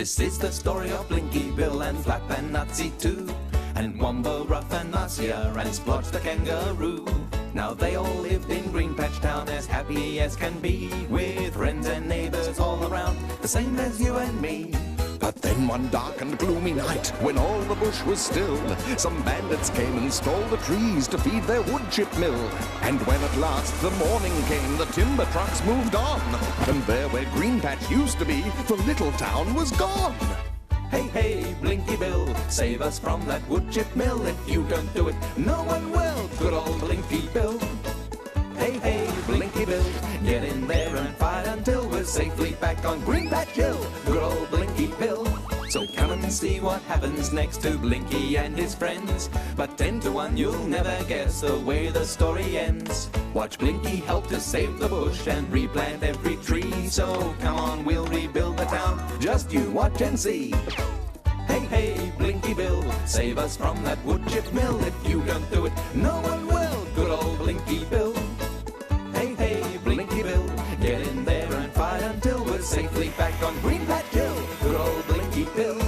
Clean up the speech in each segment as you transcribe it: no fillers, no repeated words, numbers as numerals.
This is the story of Blinky Bill and Flap and Nutsy too, and Wombo, Rough and Marcia and Splodge the kangaroo. Now they all lived in Green Patch Town as happy as can be, with friends and neighbours all around, the same as you and me. But then one dark and gloomy night, when all the bush was still, some bandits came and stole the trees to feed their wood chip mill. And when at last the morning came, the timber trucks moved on, and there where Green Patch used to be, the little town was gone. Hey, hey, Blinky Bill, save us from that wood chip mill. If you don't do it, no one will. Good old Blinky Bill. Hey, hey, Blinky Bill, get in there and fight until we're safely back on Green Patch Hill. Good old Blinky Bill. So come and see what happens next to Blinky and his friends. But 10 to 1 you'll never guess the way the story ends. Watch Blinky help to save the bush and replant every tree. So come on, we'll rebuild the town. Just you watch and see. Hey, hey, Blinky Bill, save us from that wood chip mill. If you don't do it, no one will. Good old Blinky Bill. Hey, hey, Blinky Bill, get in there and fight until we're safely back on Green Patch Hill. Good old Blinky Bill.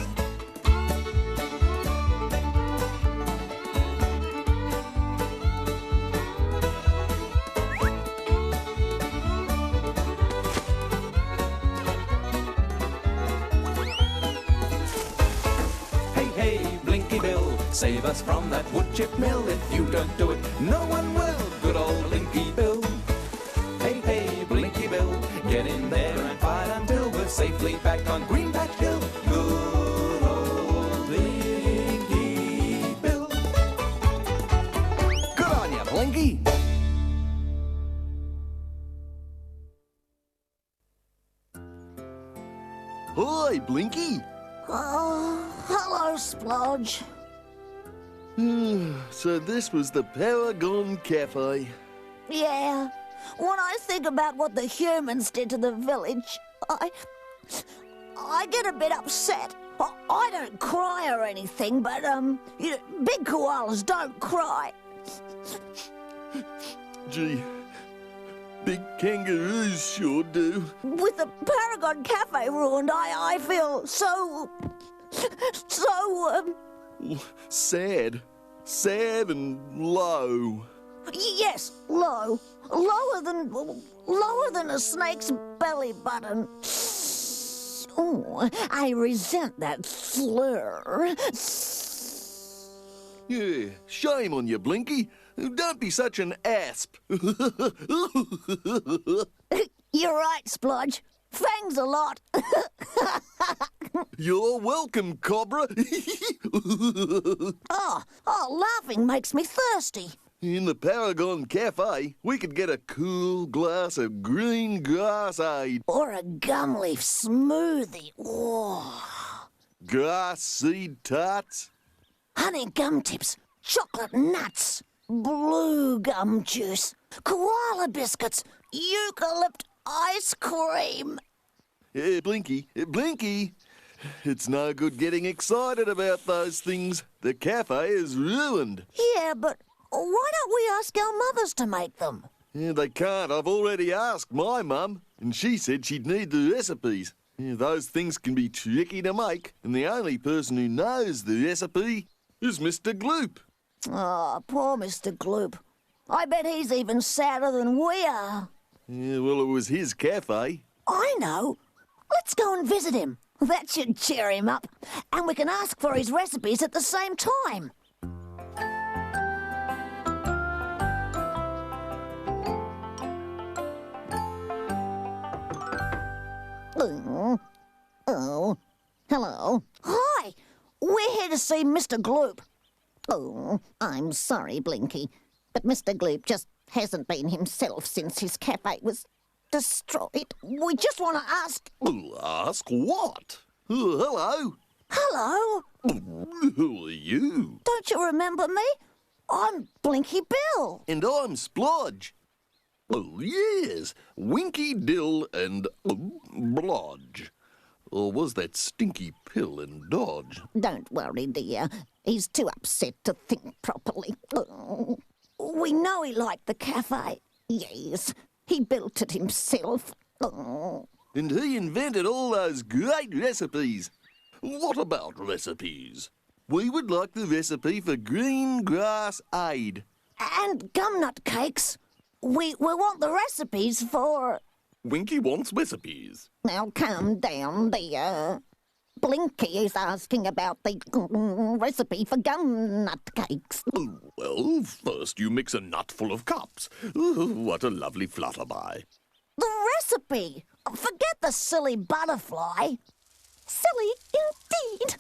Hey, hey, Blinky Bill, save us from that wood chip mill. If you don't do it, no one will. Good old Blinky Bill. Hey, hey, Blinky Bill, get in there and fight until we're safely back on Green Patch Hill. Good old Blinky Bill. Good on you, Blinky. Hi, Blinky. Oh, hello, Splodge. So this was the Paragon Cafe. Yeah, when I think about what the humans did to the village, I get a bit upset. I don't cry or anything, but, big koalas don't cry. Gee, big kangaroos sure do. With the Paragon Cafe ruined, I feel so, Sad. Sad and low. yes, low. Lower than a snake's belly button. Oh, I resent that slur. Yeah, shame on you, Blinky. Don't be such an asp. You're right, Splodge. Thanks a lot. You're welcome, Cobra. Oh, laughing makes me thirsty. In the Paragon Cafe, we could get a cool glass of green grass-aid. Or a gum leaf smoothie. Oh. Grass seed tarts. Honey gum tips, chocolate nuts, blue gum juice, koala biscuits, eucalypt ice cream. Blinky, Blinky. It's no good getting excited about those things. The cafe is ruined. Yeah, but why don't we ask our mothers to make them? Yeah, they can't. I've already asked my mum, and she said she'd need the recipes. Yeah, those things can be tricky to make, and the only person who knows the recipe is Mr. Gloop. Oh, poor Mr. Gloop. I bet he's even sadder than we are. Yeah, well, it was his cafe. I know. Let's go and visit him. That should cheer him up. And we can ask for his recipes at the same time. Oh, hello. Hi. We're here to see Mr. Gloop. Oh, I'm sorry, Blinky, but Mr. Gloop just hasn't been himself since his cafe was destroyed. We just want to ask... Ask what? Hello. Hello? Who are you? Don't you remember me? I'm Blinky Bill. And I'm Splodge. Oh, yes. Winky Dill and Blodge. Or was that Stinky Pill and Dodge? Don't worry, dear. He's too upset to think properly. Oh. We know he liked the cafe. Yes, he built it himself. Oh. And he invented all those great recipes. what about recipes? We would like the recipe for green grass aid. And gumnut cakes. We want the recipes for... Winky wants recipes. Now calm down, dear. Blinky is asking about the recipe for gumnut cakes. Well, first you mix a nut full of cups. What a lovely flutterby. The recipe! Forget the silly butterfly. Silly indeed.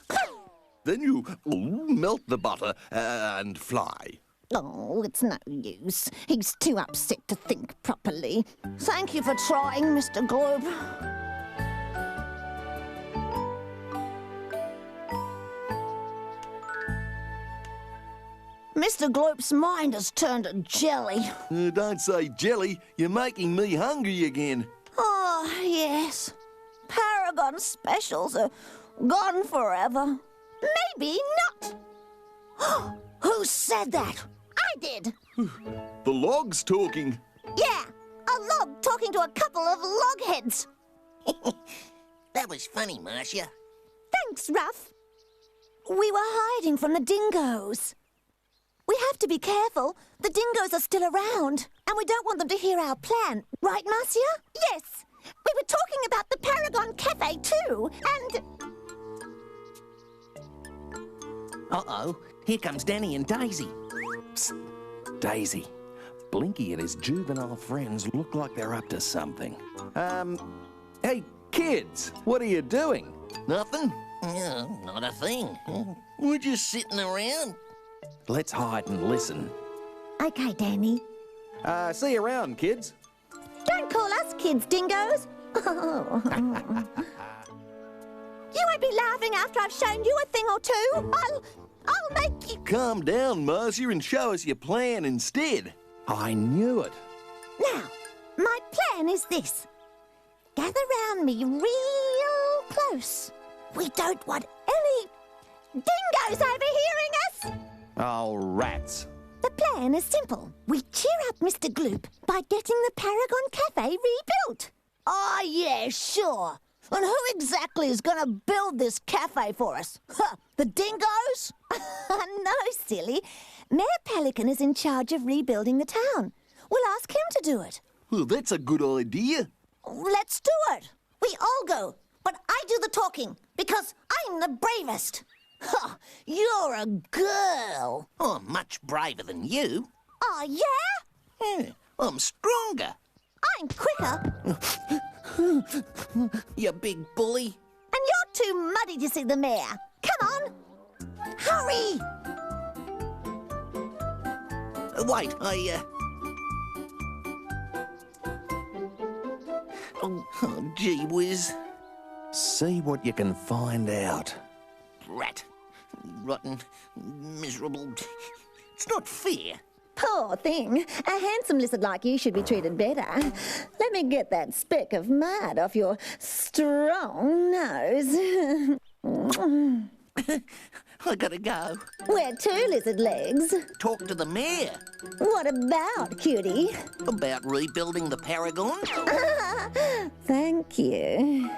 Then you melt the butter and fly. Oh, it's no use. He's too upset to think properly. Thank you for trying, Mr. Globe. Mr. Gloop's mind has turned to jelly. Don't say jelly. You're making me hungry again. Oh, yes. Paragon specials are gone forever. Maybe not. Who said that? I did. The log's talking. Yeah, a log talking to a couple of logheads. That was funny, Marcia. Thanks, Ruff. We were hiding from the dingoes. We have to be careful. The dingoes are still around, and we don't want them to hear our plan. Right, Marcia? Yes. We were talking about the Paragon Cafe too, and... Uh-oh. Here comes Danny and Daisy. Psst. Daisy, Blinky and his juvenile friends look like they're up to something. Hey, kids, what are you doing? Nothing? No, not a thing. We're just sitting around. Let's hide and listen. Okay, Danny. See you around, kids. Don't call us kids, dingoes. You won't be laughing after I've shown you a thing or two. I'll make you... Calm down, Marcia, and show us your plan instead. I knew it. Now, my plan is this. Gather round me real close. We don't want any dingoes overhearing us. Oh, rats. The plan is simple. We cheer up Mr. Gloop by getting the Paragon Cafe rebuilt. Oh, yeah, sure. And who exactly is going to build this cafe for us? Huh, the dingoes? No, silly. Mayor Pelican is in charge of rebuilding the town. We'll ask him to do it. Well, that's a good idea. Let's do it. We all go, but I do the talking because I'm the bravest. Huh, you're a girl. Oh, I'm much braver than you. Oh, yeah? Yeah, I'm stronger. I'm quicker. You big bully. And you're too muddy to see the mayor. Come on. Hurry. Wait, Oh, gee whiz. See what you can find out. Rat. Rotten. Miserable. It's not fair. Poor thing. A handsome lizard like you should be treated better. Let me get that speck of mud off your strong nose. I gotta go. Where to, lizard legs? Talk to the mayor. What about, cutie? About rebuilding the Paragon. Thank you.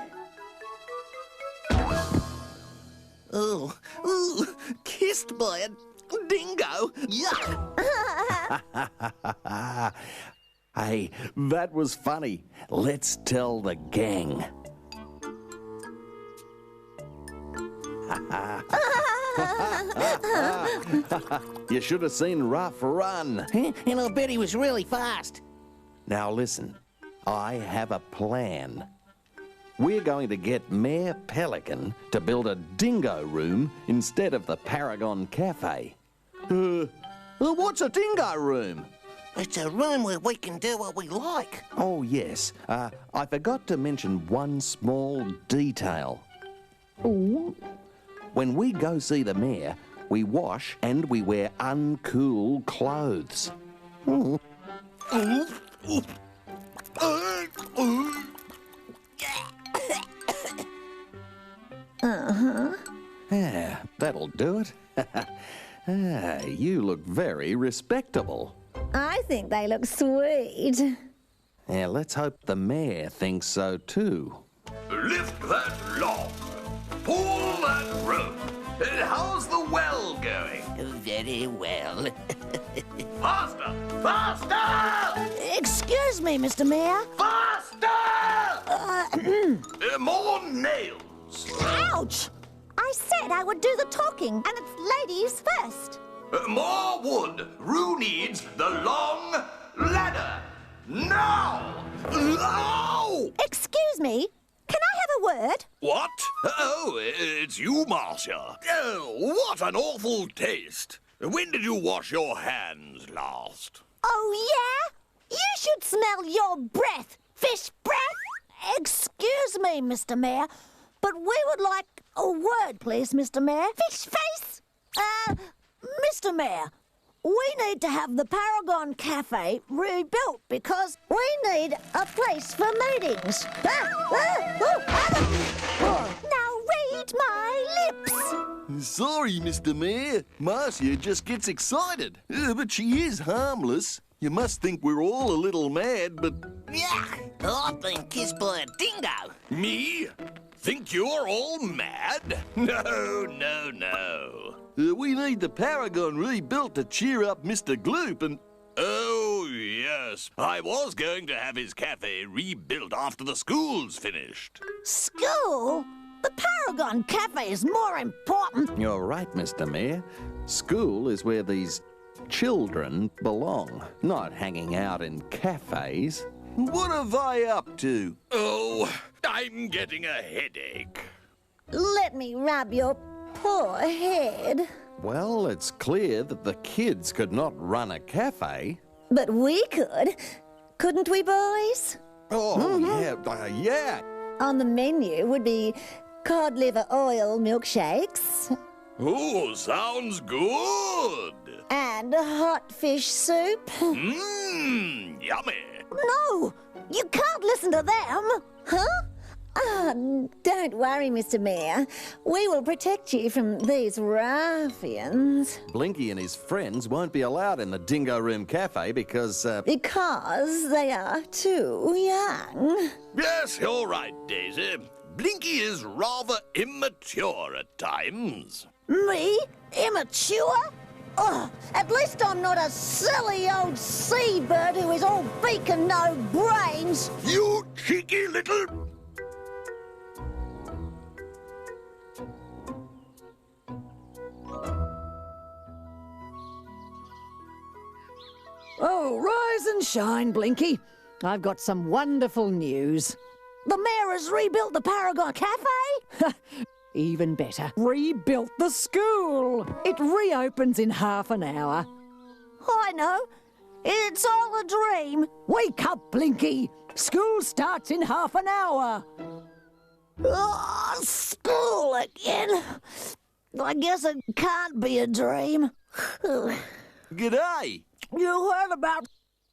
Oh, ooh, kissed by a dingo. Yuck. Hey, that was funny. Let's tell the gang. You should have seen Ruff run. And I bet he was really fast. Now listen, I have a plan. We're going to get Mayor Pelican to build a dingo room instead of the Paragon Cafe. What's a dingo room? It's a room where we can do what we like. Oh, yes. I forgot to mention one small detail. When we go see the mayor, we wash and we wear uncool clothes. Yeah, that'll do it. You look very respectable. I think they look sweet. Yeah, let's hope the mayor thinks so too. Lift that log. pull that rope. How's the well going? Very well. Faster! Faster! Excuse me, Mr. Mayor. Faster! More nails. Ouch! I said I would do the talking, and it's ladies first. More wood. Rue needs the long ladder. Now! Ow! Excuse me, can I have a word? What? Oh, it's you, Marcia. Oh, what an awful taste. When did you wash your hands last? Oh, yeah? You should smell your breath, fish breath. Excuse me, Mr. Mayor, but we would like a word, please, Mr. Mayor. Fish face! Mr. Mayor, we need to have the Paragon Cafe rebuilt because we need a place for meetings. Now read my lips. Sorry, Mr. Mayor. Marcia just gets excited. But she is harmless. You must think we're all a little mad, but... Yeah, I've been kissed by a dingo. Me? Think you're all mad? No. we need the Paragon rebuilt to cheer up Mr. Gloop and... Oh, yes. I was going to have his cafe rebuilt after the school's finished. School? The Paragon Cafe is more important. You're right, Mr. Mayor. School is where these children belong, not hanging out in cafes. What are they up to? Oh, I'm getting a headache. Let me rub your poor head. Well, it's clear that the kids could not run a cafe. But we could. Couldn't we, boys? Oh, yeah. On the menu would be cod liver oil milkshakes Oh, sounds good. and hot fish soup. Yummy. No, you can't listen to them. Huh? Don't worry, Mr. Mayor. We will protect you from these ruffians. Blinky and his friends won't be allowed in the Dingo Room Cafe because, Because they are too young. Yes, you're right, Daisy. Blinky is rather immature at times. Me? Immature? Oh, at least I'm not a silly old seabird who is all beak and no brains. You cheeky little... Oh, rise and shine, Blinky. I've got some wonderful news. The mayor has rebuilt the Paragon Cafe? Even better, rebuilt the school. It reopens in half an hour. I know. It's all a dream. Wake up, Blinky. School starts in half an hour. Oh, school again. I guess it can't be a dream. G'day. You heard about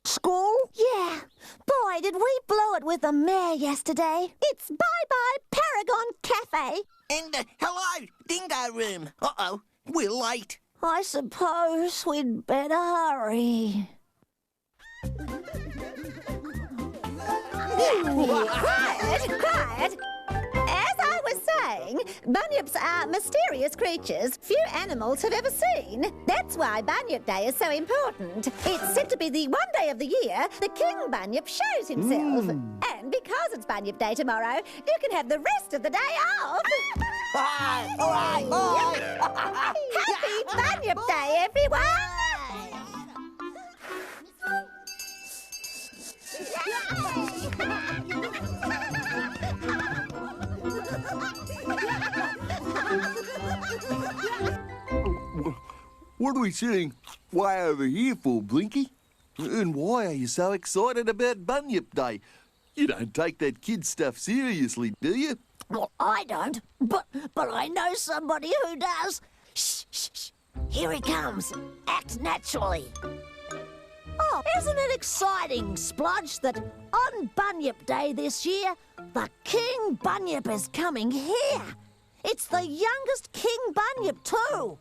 school? Yeah. Boy, did we blow it with the mayor yesterday. It's bye-bye Paragon Cafe. And hello, Dingo Room. Uh-oh, we're late. I suppose we'd better hurry. Quiet! As I was saying, bunyips are mysterious creatures few animals have ever seen. That's why Bunyip Day is so important. It's said to be the one day of the year the King Bunyip shows himself. And because it's Bunyip Day tomorrow, you can have the rest of the day off. Happy Bunyip Day, everyone! What are we saying way over here for, Blinky? And why are you so excited about Bunyip Day? You don't take that kid stuff seriously, do you? Well, I don't, but I know somebody who does. Shh. Here he comes. Act naturally. Oh, isn't it exciting, Splodge, that on Bunyip Day this year, the King Bunyip is coming here? It's the youngest King Bunyip, too.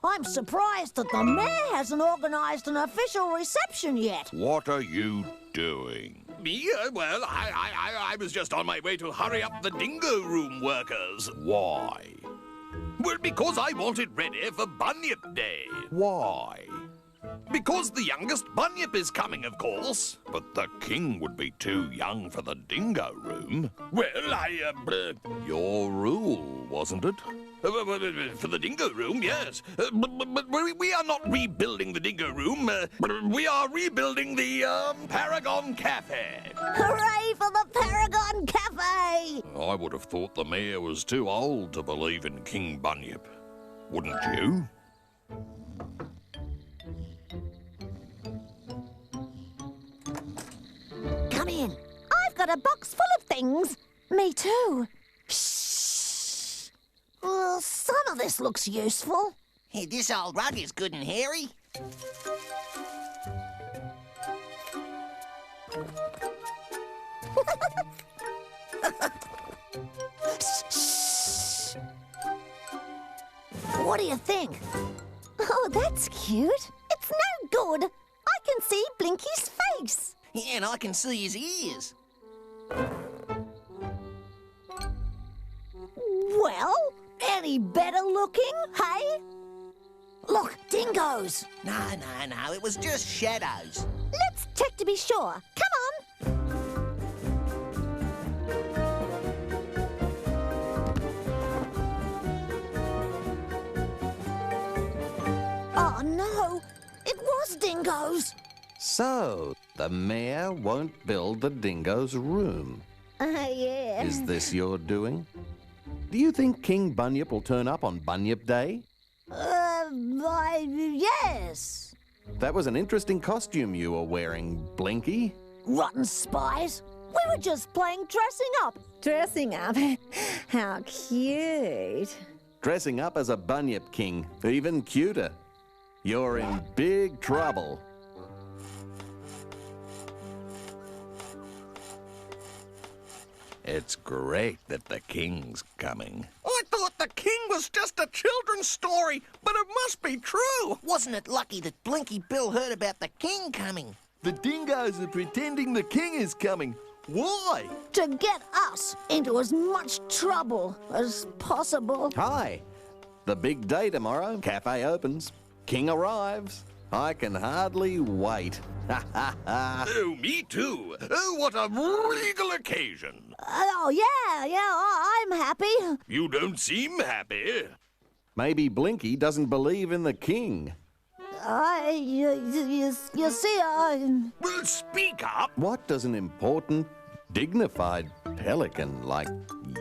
I'm surprised that the mayor hasn't organised an official reception yet. What are you doing? Me? Well, I was just on my way to hurry up the dingo room workers. Why? Well, because I want it ready for Bunyip Day. Why? Because the youngest Bunyip is coming, of course. But the king would be too young for the dingo room. Well, Your rule, wasn't it? for the dingo room, yes. But we are not rebuilding the dingo room. We are rebuilding the Paragon Cafe. Hooray for the Paragon Cafe! I would have thought the mayor was too old to believe in King Bunyip. Wouldn't you? Come in. I've got a box full of things. Me too. Shh. Well, some of this looks useful. Hey, this old rug is good and hairy. Shh. What do you think? Oh, that's cute. It's no good. I can see Blinky's face. Yeah, and I can see his ears. Well, any better looking, hey? Look, dingoes. No, it was just shadows. Let's check to be sure. Come on. Oh, no. It was dingoes. So, the mayor won't build the dingo's room. Yeah. Is this your doing? Do you think King Bunyip will turn up on Bunyip Day? Yes. That was an interesting costume you were wearing, Blinky. Rotten spies. We were just playing dressing up. Dressing up? How cute. Dressing up as a Bunyip King, even cuter. You're in big trouble. It's great that the king's coming. I thought the king was just a children's story, but it must be true. Wasn't it lucky that Blinky Bill heard about the king coming? The dingoes are pretending the king is coming. Why? To get us into as much trouble as possible. Hi. The big day tomorrow. Cafe opens. King arrives. I can hardly wait. Ha ha ha. Oh, me too. Oh, what a regal occasion. Oh, yeah, I'm happy. You don't seem happy. Maybe Blinky doesn't believe in the king. You see, Well, speak up. What does an important, dignified pelican like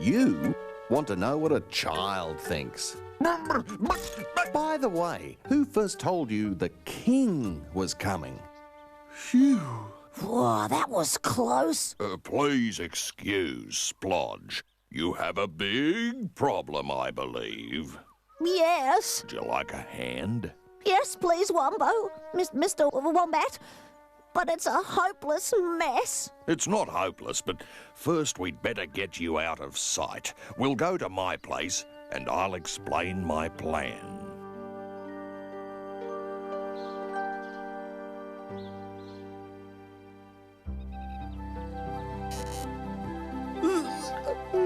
you want to know what a child thinks? But By the way, who first told you the king was coming? Phew. Whoa, that was close. please excuse Splodge. You have a big problem, I believe. Yes. Would you like a hand? Yes, please, Wombo. Mr. Wombat. But it's a hopeless mess. It's not hopeless, but first we'd better get you out of sight. We'll go to my place, and I'll explain my plan.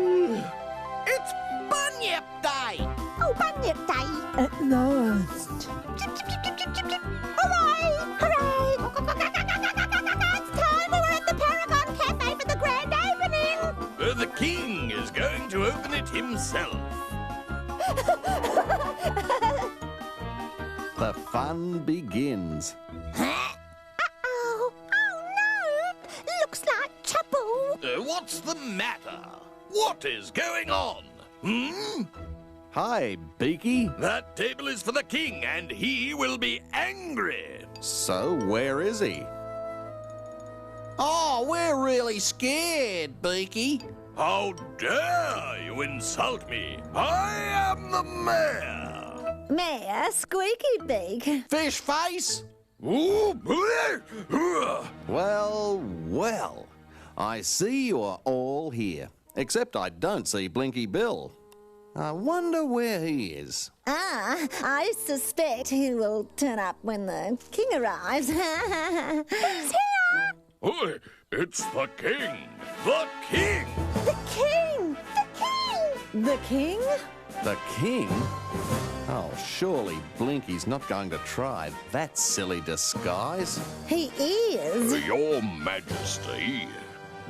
It's Bunyip Day! Oh, Bunyip Day. At last. Hooray! Hooray! It's time. We're at the Paragon Cafe for the grand opening. The king is going to open it himself. The fun begins. Oh no! Looks like trouble. What's the matter? What is going on? Hi, Beaky. That table is for the king, and he will be angry. So, where is he? Oh, we're really scared, Beaky. How dare you insult me? I am the mayor. Mayor Squeaky Beak. Fish face? Ooh, bleh, Well, well. I see you are all here. Except I don't see Blinky Bill. I wonder where he is. I suspect he will turn up when the king arrives. He's here! Oh, It's the king! The king! The king! The king! The king? The king? Oh, surely Blinky's not going to try that silly disguise. He is. Your Majesty.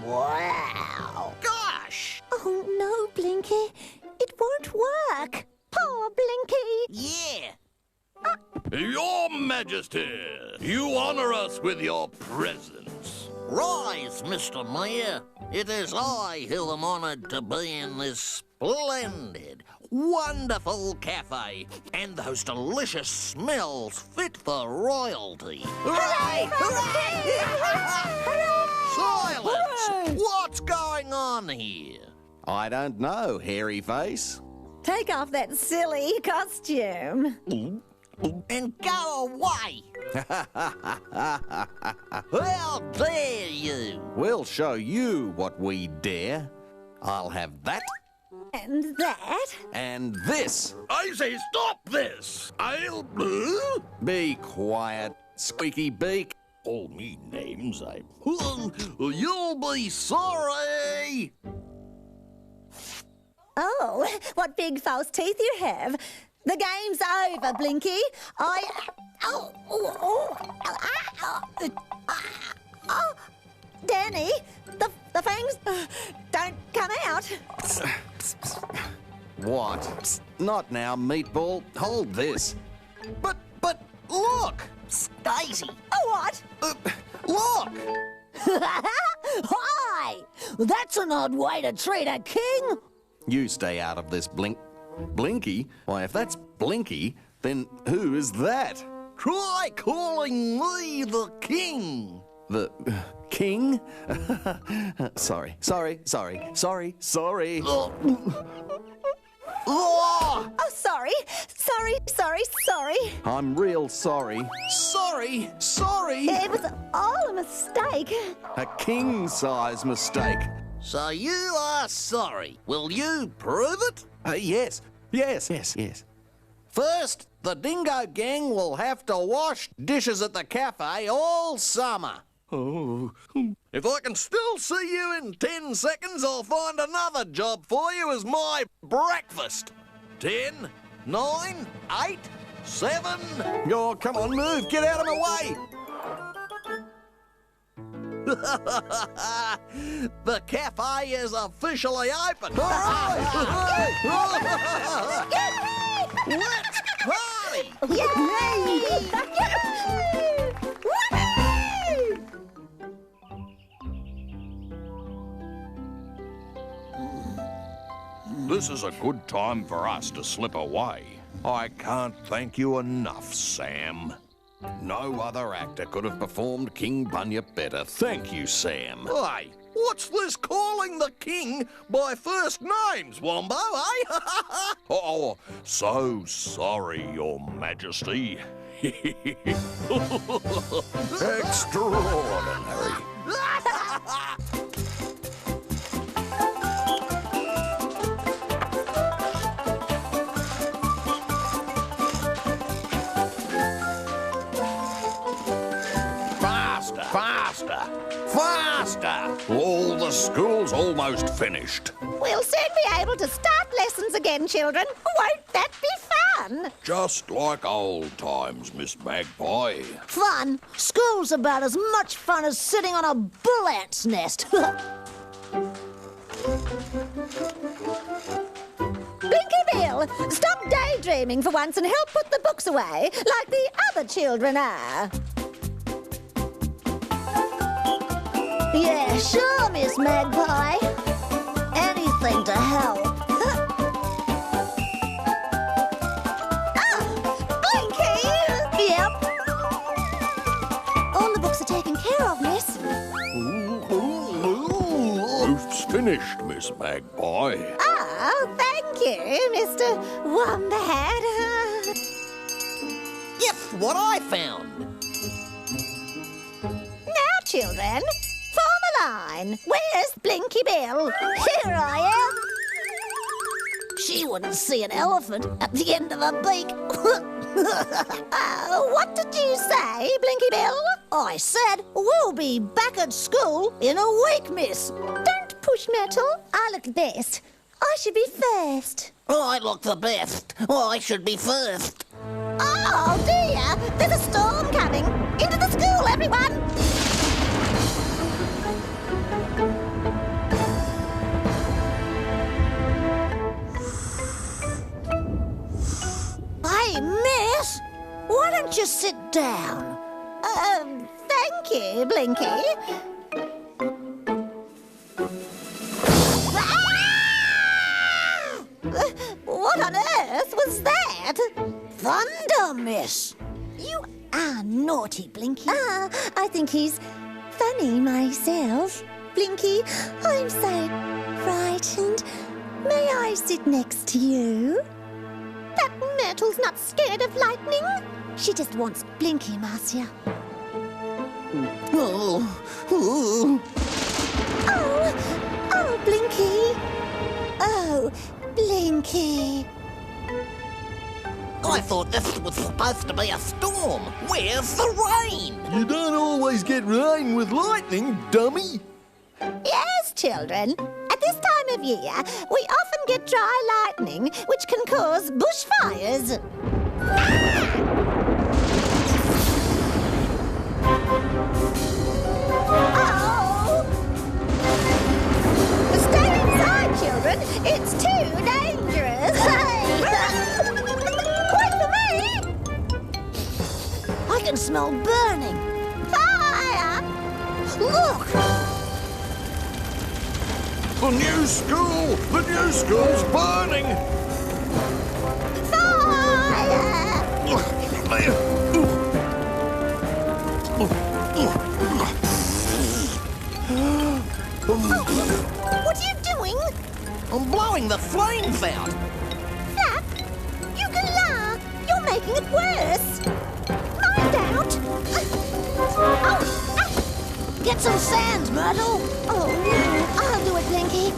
Wow. Gosh! Oh, no, Blinky. It won't work. Poor Blinky. Yeah. Your Majesty, you honor us with your presence. Rise, Mr. Mayor. It is I who am honoured to be in this splendid, wonderful cafe and those delicious smells fit for royalty. Hooray! Hooray! Silence! What's going on here? I don't know, hairy face. Take off that silly costume. And go away! How dare you! We'll show you what we dare. I'll have that And that? and this. I say stop this! I'll... Be quiet, squeaky beak. All me names, I... You'll be sorry! Oh, what big false teeth you have. The game's over, Blinky. Danny, the fangs don't come out. What? Not now, meatball. Hold this. But look! Daisy, What? Look! Hi! That's an odd way to treat a king. You stay out of this, Blinky? Why, if that's Blinky, then who is that? try calling me the king. The king? Sorry. Oh, Oh, sorry. Sorry. I'm real sorry. Sorry! It was all a mistake. A king-size mistake. so you are sorry. Will you prove it? Yes. First, the Dingo Gang will have to wash dishes at the cafe all summer. Oh... If I can still see you in 10 seconds, I'll find another job for you as my breakfast. 10, 9, 8, 7... Oh, come on, move. Get out of my way. The cafe is officially open. Let's party! Yay! This is a good time for us to slip away. I can't thank you enough, Sam. No other actor could have performed King Bunyip better. Thank you, Sam. Hey, what's this calling the king by first names, Wombo, eh? Oh, so sorry, Your Majesty. Extraordinary. Faster! All the school's almost finished. We'll soon be able to start lessons again, children. Won't that be fun? Just like old times, Miss Magpie. Fun? School's about as much fun as sitting on a bull ant's nest. Blinky Bill, stop daydreaming for once and help put the books away like the other children are. Yeah, sure, Miss Magpie. Anything to help. Blinky! Yep. All the books are taken care of, miss. Proof's finished, Miss Magpie. Oh, thank you, Mr. Wombat. Yep, what I found. Now, children, form a line. Where's Blinky Bill? Here I am. She wouldn't see an elephant at the end of a beak. What did you say, Blinky Bill? I said we'll be back at school in a week, miss. Don't push, Myrtle. I look the best. I should be first. I look the best. I should be first. Oh, dear. There's a storm coming. Into the school, everyone. Hey, miss. Why don't you sit down? Thank you, Blinky. What on earth was that? Thunder, miss. You are naughty, Blinky. I think he's funny myself. Blinky, I'm so frightened. May I sit next to you? That Myrtle's not scared of lightning. She just wants Blinky, Marcia. Oh, Blinky. Oh, Blinky. I thought this was supposed to be a storm. Where's the rain? You don't always get rain with lightning, dummy. Yes, children. At this time of year, we often get dry lightning, which can cause bushfires. Oh! Stay inside, children. It's too dangerous. Wait for me! I can smell burning. Fire! Look! The new school's burning! What are you doing? I'm blowing the flames out. Flap, you can laugh. You're making it worse. Mind out. Get some sand, Myrtle. Oh, I'll do it, Blinky.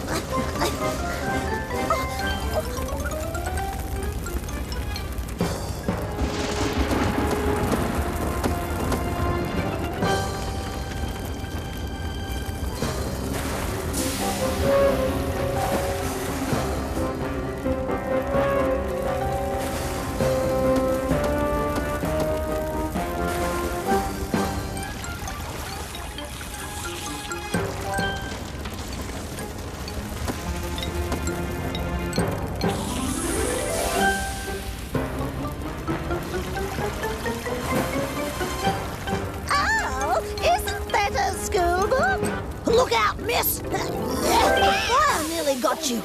Look out, miss! I nearly got you.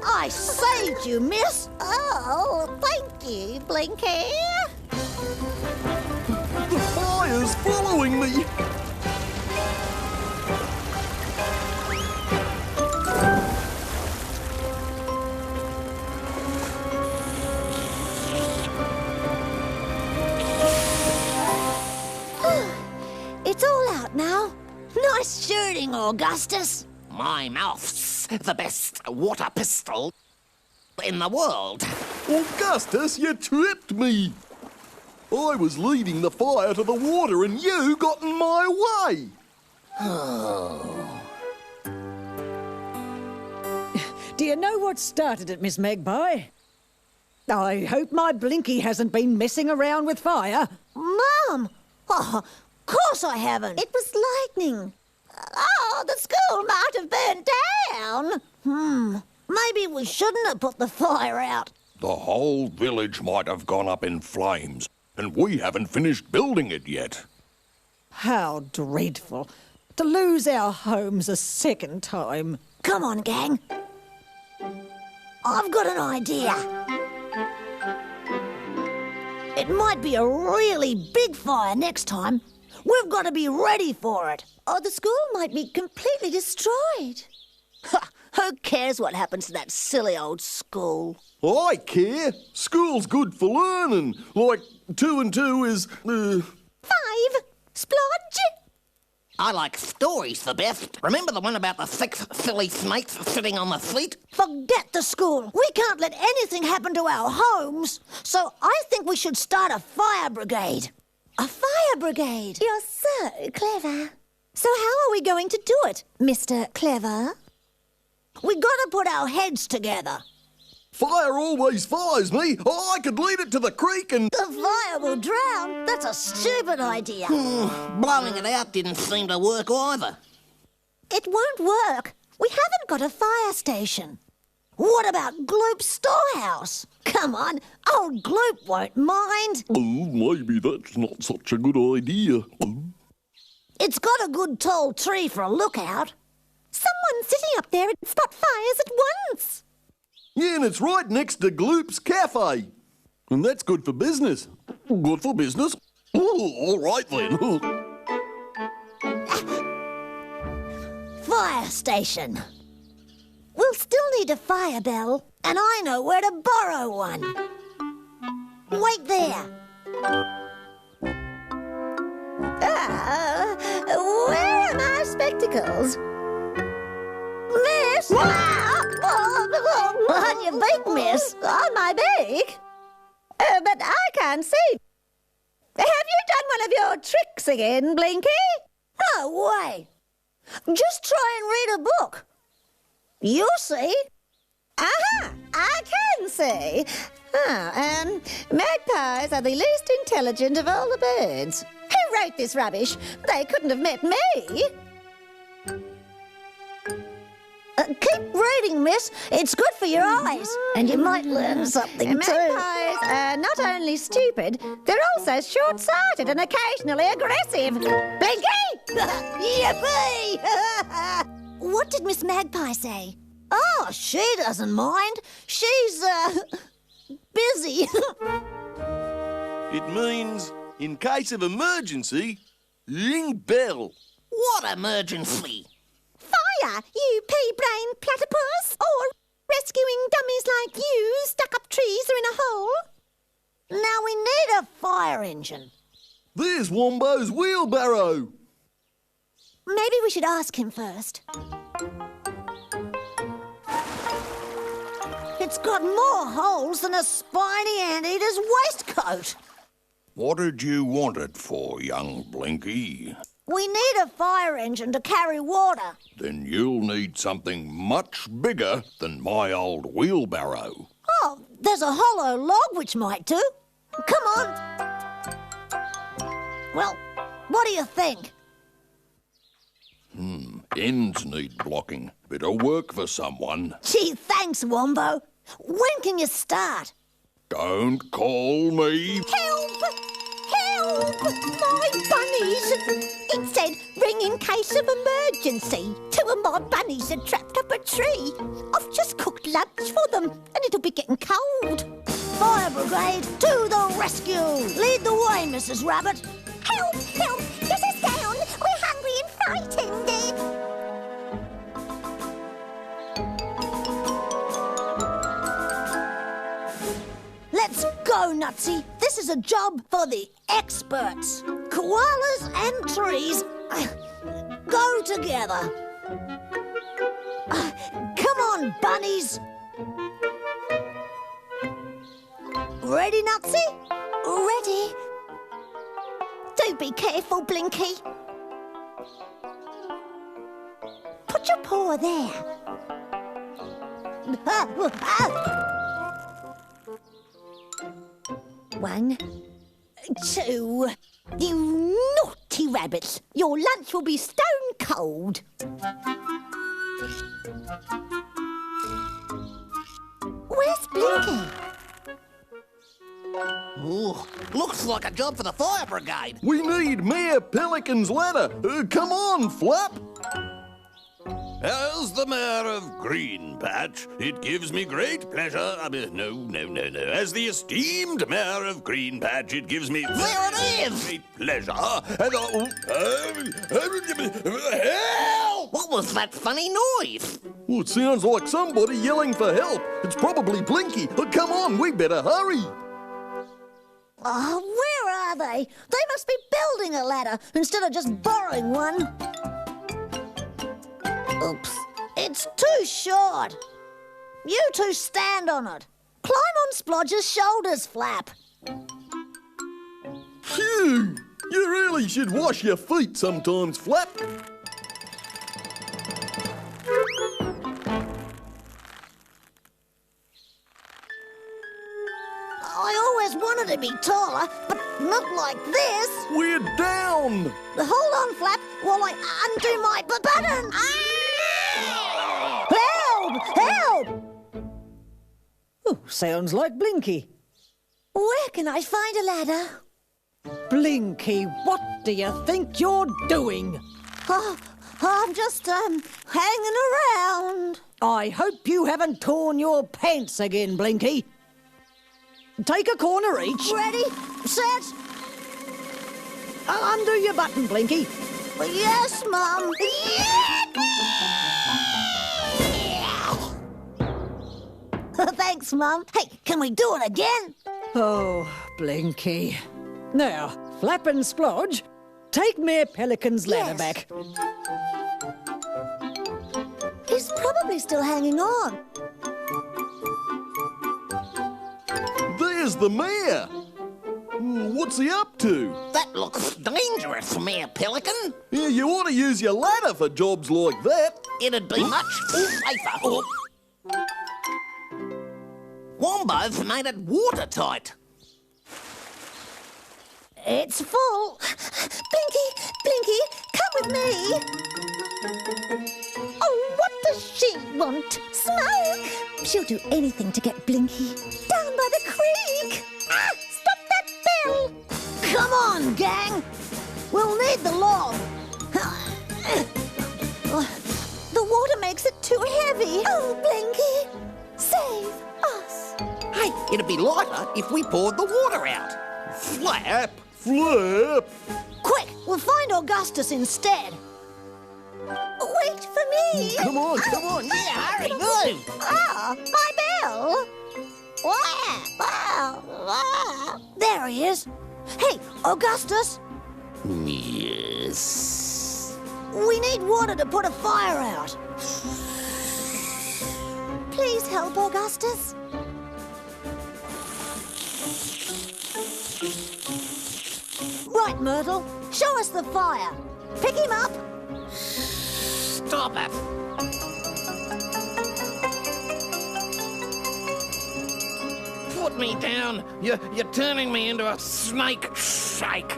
I saved you, miss. Oh, thank you, Blinky. The fire's following me. It's all out now. Nice shooting, Augustus. My mouth's the best water pistol in the world. Augustus, you tripped me. I was leading the fire to the water and you got in my way. Do you know what started it, Miss Magpie? I hope my Blinky hasn't been messing around with fire. Mum! Oh, of course I haven't. It was lightning. Oh, the school might have burned down. Maybe we shouldn't have put the fire out. The whole village might have gone up in flames, and we haven't finished building it yet. How dreadful. To lose our homes a second time. Come on, gang. I've got an idea. It might be a really big fire next time. We've got to be ready for it. Or the school might be completely destroyed. Who cares what happens to that silly old school? I care. School's good for learning. Like 2 and 2 is... 5. Splodge. I like stories the best. Remember the one about the 6 silly snakes sitting on the seat? Forget the school. We can't let anything happen to our homes. So I think we should start a fire brigade. A fire brigade. You're so clever. So how are we going to do it, Mr. Clever? We gotta put our heads together. Fire always fires me. Oh, I could lead it to the creek and... The fire will drown. That's a stupid idea. Blowing it out didn't seem to work either. It won't work. We haven't got a fire station. What about Gloop's storehouse? Come on, old Gloop won't mind. Oh, maybe that's not such a good idea. It's got a good tall tree for a lookout. Someone sitting up there would spot fires at once. Yeah, and it's right next to Gloop's cafe. And that's good for business. Good for business? Oh, all right then. Fire station. We'll still need a fire bell. And I know where to borrow one. Wait there. Where are my spectacles? Miss! On your beak, miss. On my beak? But I can't see. Have you done one of your tricks again, Blinky? No way. Just try and read a book. You'll see. Aha! I can see. Magpies are the least intelligent of all the birds. Who wrote this rubbish? They couldn't have met me. Keep reading, miss. It's good for your eyes. And you might learn something too. Magpies are not only stupid, they're also short-sighted and occasionally aggressive. Blinky! Yippee! What did Miss Magpie say? Oh, she doesn't mind. She's, busy. It means, in case of emergency, ring bell. What emergency? Fire, you pea-brain platypus! Or rescuing dummies like you stuck up trees or in a hole? Now we need a fire engine. There's Wombo's wheelbarrow. Maybe we should ask him first. It's got more holes than a spiny anteater's waistcoat. What did you want it for, young Blinky? We need a fire engine to carry water. Then you'll need something much bigger than my old wheelbarrow. Oh, there's a hollow log which might do. Come on. Well, what do you think? Ends need blocking. Bit of work for someone. Gee, thanks, Wombo. When can you start? Don't call me. Help! Help! My bunnies! Instead, ring in case of emergency. 2 of my bunnies are trapped up a tree. I've just cooked lunch for them, and it'll be getting cold. Fire brigade, to the rescue! Lead the way, Mrs. Rabbit. Help! Help! Get us down! We're hungry and frightened. Let's go, Nutsy. This is a job for the experts. Koalas and trees go together. Come on, bunnies. Ready, Nutsy? Ready? Do be careful, Blinky. Put your paw there. 1, 2. You naughty rabbits. Your lunch will be stone cold. Where's Blinky? Ooh, looks like a job for the fire brigade. We need Mayor Pelican's ladder. Come on, Flap. As the mayor of Green Patch, it gives me great pleasure. No. As the esteemed mayor of Green Patch, it gives me There it is! great pleasure. And help! What was that funny noise? Well, it sounds like somebody yelling for help. It's probably Blinky. Come on, we better hurry. Oh, where are they? They must be building a ladder instead of just borrowing one. Oops, it's too short. You two stand on it. Climb on Splodge's shoulders, Flap. Phew! You really should wash your feet sometimes, Flap. I always wanted to be taller, but not like this. We're down. Hold on, Flap, while I undo my button. Help! Help! Oh, sounds like Blinky. Where can I find a ladder? Blinky, what do you think you're doing? Oh, I'm just, hanging around. I hope you haven't torn your pants again, Blinky. Take a corner each. Ready, set, Undo your button, Blinky. yes, Mum. Thanks, Mum. Hey, can we do it again? Oh, Blinky. Now, Flap and Splodge, take Mayor Pelican's ladder Yes. back. He's probably still hanging on. There's the mayor. What's he up to? That looks dangerous, Mayor Pelican. Yeah, you ought to use your ladder for jobs like that. It'd be much safer. Wombo's made it watertight. It's full. Blinky, come with me. Oh, what does she want? Smoke! She'll do anything to get Blinky. Down by the creek. Ah, stop that bell! Come on, gang. We'll need the log. The water makes it too heavy. Oh, Blinky, save us. Hey, it'd be lighter if we poured the water out. Flap! Flap! Quick, we'll find Augustus instead. Wait for me. Come on. Yeah, hurry, move. Ah, my bell. There he is. Hey, Augustus, Yes. we need water to put a fire out. Please help, Augustus. Right, Myrtle, show us the fire. Pick him up. Stop it. Put me down. You're turning me into a snake shake.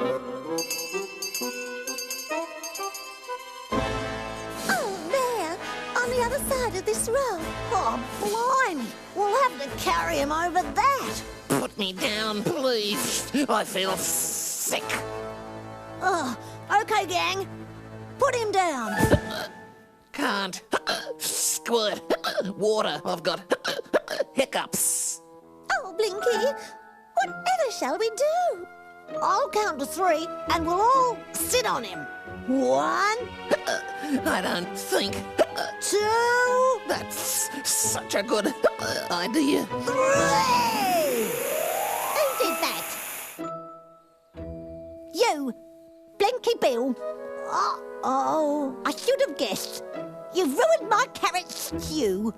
Oh, there, on the other side of this road. Oh, blimey. We'll have to carry him over that. Put me down, please. I feel sick. Oh, okay, gang. Put him down. Can't. Squirt. Water. I've got hiccups. Oh, Blinky, whatever shall we do? I'll count to 3 and we'll all sit on him. 1, I don't think 2, that's such a good idea. 3. Who did that? You, Blinky Bill. Oh, I should have guessed. You've ruined my carrot stew.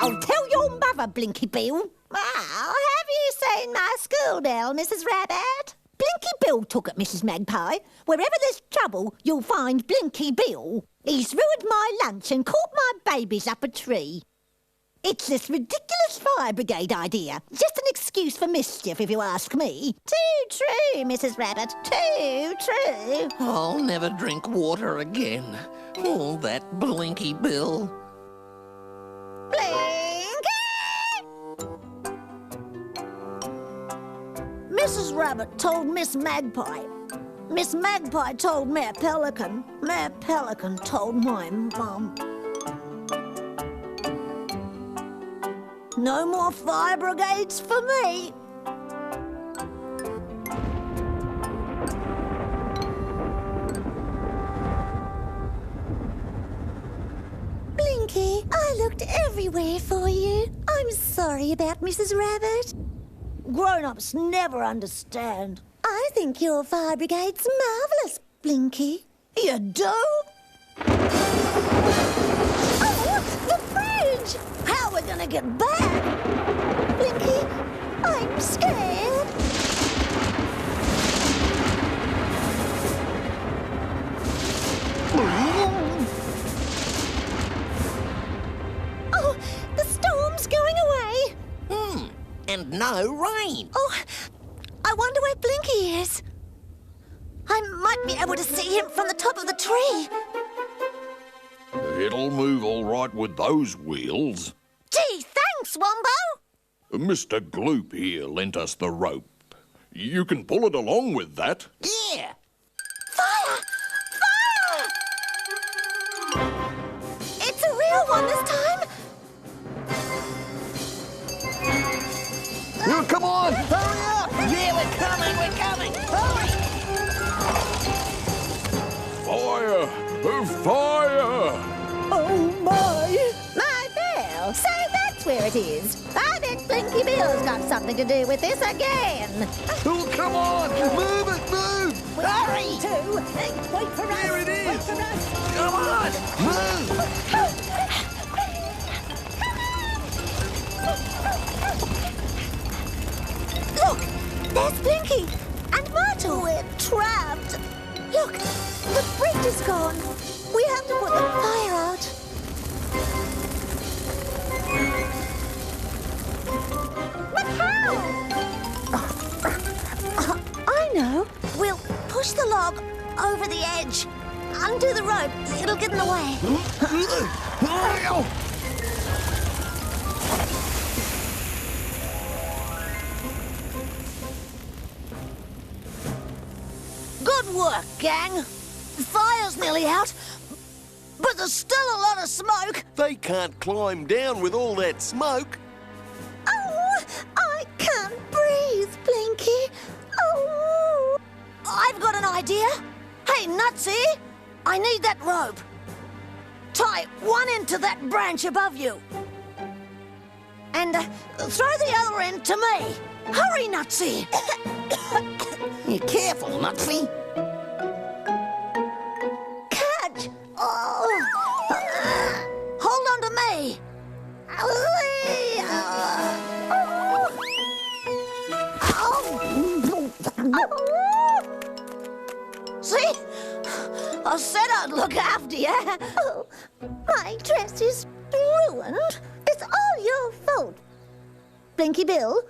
I'll tell your mother, Blinky Bill. Well, have you seen my school bell, Mrs. Rabbit? Blinky Bill took it, Mrs. Magpie. Wherever there's trouble, you'll find Blinky Bill. He's ruined my lunch and caught my babies up a tree. It's this ridiculous fire brigade idea. Just an excuse for mischief, if you ask me. Too true, Mrs. Rabbit. Too true. I'll never drink water again. Oh, that Blinky Bill. Blinky! Mrs. Rabbit told Miss Magpie. Miss Magpie told Mayor Pelican. Mayor Pelican told my mum. No more fire brigades for me. Blinky, I looked everywhere for you. I'm sorry about Mrs. Rabbit. Grown-ups never understand. I think your fire brigade's marvellous, Blinky. You do? Oh, the fridge! How are we gonna get back? Blinky, I'm scared. and no rain. Oh, I wonder where Blinky is. I might be able to see him from the top of the tree. It'll move all right with those wheels. Gee, thanks, Wombo. Mr. Gloop here lent us the rope. You can pull it along with that. Yeah. Fire! Fire! It's a real one this time. Oh, come on! Hurry up! Yeah, we're coming. Hurry! Fire! Fire! Oh, my! My bell. So that's where it is. I bet Blinky Bill's got something to do with this again. Oh, come on! Move it, move! Hurry! Wait for us! There it is. Wait for us! Come on! Move! Look! There's Blinky! And Myrtle! We're trapped! Look! The bridge is gone! We have to put the fire out! But how? I know! We'll push the log over the edge. Undo the rope. It'll get in the way. Good work, gang. The fire's nearly out, but there's still a lot of smoke. They can't climb down with all that smoke. Oh, I can't breathe, Blinky. Oh. I've got an idea. Hey, Nutsy, I need that rope. Tie one end to that branch above you. And throw the other end to me. Hurry, Nutsy. You careful, Nutsy. Catch! Oh. Hold on to me. See? I said I'd look after you. Oh, my dress is ruined. It's all your fault. Blinky Bill,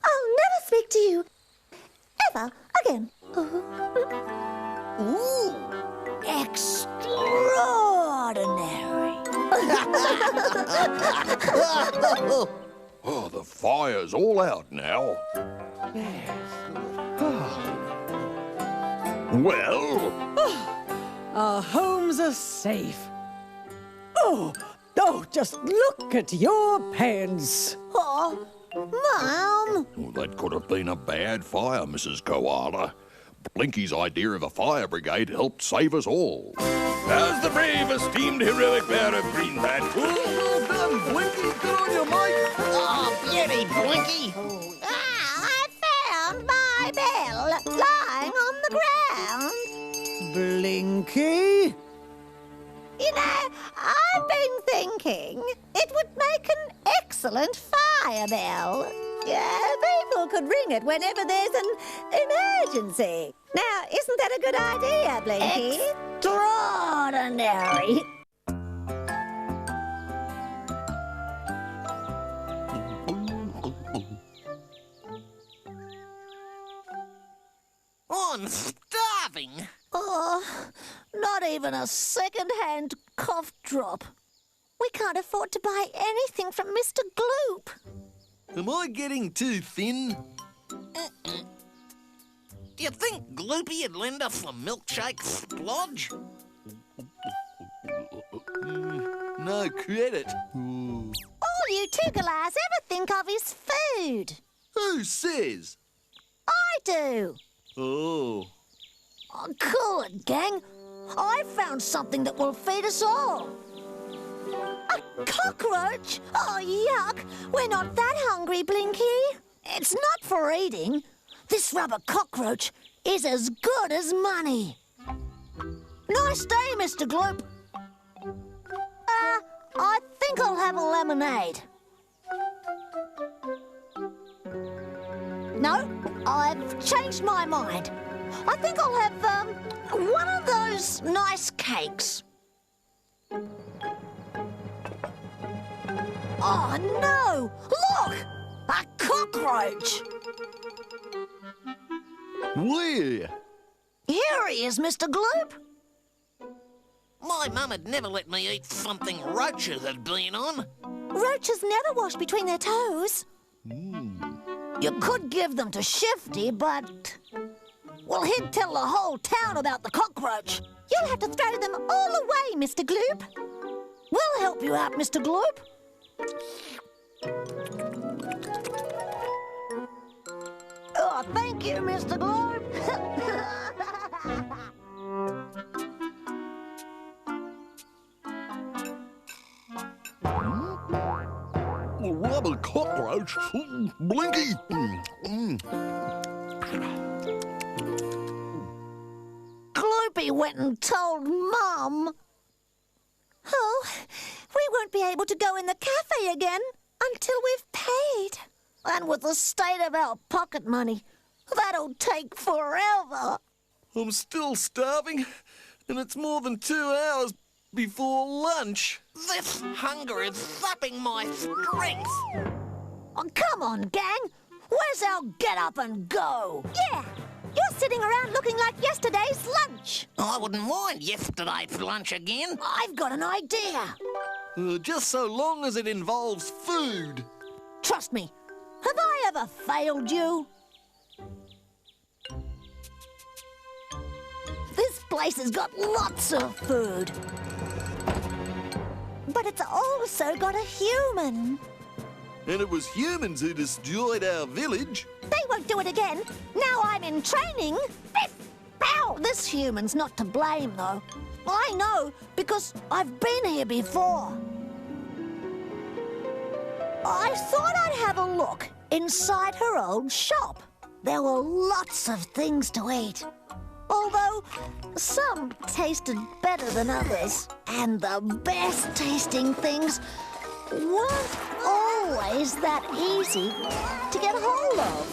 I'll never speak to you ever again. Ooh, extraordinary. Oh, the fire's all out now. Well, Our homes are safe. Oh, just look at your pants. Oh, Mum. well, that could have been a bad fire, Mrs. Koala. Blinky's idea of a fire brigade helped save us all. As the brave, esteemed, heroic bear of Greenbat. Well done, Blinky. Good on you, mate. Oh, beauty, Blinky. I found my bell lying on the ground. Blinky? You know, I've been thinking it would make an excellent fire bell. People could ring it whenever there's an emergency. Now, isn't that a good idea, Blinky? Extraordinary. I'm starving. Oh, not even a second-hand cough drop. We can't afford to buy anything from Mr. Gloop. Am I getting too thin? Do you think Gloopy'd lend us a milkshake splodge? No credit. All you two-galahs ever think of is food. Who says? I do. Oh. Oh, good, gang. I found something that will feed us all. A cockroach? Oh, yuck. We're not that hungry, Blinky. It's not for eating. This rubber cockroach is as good as money. Nice day, Mr. Gloop. I think I'll have a lemonade. No, I've changed my mind. I think I'll have one of those nice cakes. Oh, no! Look! A cockroach! cockroach. Where? Here he is, Mr. Gloop. My mum had never let me eat something roaches had been on. Roaches never wash between their toes. You could give them to Shifty, but... well, he'd tell the whole town about the cockroach. You'll have to throw them all away, Mr. Gloop. We'll help you out, Mr. Gloop. Oh, thank you, Mr. Gloop. Rubber cockroach? Blinky! Gloopy went and told Mum. Oh, we won't be able to go in the cafe again until we've paid. And with the state of our pocket money, that'll take forever. I'm still starving, and it's more than 2 hours before lunch. This hunger is sapping my strength. Oh, come on, gang. Where's our get up and go? Yeah, you're sitting around looking like yesterday's lunch. I wouldn't mind yesterday's lunch again. I've got an idea. Just so long as it involves food. Trust me. Have I ever failed you? This place has got lots of food. But it's also got a human. And it was humans who destroyed our village. They won't do it again. Now I'm in training. Biff! Ow! This human's not to blame, though. I know, because I've been here before. I thought I'd have a look inside her old shop. There were lots of things to eat. Although some tasted better than others. And the best tasting things weren't always that easy to get hold of.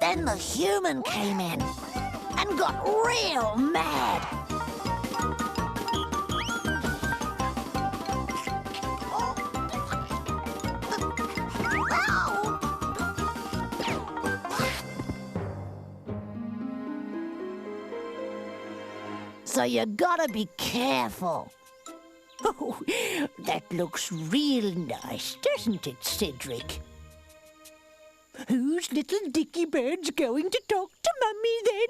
Then the human came in and got real mad. So you gotta be careful. Oh, that looks real nice, doesn't it, Cedric? Whose little dicky bird's going to talk to Mummy then?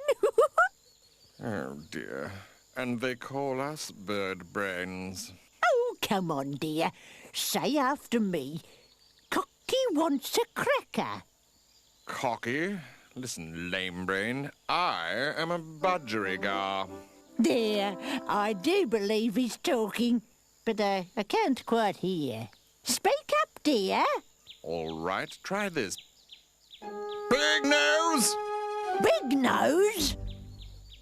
Oh dear. And they call us bird brains. Oh, come on, dear. Say after me. Cocky wants a cracker. Cocky? Listen, lame brain. I am a budgerigar. There, I do believe he's talking, but I can't quite hear. Speak up, dear. All right, try this. Big nose! Big nose?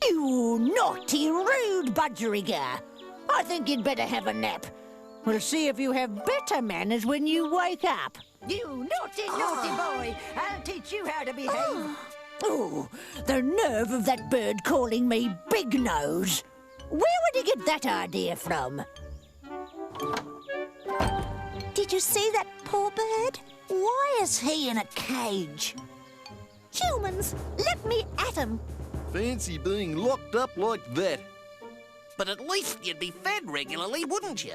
You naughty, rude budgerigar. I think you'd better have a nap. We'll see if you have better manners when you wake up. You naughty, naughty boy. I'll teach you how to behave. Oh, the nerve of that bird calling me Big Nose. Where would he get that idea from? Did you see that poor bird? Why is he in a cage? Humans, let me at him. Fancy being locked up like that. But at least you'd be fed regularly, wouldn't you?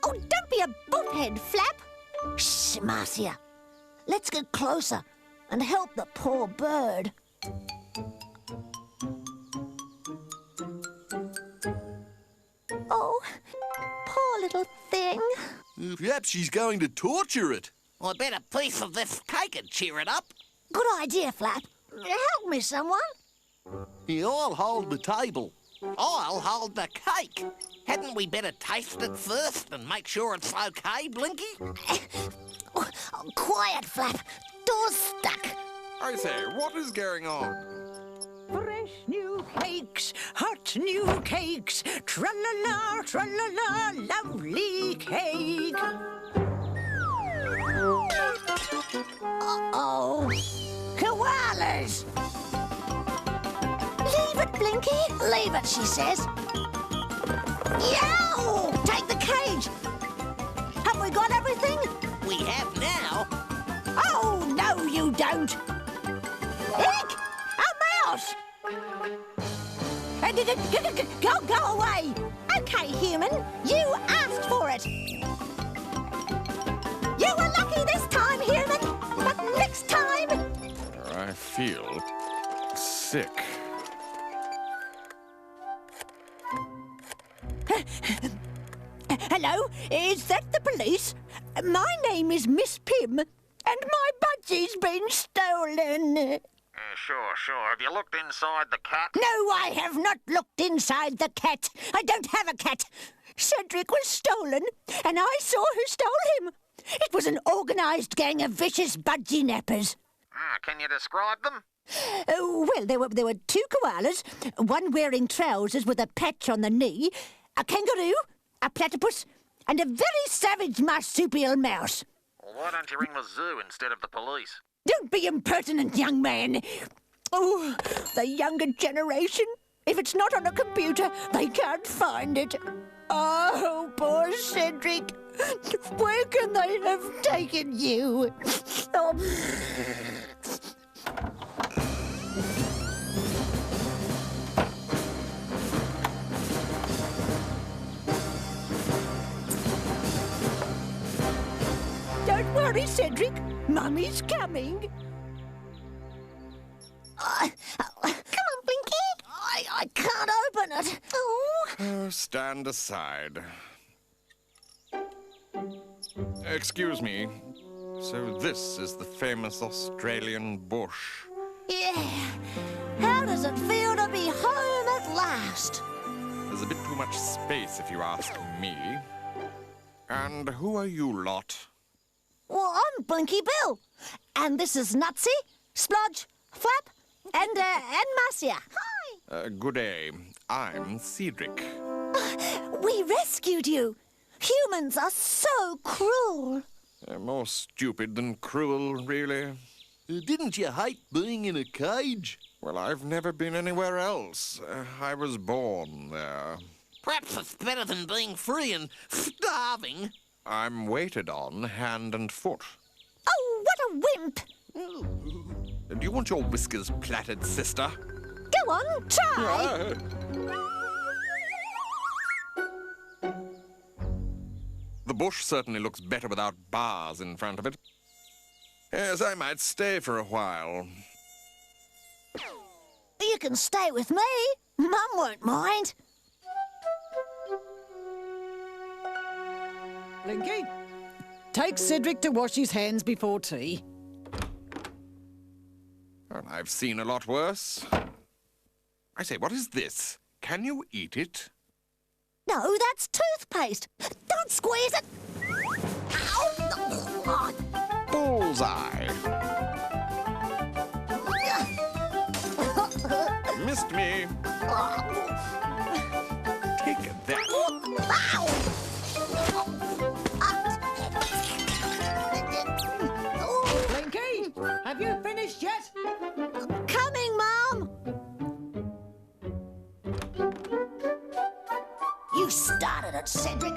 Oh, don't be a boofhead, Flap. Shh, Marcia. Let's get closer and help the poor bird. Oh, poor little thing. Perhaps she's going to torture it. I bet a piece of this cake would cheer it up. Good idea, Flap. Help me, someone. Here, I'll hold the table. I'll hold the cake. Hadn't we better taste it first and make sure it's okay, Blinky? Oh, quiet, Flap. Door's stuck. I say, what is going on? Fresh new cakes, hot new cakes, tra-la-la, tra-la-la, lovely cake. Uh-oh. Koalas! Leave it, Blinky. Leave it, she says. Yow! Take the cage. everything? We have now. Oh, no, you don't. Eek! A mouse! Go away! Okay, human, you asked for it. You were lucky this time, human, but next time... I feel sick. Hello, is that the police? My name is Miss Pym, and my budgie's been stolen. Sure. Have you looked inside the cat? No, I have not looked inside the cat. I don't have a cat. Cedric was stolen, and I saw who stole him. It was an organised gang of vicious budgie nappers. Can you describe them? Oh, well, there were two koalas, one wearing trousers with a patch on the knee, a kangaroo, a platypus, and a very savage marsupial mouse. Well, why don't you ring the zoo instead of the police? Don't be impertinent, young man. Oh, the younger generation. If it's not on a computer, they can't find it. Oh, poor Cedric. Where can they have taken you? Oh. Don't worry, Cedric. Mummy's coming. Come on, Blinky. I can't open it. Oh. Stand aside. Excuse me. So this is the famous Australian bush. Yeah. How does it feel to be home at last? There's a bit too much space, if you ask me. And who are you lot? Well, I'm Blinky Bill. And this is Nutsy, Splodge, Flap, and Marcia. Hi. Good day. I'm Cedric. We rescued you. Humans are so cruel. More stupid than cruel, really. Didn't you hate being in a cage? Well, I've never been anywhere else. I was born there. Perhaps it's better than being free and starving. I'm waited on hand and foot. Oh, what a wimp. Do you want your whiskers plaited, sister? Go on, try. The bush certainly looks better without bars in front of it. Yes, I might stay for a while. You can stay with me. Mum won't mind. Blinky, take Cedric to wash his hands before tea. Well, I've seen a lot worse. I say, what is this? Can you eat it? No, that's toothpaste. Don't squeeze it. Ow. Bullseye. Missed me. Take that. Blinky, have you finished yet? Coming, Mum. You started it, Cedric.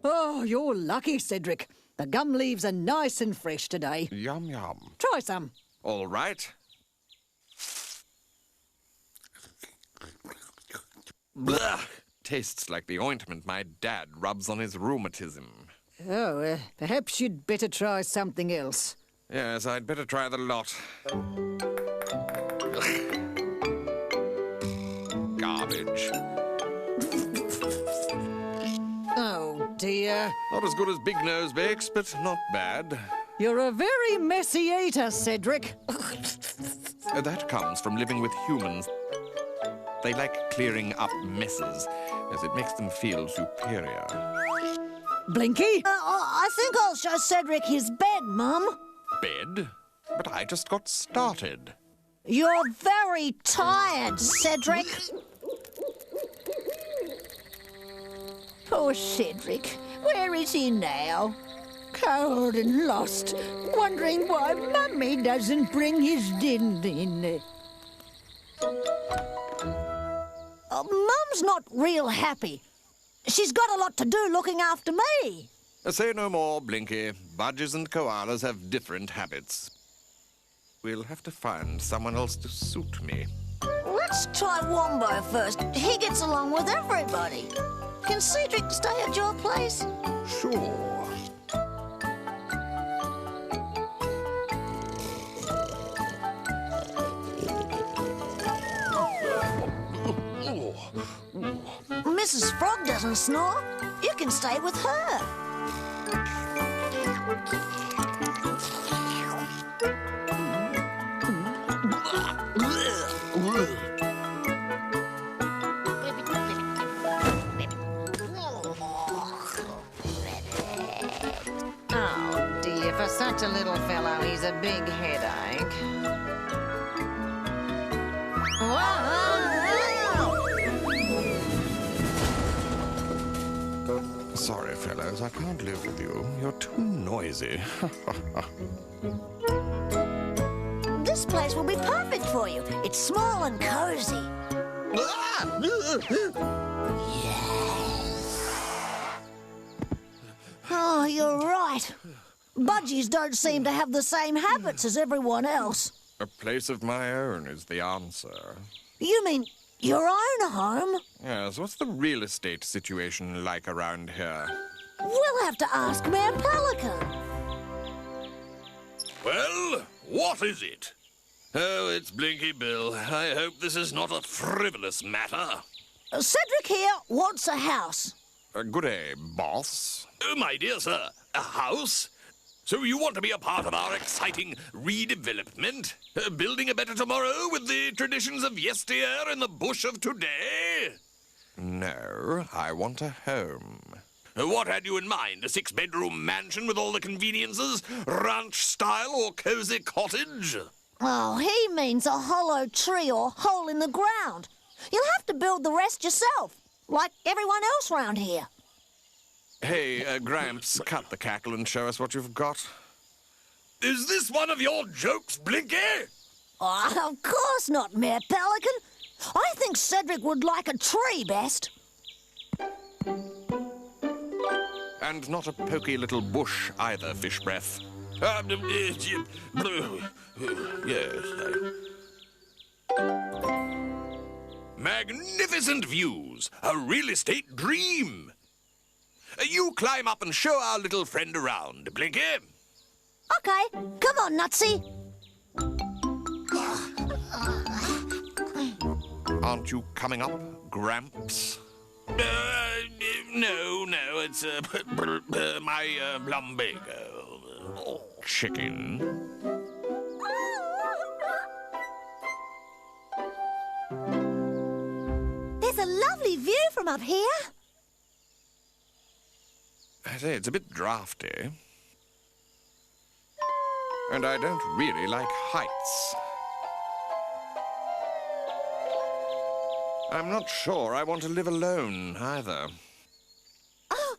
Oh, you're lucky, Cedric. The gum leaves are nice and fresh today. Yum, yum. Try some. All right. Blah! Tastes like the ointment my dad rubs on his rheumatism. Oh, perhaps you'd better try something else. Yes, I'd better try the lot. Garbage. Oh, dear. Not as good as Big Nose Bakes, but not bad. You're a very messy eater, Cedric. That comes from living with humans. They like clearing up messes, as it makes them feel superior. Blinky? I think I'll show Cedric his bed, Mum. Bed? But I just got started. You're very tired, Cedric. Poor Cedric. Where is he now? Cold and lost, wondering why Mummy doesn't bring his din in. Mum's not real happy. She's got a lot to do looking after me. Say no more, Blinky. Budgies and koalas have different habits. We'll have to find someone else to suit me. Let's try Wombo first. He gets along with everybody. Can Cedric stay at your place? Sure. Mrs. Frog doesn't snore. You can stay with her. Oh dear, for such a little fellow, he's a big headache. Sorry, fellows, I can't live with you. You're too noisy. This place will be perfect for you. It's small and cozy. Oh, you're right. Budgies don't seem to have the same habits as everyone else. A place of my own is the answer. You mean your own home? Yes, what's the real estate situation like around here? We'll have to ask Mayor Pelican. Well, what is it? Oh, it's Blinky Bill. I hope this is not a frivolous matter. Cedric here wants a house. Good day, boss. Oh, my dear sir, a house? So you want to be a part of our exciting redevelopment? Building a better tomorrow with the traditions of yesteryear in the bush of today? No, I want a home. What had you in mind? A 6-bedroom mansion with all the conveniences? Ranch style or cozy cottage? Oh, he means a hollow tree or hole in the ground. You'll have to build the rest yourself, like everyone else round here. Hey, Gramps, cut the cackle and show us what you've got. Is this one of your jokes, Blinky? Oh, of course not, Mayor Pelican. I think Cedric would like a tree best. And not a poky little bush either, fish breath. Yes. Magnificent views. A real estate dream. You climb up and show our little friend around, Blinky. Okay, come on, Nutsy. Aren't you coming up, Gramps? No, it's my lumbago. Chicken. There's a lovely view from up here. I say, it's a bit drafty. And I don't really like heights. I'm not sure I want to live alone, either. Oh,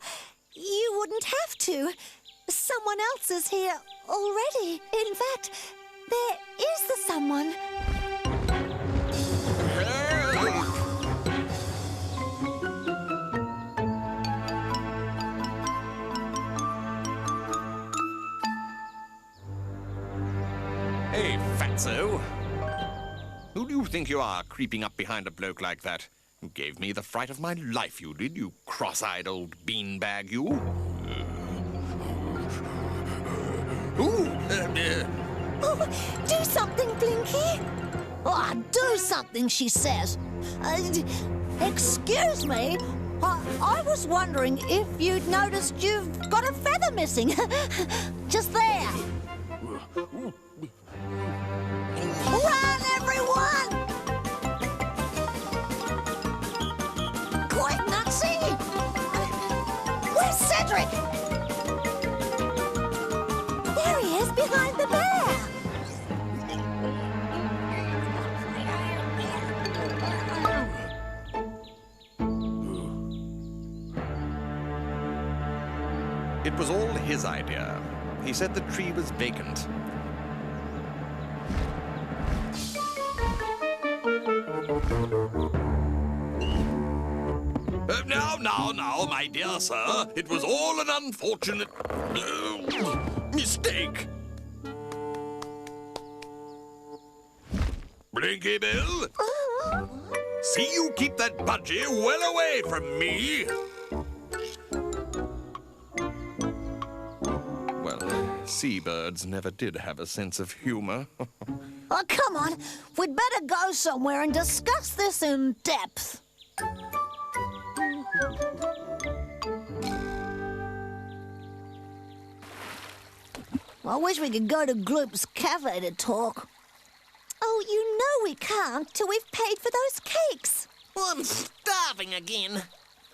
you wouldn't have to. Someone else is here already. In fact, there is the someone. Hey, fatso. Who do you think you are, creeping up behind a bloke like that? You gave me the fright of my life, you did, you cross-eyed old beanbag, you. Oh, do something, Blinky. Oh, do something, she says. Excuse me? I was wondering if you'd noticed you've got a feather missing. Just there. Run, everyone! Quick, Nutsy! Where's Cedric? There he is, behind the bear. It was all his idea. He said the tree was vacant. Now, my dear sir. It was all an unfortunate mistake. Blinky Bill, see you keep that budgie well away from me. Well, seabirds never did have a sense of humour. Oh, come on. We'd better go somewhere and discuss this in depth. I wish we could go to Gloop's cafe to talk. Oh, you know we can't till we've paid for those cakes. I'm starving again.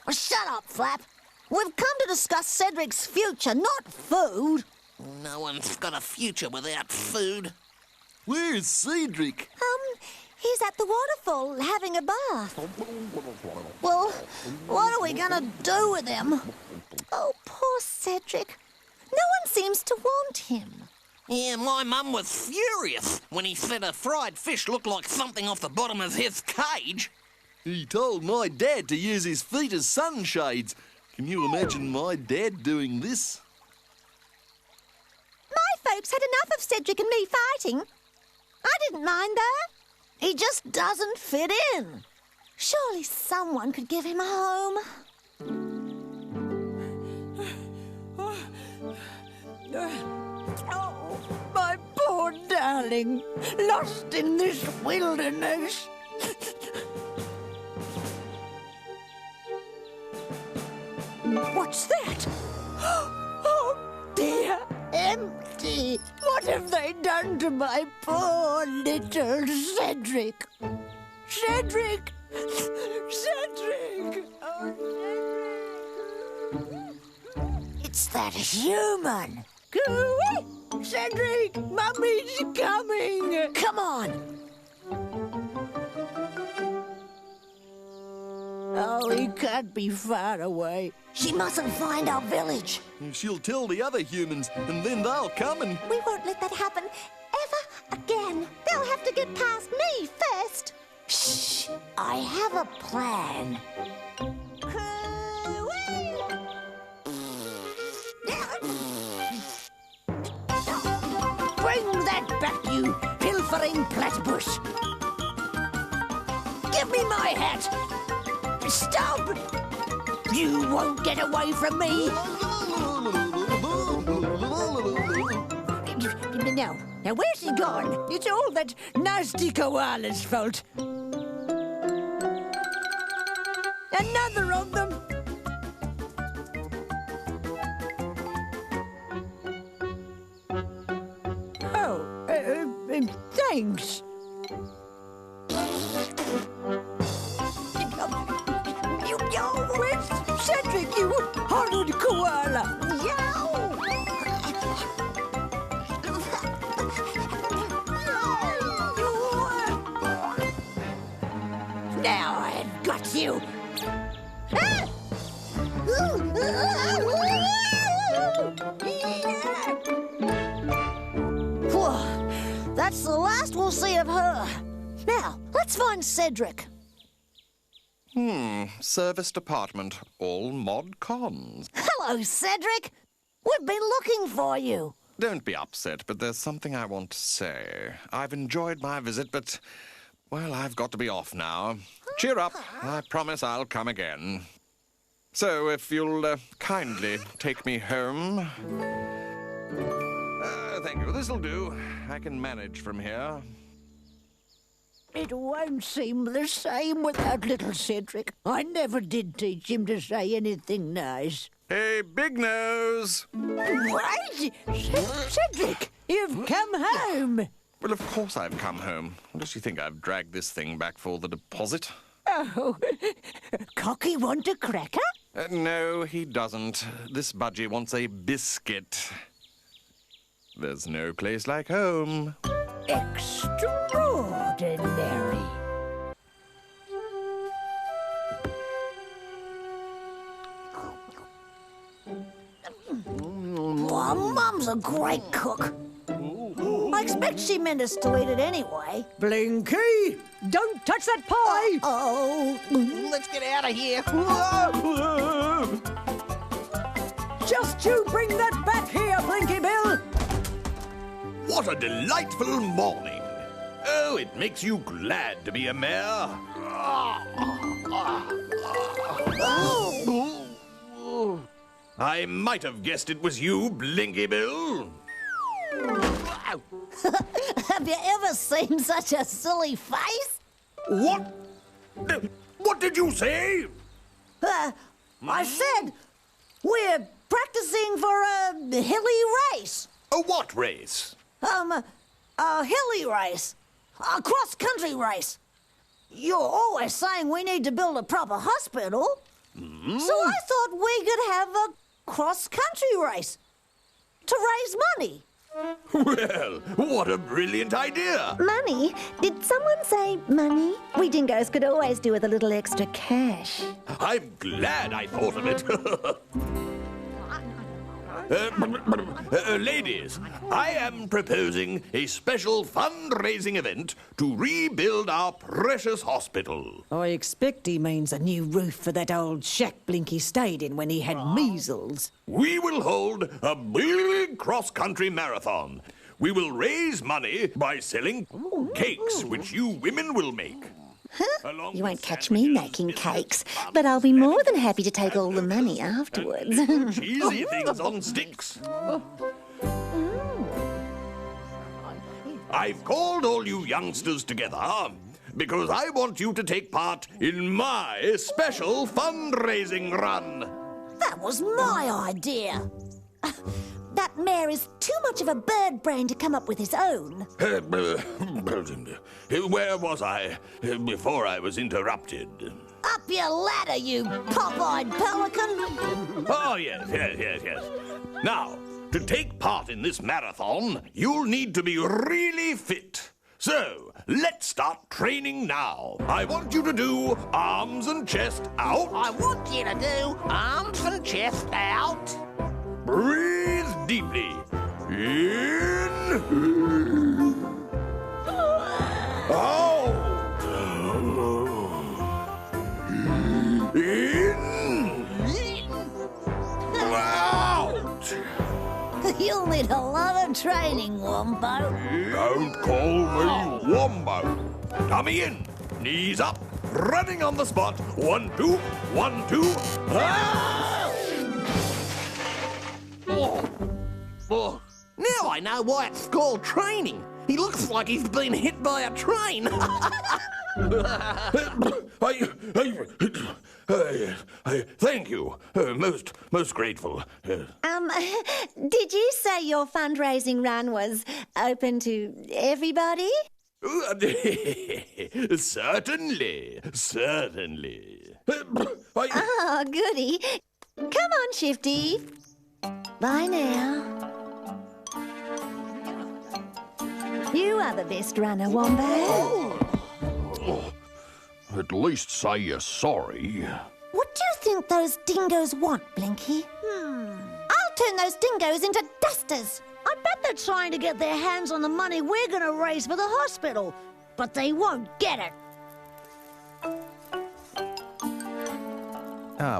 Oh, shut up, Flap. We've come to discuss Cedric's future, not food. No one's got a future without food. Where's Cedric? He's at the waterfall having a bath. Well, what are we gonna do with him? Oh, poor Cedric. No one seems to want him. Yeah, my mum was furious when he said a fried fish looked like something off the bottom of his cage. He told my dad to use his feet as sunshades. Can you imagine my dad doing this? My folks had enough of Cedric and me fighting. I didn't mind, though. He just doesn't fit in. Surely someone could give him a home. Oh, my poor darling, lost in this wilderness. What's that? Oh, dear, empty. What have they done to my poor little Cedric? Cedric! Cedric! Oh, Cedric! It's that human. Go away! Cedric! Mummy's coming! Come on. Oh, he can't be far away. She mustn't find our village. She'll tell the other humans, and then they'll come and... We won't let that happen ever again. They'll have to get past me first. Shh. I have a plan. Bring that back, you pilfering platypus! Give me my hat! Stop! You won't get away from me! Now where's he gone? It's all that nasty koala's fault. Another of them! Oh, thanks. Where's Cedric, you horrid koala? Now I've got you. Whew. That's the last we'll see of her. Now, let's find Cedric. Service department, all mod cons. Hello, Cedric. We've been looking for you. Don't be upset, but there's something I want to say. I've enjoyed my visit, but, well, I've got to be off now. Cheer up. I promise I'll come again. So, if you'll kindly take me home. Thank you. This'll do. I can manage from here. It won't seem the same without little Cedric. I never did teach him to say anything nice. Hey, Big Nose! What? Cedric, you've come home. Well, of course I've come home. Does she think I've dragged this thing back for the deposit? Oh, Cocky want a cracker? No, he doesn't. This budgie wants a biscuit. There's no place like home. Extraordinary. Oh, Mum's a great cook. I I expect she meant us to eat it anyway. Blinky, don't touch that pie! Oh, Let's get out of here. Just you bring that back here, Blinky Bill! What a delightful morning. Oh, it makes you glad to be a mayor. I might have guessed it was you, Blinky Bill. have you ever seen such a silly face? What? What did you say? I said we're practicing for a hilly race. A what race? A hilly race. A cross-country race. You're always saying we need to build a proper hospital. So I thought we could have a cross-country race to raise money. Well, what a brilliant idea. Money? Did someone say money? We dingoes could always do with a little extra cash. I'm glad I thought of it. Ladies, I am proposing a special fundraising event to rebuild our precious hospital. I expect he means a new roof for that old shack Blinky stayed in when he had measles. We will hold a big cross-country marathon. We will raise money by selling cakes, which you women will make. Huh? You won't catch me making cakes, but I'll be more than happy to take all the money afterwards. Cheesy things on sticks. I've called all you youngsters together because I want you to take part in my special fundraising run. That was my idea. That mayor is too much of a bird brain to come up with his own. Where was I before I was interrupted? Up your ladder, you pop-eyed pelican. Oh, yes. Now, to take part in this marathon, you'll need to be really fit. So, let's start training now. I want you to do arms and chest out. I want you to do arms and chest out. Breathe deeply. In. Out. In. Out. You'll need a lot of training, Wombo. Don't call me Wombo. Tummy in. Knees up. Running on the spot. 1, 2, 1, 2. Ah! Oh, now I know why it's called training. He looks like he's been hit by a train. Thank you. Most grateful. Did you say your fundraising run was open to everybody? Certainly. Oh, goody. Come on, Shifty. Bye now. You are the best runner, Wombo. At least say you're sorry. What do you think those dingoes want, Blinky? I'll turn those dingoes into dusters. I bet they're trying to get their hands on the money we're going to raise for the hospital, but they won't get it.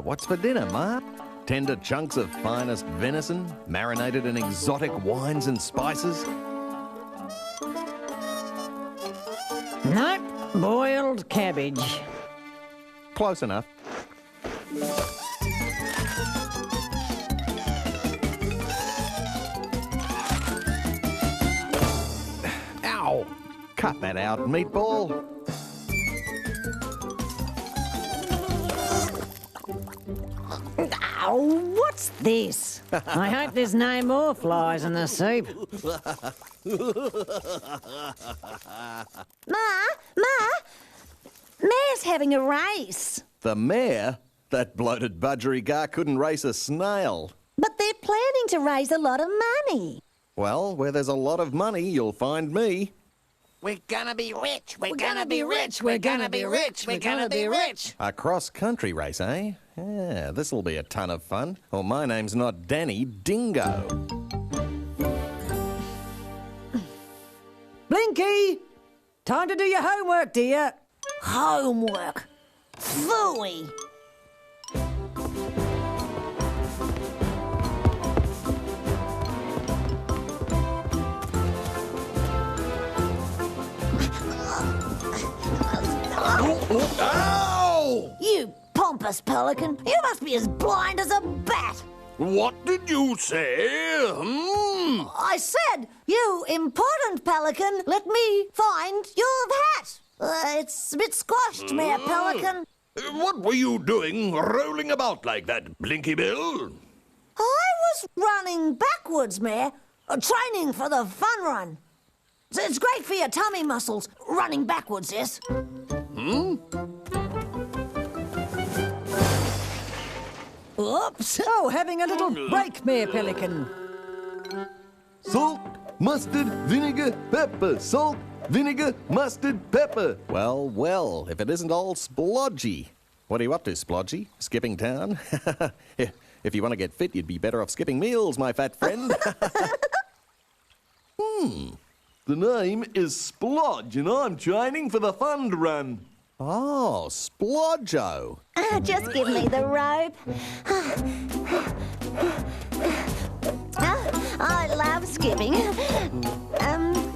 What's for dinner, Ma? Tender chunks of finest venison, marinated in exotic wines and spices? Nope, boiled cabbage. Close enough. Ow! Cut that out, meatball. Oh, what's this? I hope there's no more flies in the soup. Ma! Mayor's having a race. The mayor? That bloated budgerigar couldn't race a snail. But they're planning to raise a lot of money. Well, where there's a lot of money, you'll find me. We're gonna be rich. We're gonna be rich. We're gonna be rich. We're gonna be rich. A cross-country race, eh? Yeah, this'll be a ton of fun. Well, my name's not Danny, Dingo. Blinky! Time to do your homework, dear. Homework. Phooey. Ow! You pompous pelican. You must be as blind as a bat. What did you say? I said, you important pelican, let me find your hat. It's a bit squashed, Mayor Pelican. What were you doing rolling about like that, Blinky Bill? I was running backwards, Mayor, training for the fun run. It's great for your tummy muscles, running backwards, yes? Oops. Oh, having a little break, Mayor Pelican. Salt, mustard, vinegar, pepper. Salt, vinegar, mustard, pepper. Well, well, if it isn't all splodgy. What are you up to, Splodgy? Skipping town? If you want to get fit, you'd be better off skipping meals, my fat friend. The name is Splodge, and I'm training for the fund run. Oh, Splodjo. Just give me the rope. I love skipping.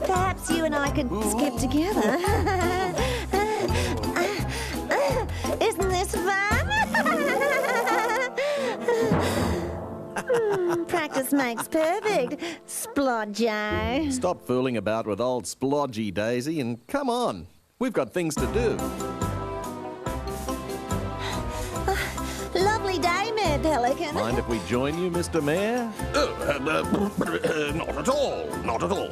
Perhaps you and I could skip together. Isn't this fun? Practice makes perfect, Splodjo. Stop fooling about with old Splodgy, Daisy, and come on. We've got things to do. Lovely day, Mayor Pelican. Mind if we join you, Mr. Mayor? Not at all. Not at all.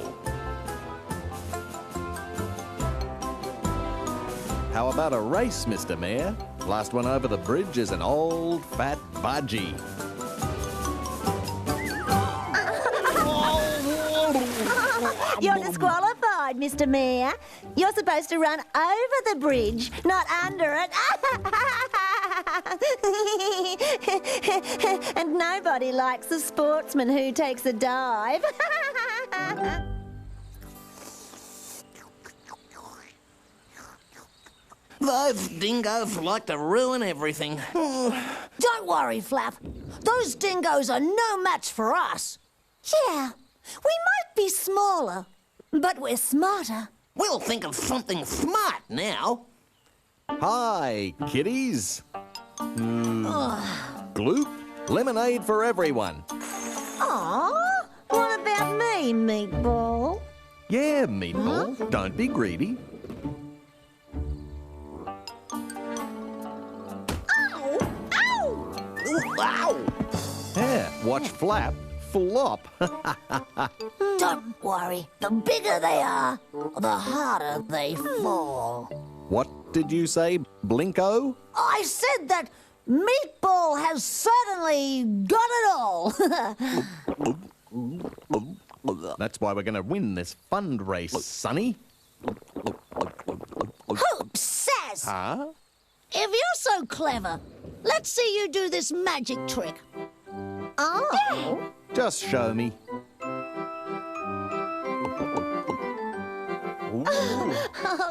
How about a race, Mr. Mayor? Last one over the bridge is an old fat budgie. You're disqualified, Mr. Mayor. You're supposed to run over the bridge, not under it. And nobody likes a sportsman who takes a dive. Those dingoes like to ruin everything. Don't worry, Flap. Those dingoes are no match for us. Yeah, we might be smaller, but we're smarter. We'll think of something smart now. Hi, kiddies. Gloop, lemonade for everyone. Aw, what about me, Meatball? Yeah, Meatball, don't be greedy. Ow! Ow! Ooh, ow! Yeah, watch Flap flop. Don't worry. The bigger they are, the harder they fall. What did you say, Blinko? I said that Meatball has certainly got it all. That's why we're going to win this fund race, Sonny. Who says? Huh? If you're so clever, let's see you do this magic trick. Oh. Just show me. Ooh.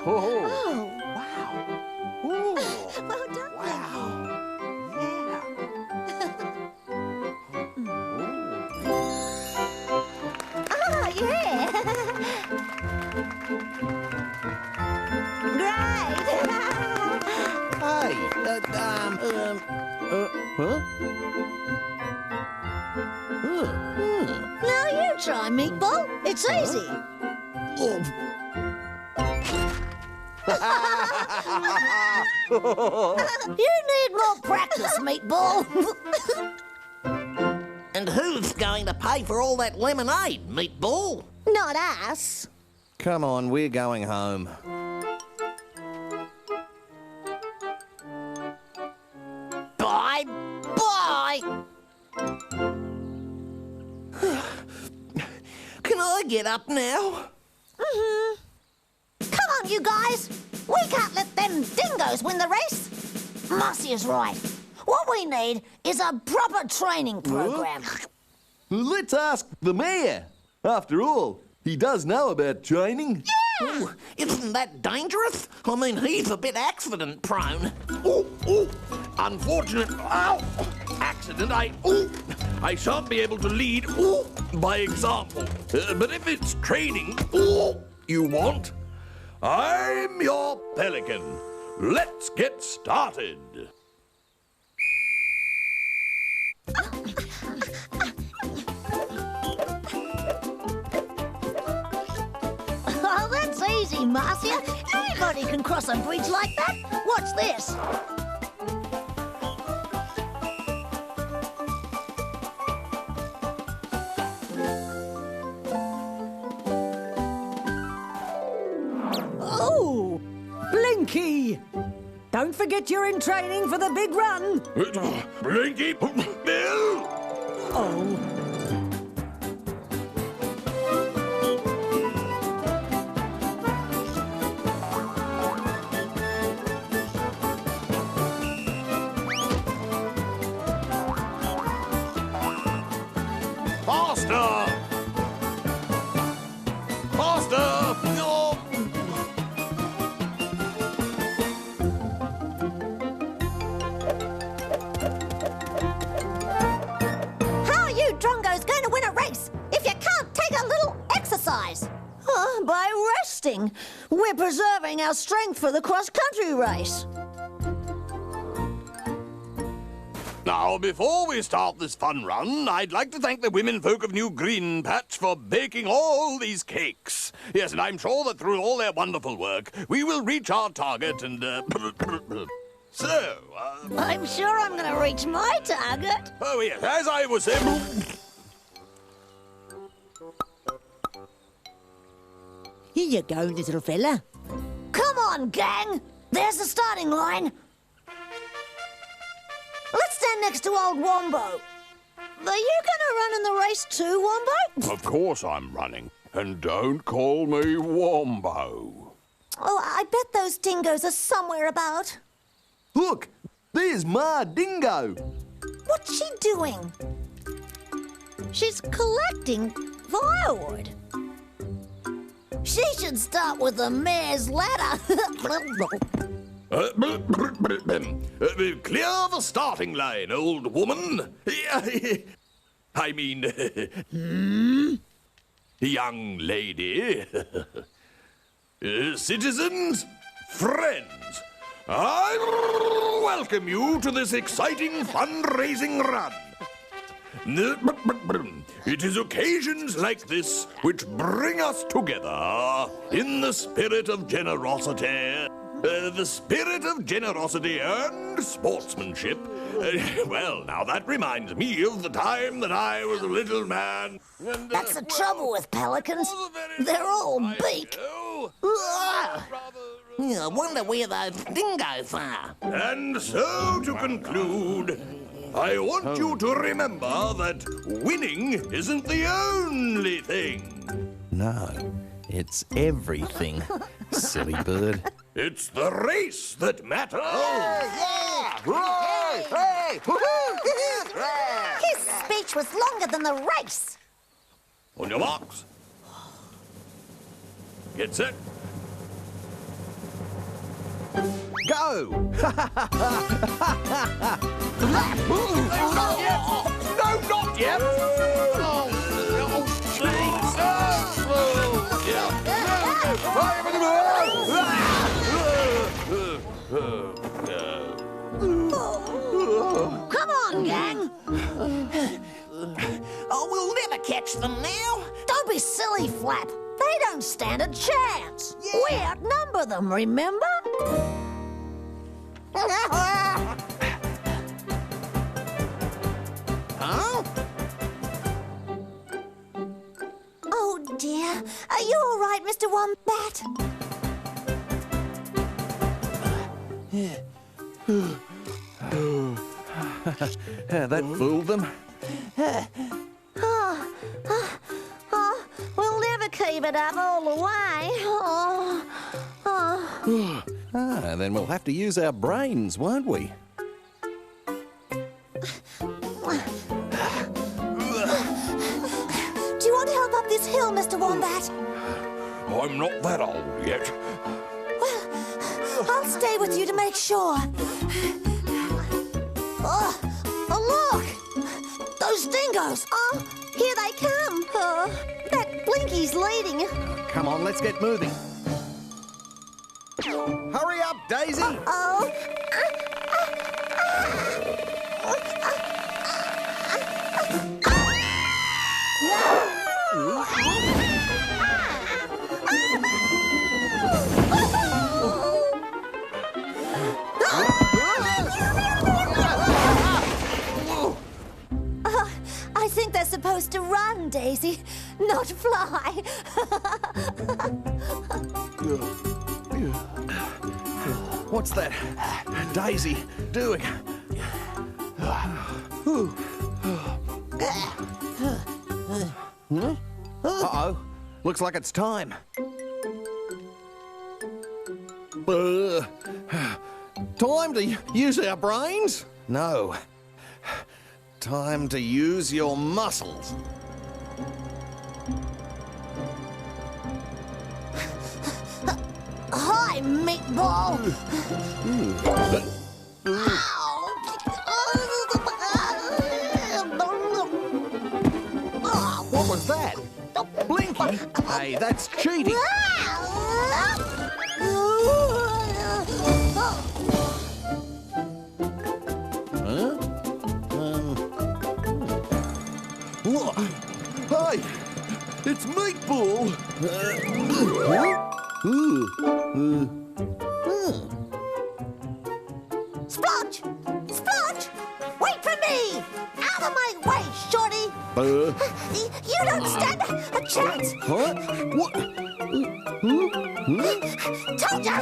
Oh. Wow. Ooh. Well done. Wow. Oh, yeah. Great. Hey, huh? Now you try, Meatball. It's easy. You need more practice, Meatball. And who's going to pay for all that lemonade, Meatball? Not us. Come on, we're going home. Bye-bye. Can I get up now? Come on, you guys. We can't let them dingoes win the race. Mossy is right. What we need is a proper training program. Let's ask the mayor. After all, he does know about training. Ooh, isn't that dangerous? I mean, he's a bit accident-prone. Unfortunate accident. I shan't be able to lead by example. But if it's training you want, I'm your pelican. Let's get started. Oh, that's easy, Marcia. Anybody can cross a bridge like that. What's this? Oh, Blinky! Don't forget you're in training for the big run. Blinky Bill! Oh. Faster! Faster! Oh. How are you drongos going to win a race if you can't take a little exercise? By resting. We're preserving our strength for the cross-country race. Now, before we start this fun run, I'd like to thank the women folk of New Green Patch for baking all these cakes. Yes, and I'm sure that through all their wonderful work, we will reach our target and, So, I'm sure I'm going to reach my target. Oh, yes, as I was saying... Here you go, little fella. Come on, gang. There's the starting line. Let's stand next to old Wombo. Are you going to run in the race too, Wombo? Of course I'm running. And don't call me Wombo. Oh, I bet those dingoes are somewhere about. Look, there's Ma Dingo. What's she doing? She's collecting firewood. She should start with the mare's ladder. Clear the starting line, old woman. I mean, young lady. Citizens, friends, I welcome you to this exciting fundraising run. It is occasions like this which bring us together in the spirit of generosity. The spirit of generosity and sportsmanship. Well, now that reminds me of the time that I was a little man. And, That's the trouble with pelicans. They're all beak. I wonder where those dingoes are. And so, to conclude, I want you to remember that winning isn't the only thing. No, it's everything, silly bird. It's the race that matters. His speech was longer than the race. On your marks. Get set. Go! Not yet! No, not yet! Come on, gang. Oh, we'll never catch them now. Don't be silly, Flap. They don't stand a chance. We outnumber them, remember? Huh? Oh, dear. Are you all right, Mr. Wombat? That fooled them. We'll never keep it up all the way. Then we'll have to use our brains, won't we? Do you want to help up this hill, Mr. Wombat? I'm not that old yet. I'll stay with you to make sure. Oh, look! Those dingoes! Oh, here they come! Oh, that Blinky's leading. Come on, let's get moving. Hurry up, Daisy! Oh. I think they're supposed to run, Daisy, not fly. What's that Daisy doing? Uh-oh. Looks like it's time. Time to use our brains? No. Time to use your muscles. Hi, meatball. What was that? Blinky? Hey, that's cheating. Hey, it's Meatball. Splodge! Splodge! Wait for me! Out of my way, shorty! You don't stand a chance! What? What? Told you!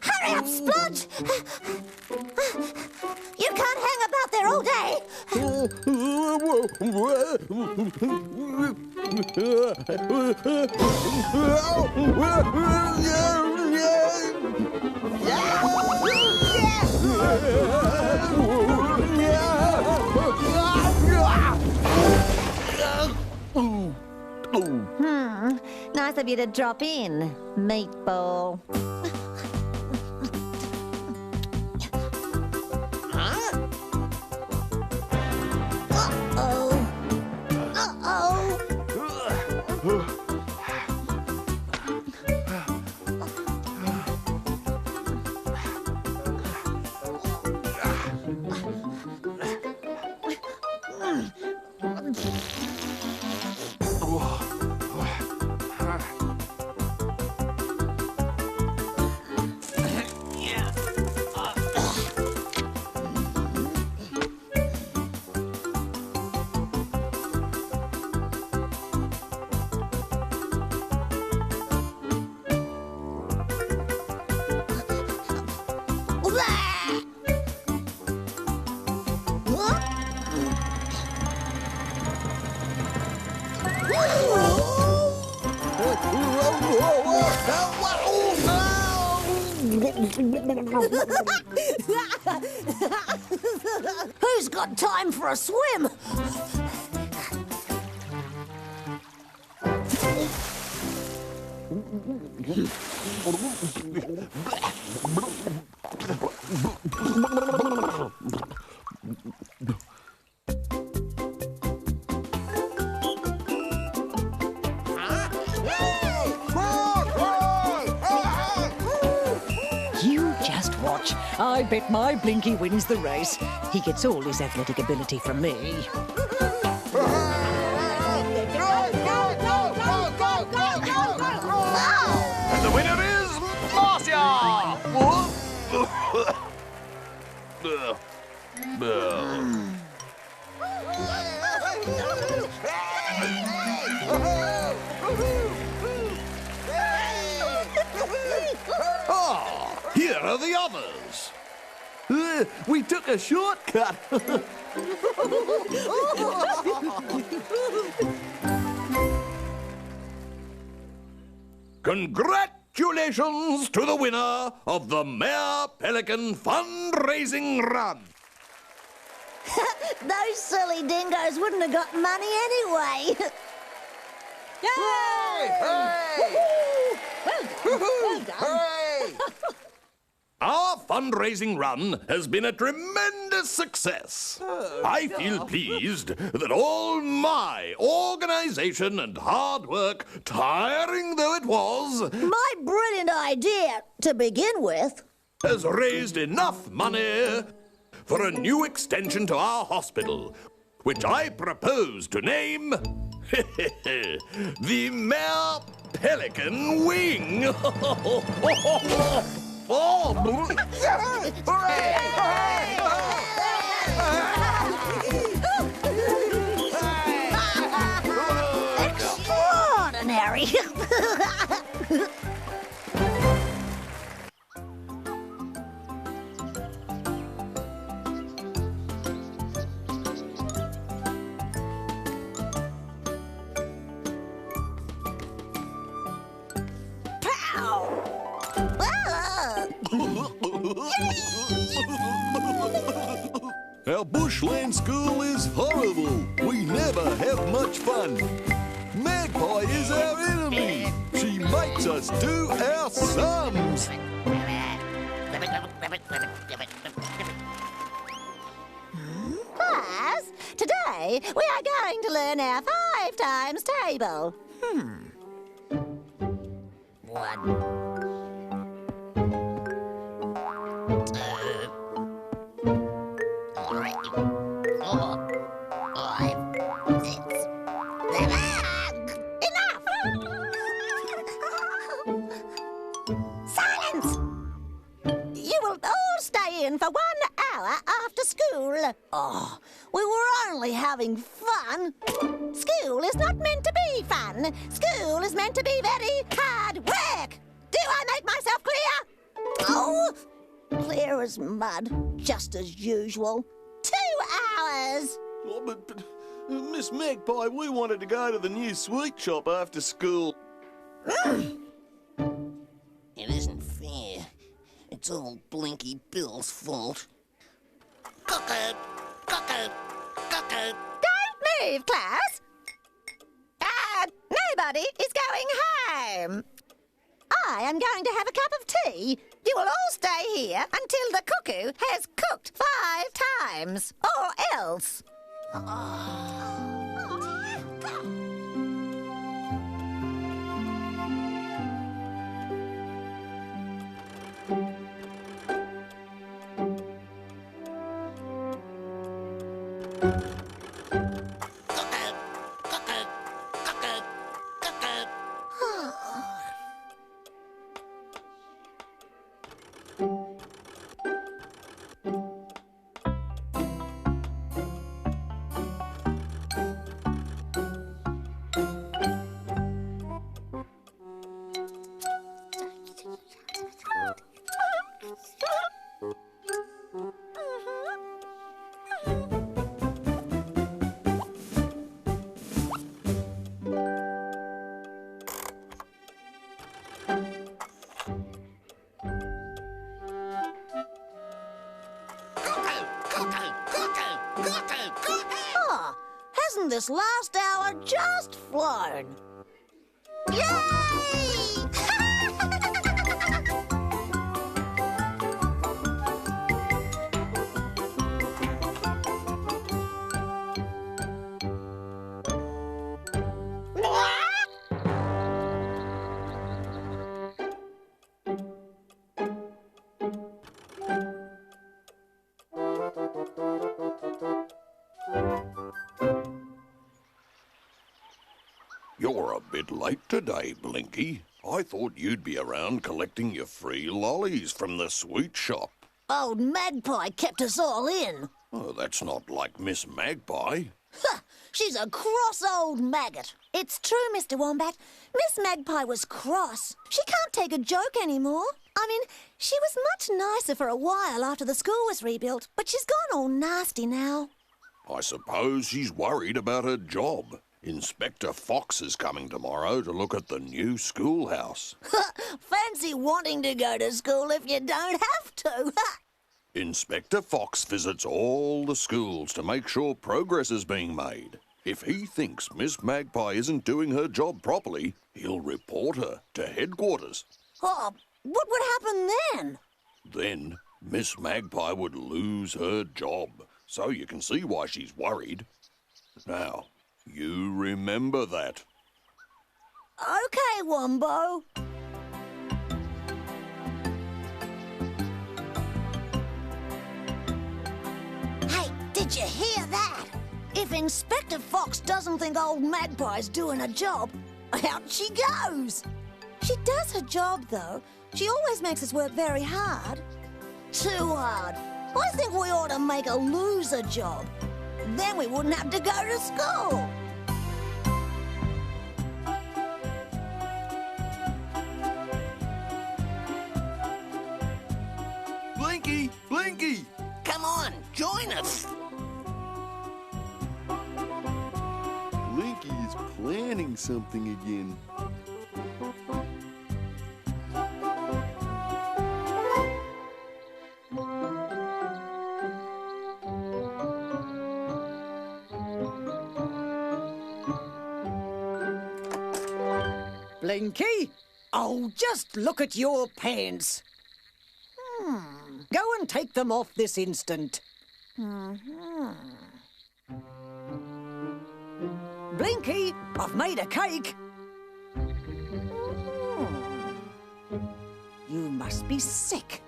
Hurry up, Splodge! You can't hang about there all day! Nice of you to drop in, Meatball. Who's got time for a swim? I bet my Blinky wins the race. He gets all his athletic ability from me. And the winner is Marcia! Ah, here are the others. We took a shortcut. Congratulations to the winner of the Mayor Pelican Fundraising Run. Those silly dingoes wouldn't have got money anyway. Yay! Well done. Our fundraising run has been a tremendous success. I feel pleased that all my organisation and hard work, tiring though it was, My brilliant idea, to begin with. has raised enough money for a new extension to our hospital, which I propose to name the Mare Pelican Wing. Extraordinary. Our bushland school is horrible. We never have much fun. Magpie is our enemy. She makes us do our sums. Class, today we are going to learn our 5 times table. Silence! You will all stay in for 1 hour after school. Oh, we were only having fun. School is not meant to be fun. School is meant to be very hard work. Do I make myself clear? Oh, clear as mud, just as usual. 2 hours. Oh, but Miss Magpie, we wanted to go to the new sweet shop after school. It isn't fair. It's all Blinky Bill's fault. Cuckoo! Cuckoo! Cuckoo! Don't move, class. Nobody is going home. I am going to have a cup of tea. You will all stay here until the cuckoo has cooked 5 times, or else. Oh, hasn't this last hour just flown? Yay! You're a bit late today, Blinky. I thought you'd be around collecting your free lollies from the sweet shop. Old Magpie kept us all in. Oh, that's not like Miss Magpie. Ha! She's a cross old maggot. It's true, Mr. Wombat. Miss Magpie was cross. She can't take a joke anymore. I mean, she was much nicer for a while after the school was rebuilt, but she's gone all nasty now. I suppose she's worried about her job. Inspector Fox is coming tomorrow to look at the new schoolhouse. Fancy wanting to go to school if you don't have to. Inspector Fox visits all the schools to make sure progress is being made. If he thinks Miss Magpie isn't doing her job properly, he'll report her to headquarters. Oh, what would happen then? Then Miss Magpie would lose her job, so you can see why she's worried. Now, you remember that. Okay, Wombo. Hey, did you hear that? If Inspector Fox doesn't think old Magpie's doing her job, out she goes. She does her job, though. She always makes us work very hard. Too hard. I think we ought to make a loser job. Then we wouldn't have to go to school. Blinky! Blinky! Come on, join us. Blinky is planning something again. Blinky? Oh, just look at your pants. Go and take them off this instant. Blinky, I've made a cake. You must be sick.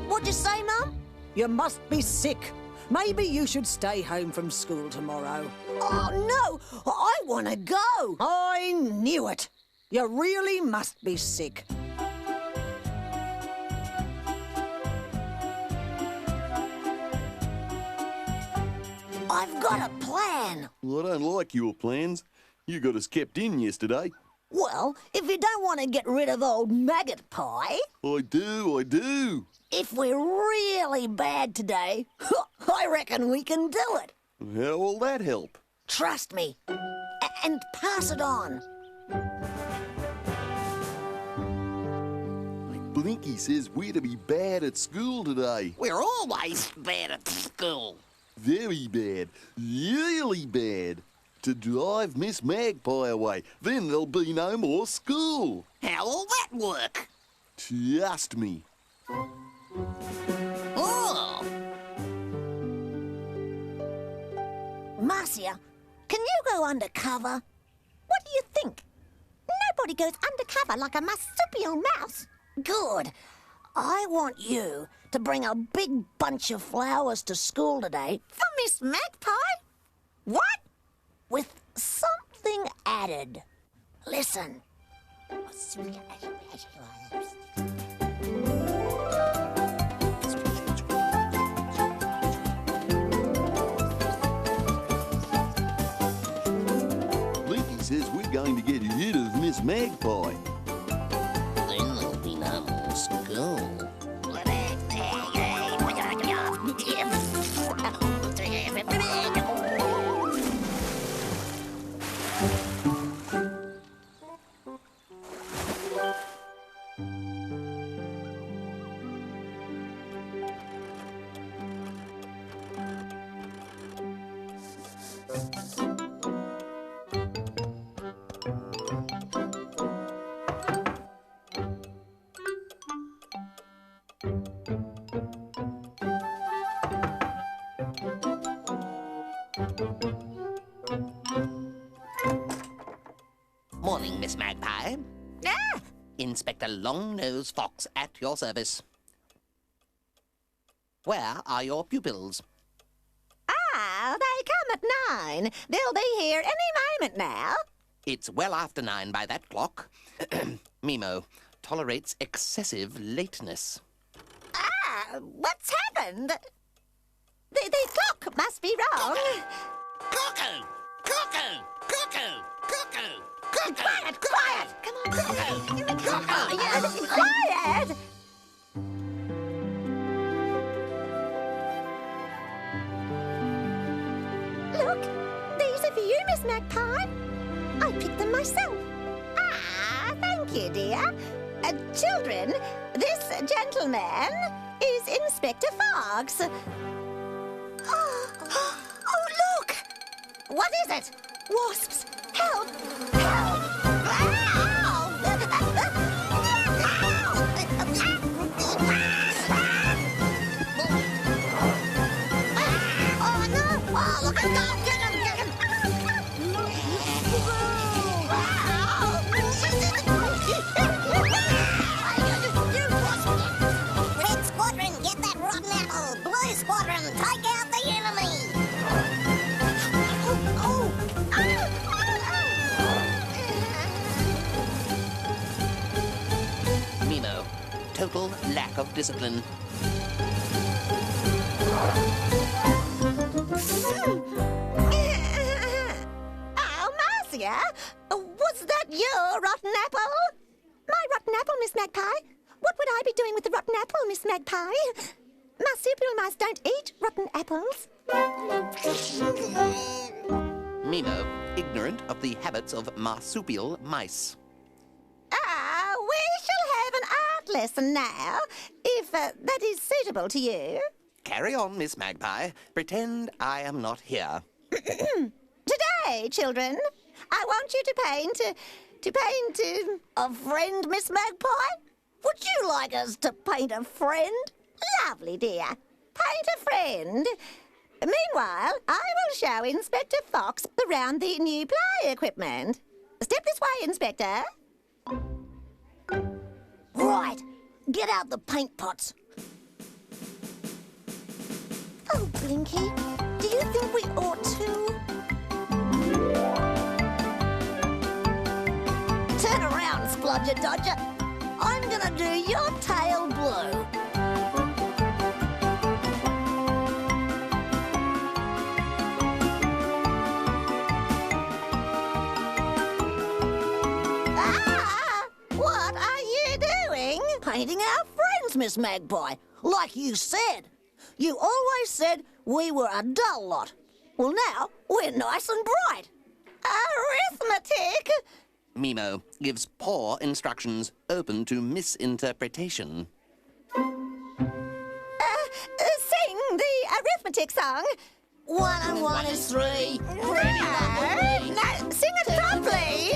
What'd you say, Mum? You must be sick. Maybe you should stay home from school tomorrow. Oh, no! I want to go! I knew it. You really must be sick. I've got a plan. Well, I don't like your plans. You got us kept in yesterday. Well, if you don't want to get rid of old Maggot Pie, I do. if we're really bad today, I reckon we can do it. How will that help? Trust me. And pass it on. Blinky says we're to be bad at school today. We're always bad at school. Very bad. Really bad. To drive Miss Magpie away. Then there'll be no more school. How will that work? Trust me. Oh, Marcia, can you go undercover? What do you think? Nobody goes undercover like a marsupial mouse. Good. I want you to bring a big bunch of flowers to school today For Miss Magpie? What? With something added. Listen. Blinky says we're going to get rid of Miss Magpie. then there'll be no more school. Morning, Miss Magpie. Ah! Inspector Longnose Fox at your service. Where are your pupils? Ah, they come at 9. They'll be here any moment now. It's well after 9 by that clock. Mimo tolerates excessive lateness. Ah, what's happened? The clock must be wrong. Cuckoo! Cuckoo! Cuckoo! Cuckoo! Cuckoo! Quiet, quiet! Come on, Cuckoo! quiet! Quiet! Look, these are for you, Miss Magpie. I picked them myself. Ah, thank you, dear. Children, this gentleman is Inspector Fox. Oh, look! What is it? Wasps! Help! Help! Oh, no! Oh, look at that! Get him! Red Squadron, get that rotten apple! Blue Squadron, take out the enemy! Mimo, total lack of discipline. Oh, Marcia! Was that your rotten apple? My rotten apple, Miss Magpie? What would I be doing with the rotten apple, Miss Magpie? Marsupial mice don't eat rotten apples. Mimo, ignorant of the habits of marsupial mice. We shall have an art lesson now, if that is suitable to you. Carry on, Miss Magpie. Pretend I am not here. Today, children, I want you to paint a friend, Miss Magpie. Would you like us to paint a friend? Lovely, dear. Paint a friend. Meanwhile, I will show Inspector Fox around the new play equipment. Step this way, Inspector. Right. Get out the paint pots. Oh, Blinky, do you think we ought to? Turn around, Splodger Dodger. I'm gonna do your tail blue. What are you doing? Painting our friends, Miss Magpie. Like you said. You always said we were a dull lot. Well, now we're nice and bright. Arithmetic? Mimo gives poor instructions open to misinterpretation. Sing the arithmetic song. 1 and 1 is 3. No, sing it properly.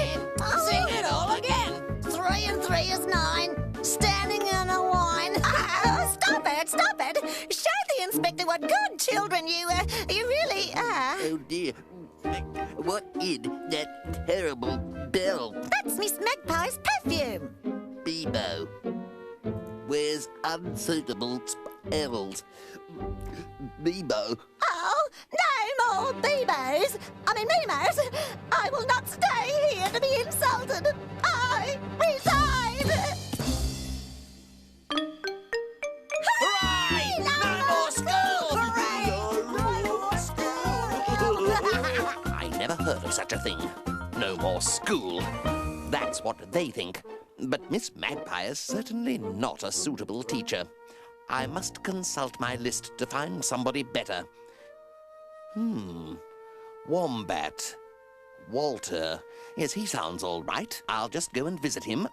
Sing it all again. 3 and 3 is 9. Standing in a wine. Stop it, stop it. Show the inspector what good children you really are. Oh dear. What is that terrible bell? That's Miss Magpie's perfume. Bebo. Where's unsuitable spells? Bebo. Oh, no more Mimos. I will not stay here to be insulted. I resign. Hooray! No more school! I never heard of such a thing. No more school. That's what they think. But Miss Magpie is certainly not a suitable teacher. I must consult my list to find somebody better. Wombat. Walter. Yes, he sounds all right. I'll just go and visit him.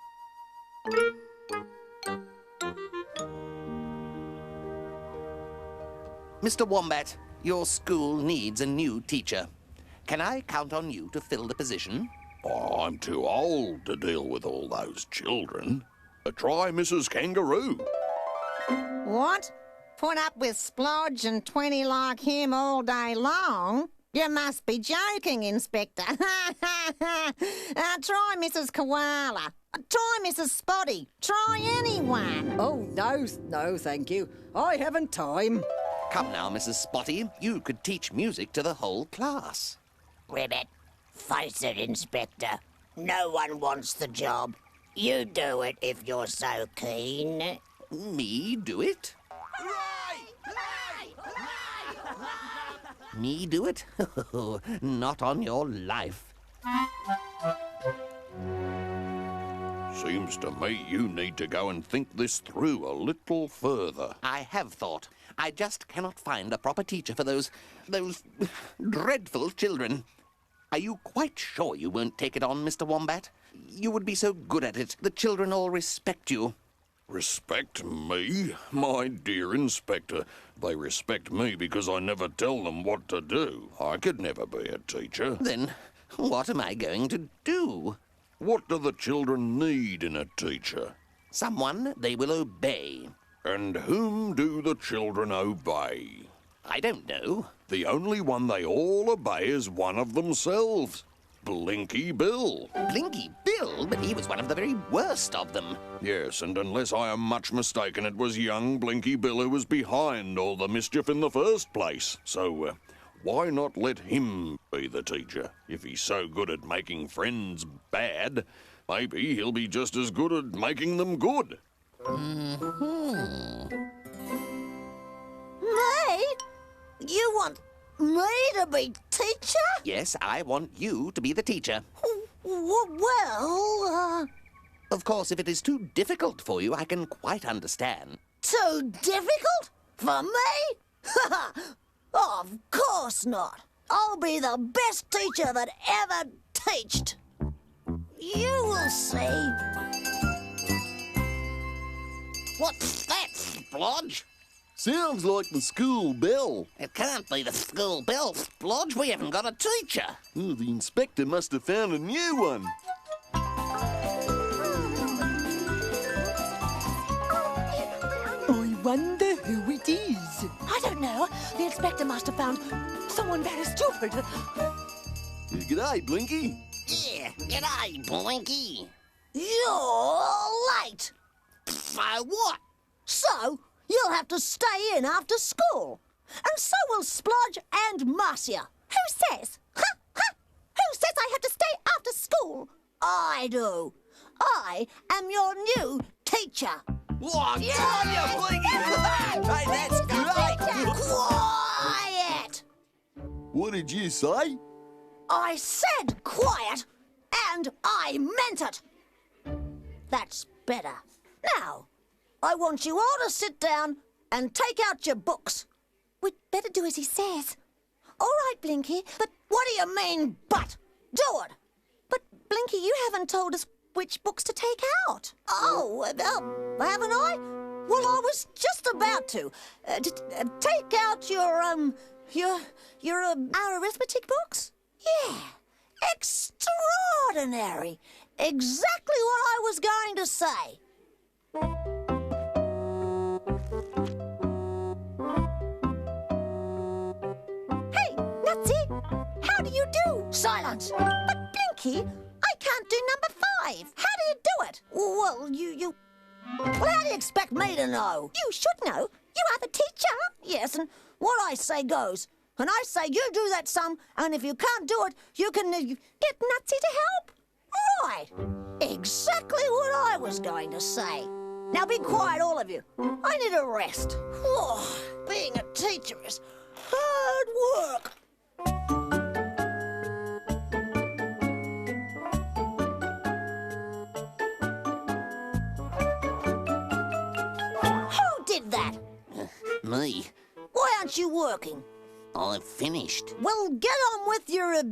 Mr. Wombat, your school needs a new teacher. Can I count on you to fill the position? Oh, I'm too old to deal with all those children. Try Mrs. Kangaroo. What? Put up with Splodge and 20 like him all day long? You must be joking, Inspector. Try Mrs. Koala. Try Mrs. Spotty. Try anyone. Oh, no, thank you. I haven't time. Come now, Mrs. Spotty. You could teach music to the whole class. Ribbit, face it, Inspector. No one wants the job. You do it if you're so keen. Me do it? Me do it? Not on your life. Seems to me you need to go and think this through a little further. I have thought. I just cannot find a proper teacher for those dreadful children. Are you quite sure you won't take it on, Mr. Wombat? You would be so good at it. The children all respect you. Respect me? My dear Inspector, they respect me because I never tell them what to do. I could never be a teacher. Then what am I going to do? What do the children need in a teacher? Someone they will obey. And whom do the children obey? I don't know. The only one they all obey is one of themselves. Blinky Bill. Blinky Bill? But he was one of the very worst of them. Yes, and unless I am much mistaken, it was young Blinky Bill who was behind all the mischief in the first place. So, why not let him be the teacher? If he's so good at making friends bad, maybe he'll be just as good at making them good. Me? You want me to be teacher? Yes, I want you to be the teacher. Of course, if it is too difficult for you, I can quite understand. Too difficult? For me? Of course not. I'll be the best teacher that ever teached. You will see. What's that, Splodge? Sounds like the school bell. It can't be the school bell, Splodge. We haven't got a teacher. Oh, the inspector must have found a new one. I wonder who it is. I don't know. The inspector must have found someone very stupid. G'day, Blinky. Yeah, g'day, Blinky. You're late. So what? So, you'll have to stay in after school. And so will Splodge and Marcia. Who says? Who says I have to stay after school? I do. I am your new teacher. What? Yeah, Blinky! Hey, that's great! Quiet! What did you say? I said quiet, and I meant it. That's better. Now, I want you all to sit down and take out your books. We'd better do as he says. All right, Blinky, but what do you mean, but? Do it. But, Blinky, you haven't told us which books to take out. Oh, haven't I? Well, I was just about to. Take out your arithmetic books? Yeah, extraordinary. Exactly what I was going to say. Hey, Nutsy, how do you do? Silence. But, Blinky, I can't do number 5. How do you do it? Well, Well, how do you expect me to know? You should know. You are the teacher. Yes, and what I say goes. And I say you do that sum, and if you can't do it, you can get Nutsy to help. Right. Exactly what I was going to say. Now be quiet, all of you. I need a rest. Oh, being a teacher is hard work. Who did that? Me. Why aren't you working? I've finished. Well, get on with you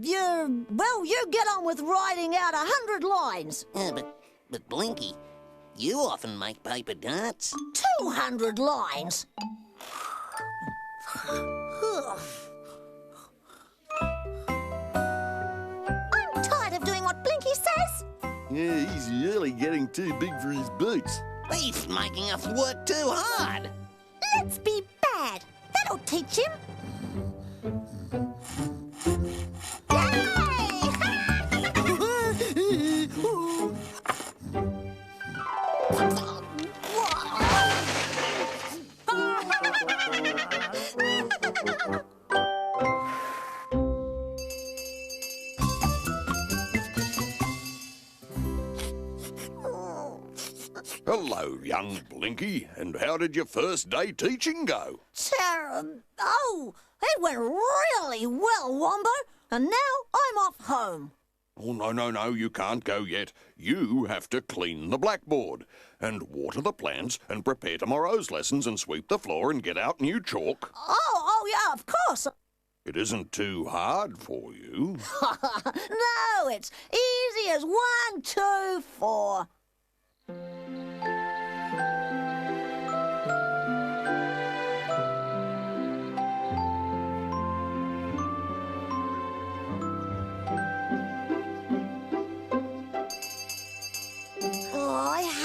get on with writing out 100 lines. But Blinky, you often make paper darts. 200 lines? I'm tired of doing what Blinky says. Yeah, he's really getting too big for his boots. He's making us work too hard. Let's be bad. That'll teach him. Hello, young Blinky. And how did your first day teaching go? Oh, it went really well, Wombo. And now I'm off home. Oh, no, you can't go yet. You have to clean the blackboard and water the plants and prepare tomorrow's lessons and sweep the floor and get out new chalk. Oh, yeah, of course. It isn't too hard for you. No, it's easy as 1, 2, 4.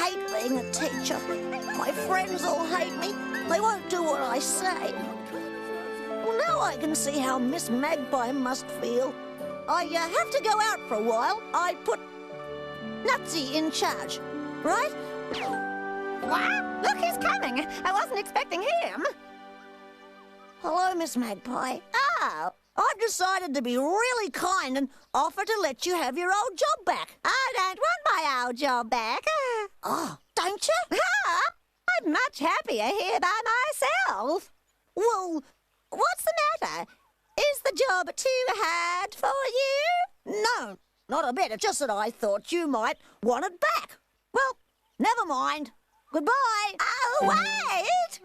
hate being a teacher. My friends all hate me. They won't do what I say. Well, now I can see how Miss Magpie must feel. I have to go out for a while. I put Nutsy in charge, right? Wow, look who's coming. I wasn't expecting him. Hello, Miss Magpie. Oh, I've decided to be really kind and offer to let you have your old job back. I don't want my old job back. Oh, don't you? I'm much happier here by myself. Well, what's the matter? Is the job too hard for you? No, not a bit. It's just that I thought you might want it back. Well, never mind. Goodbye. Oh, wait!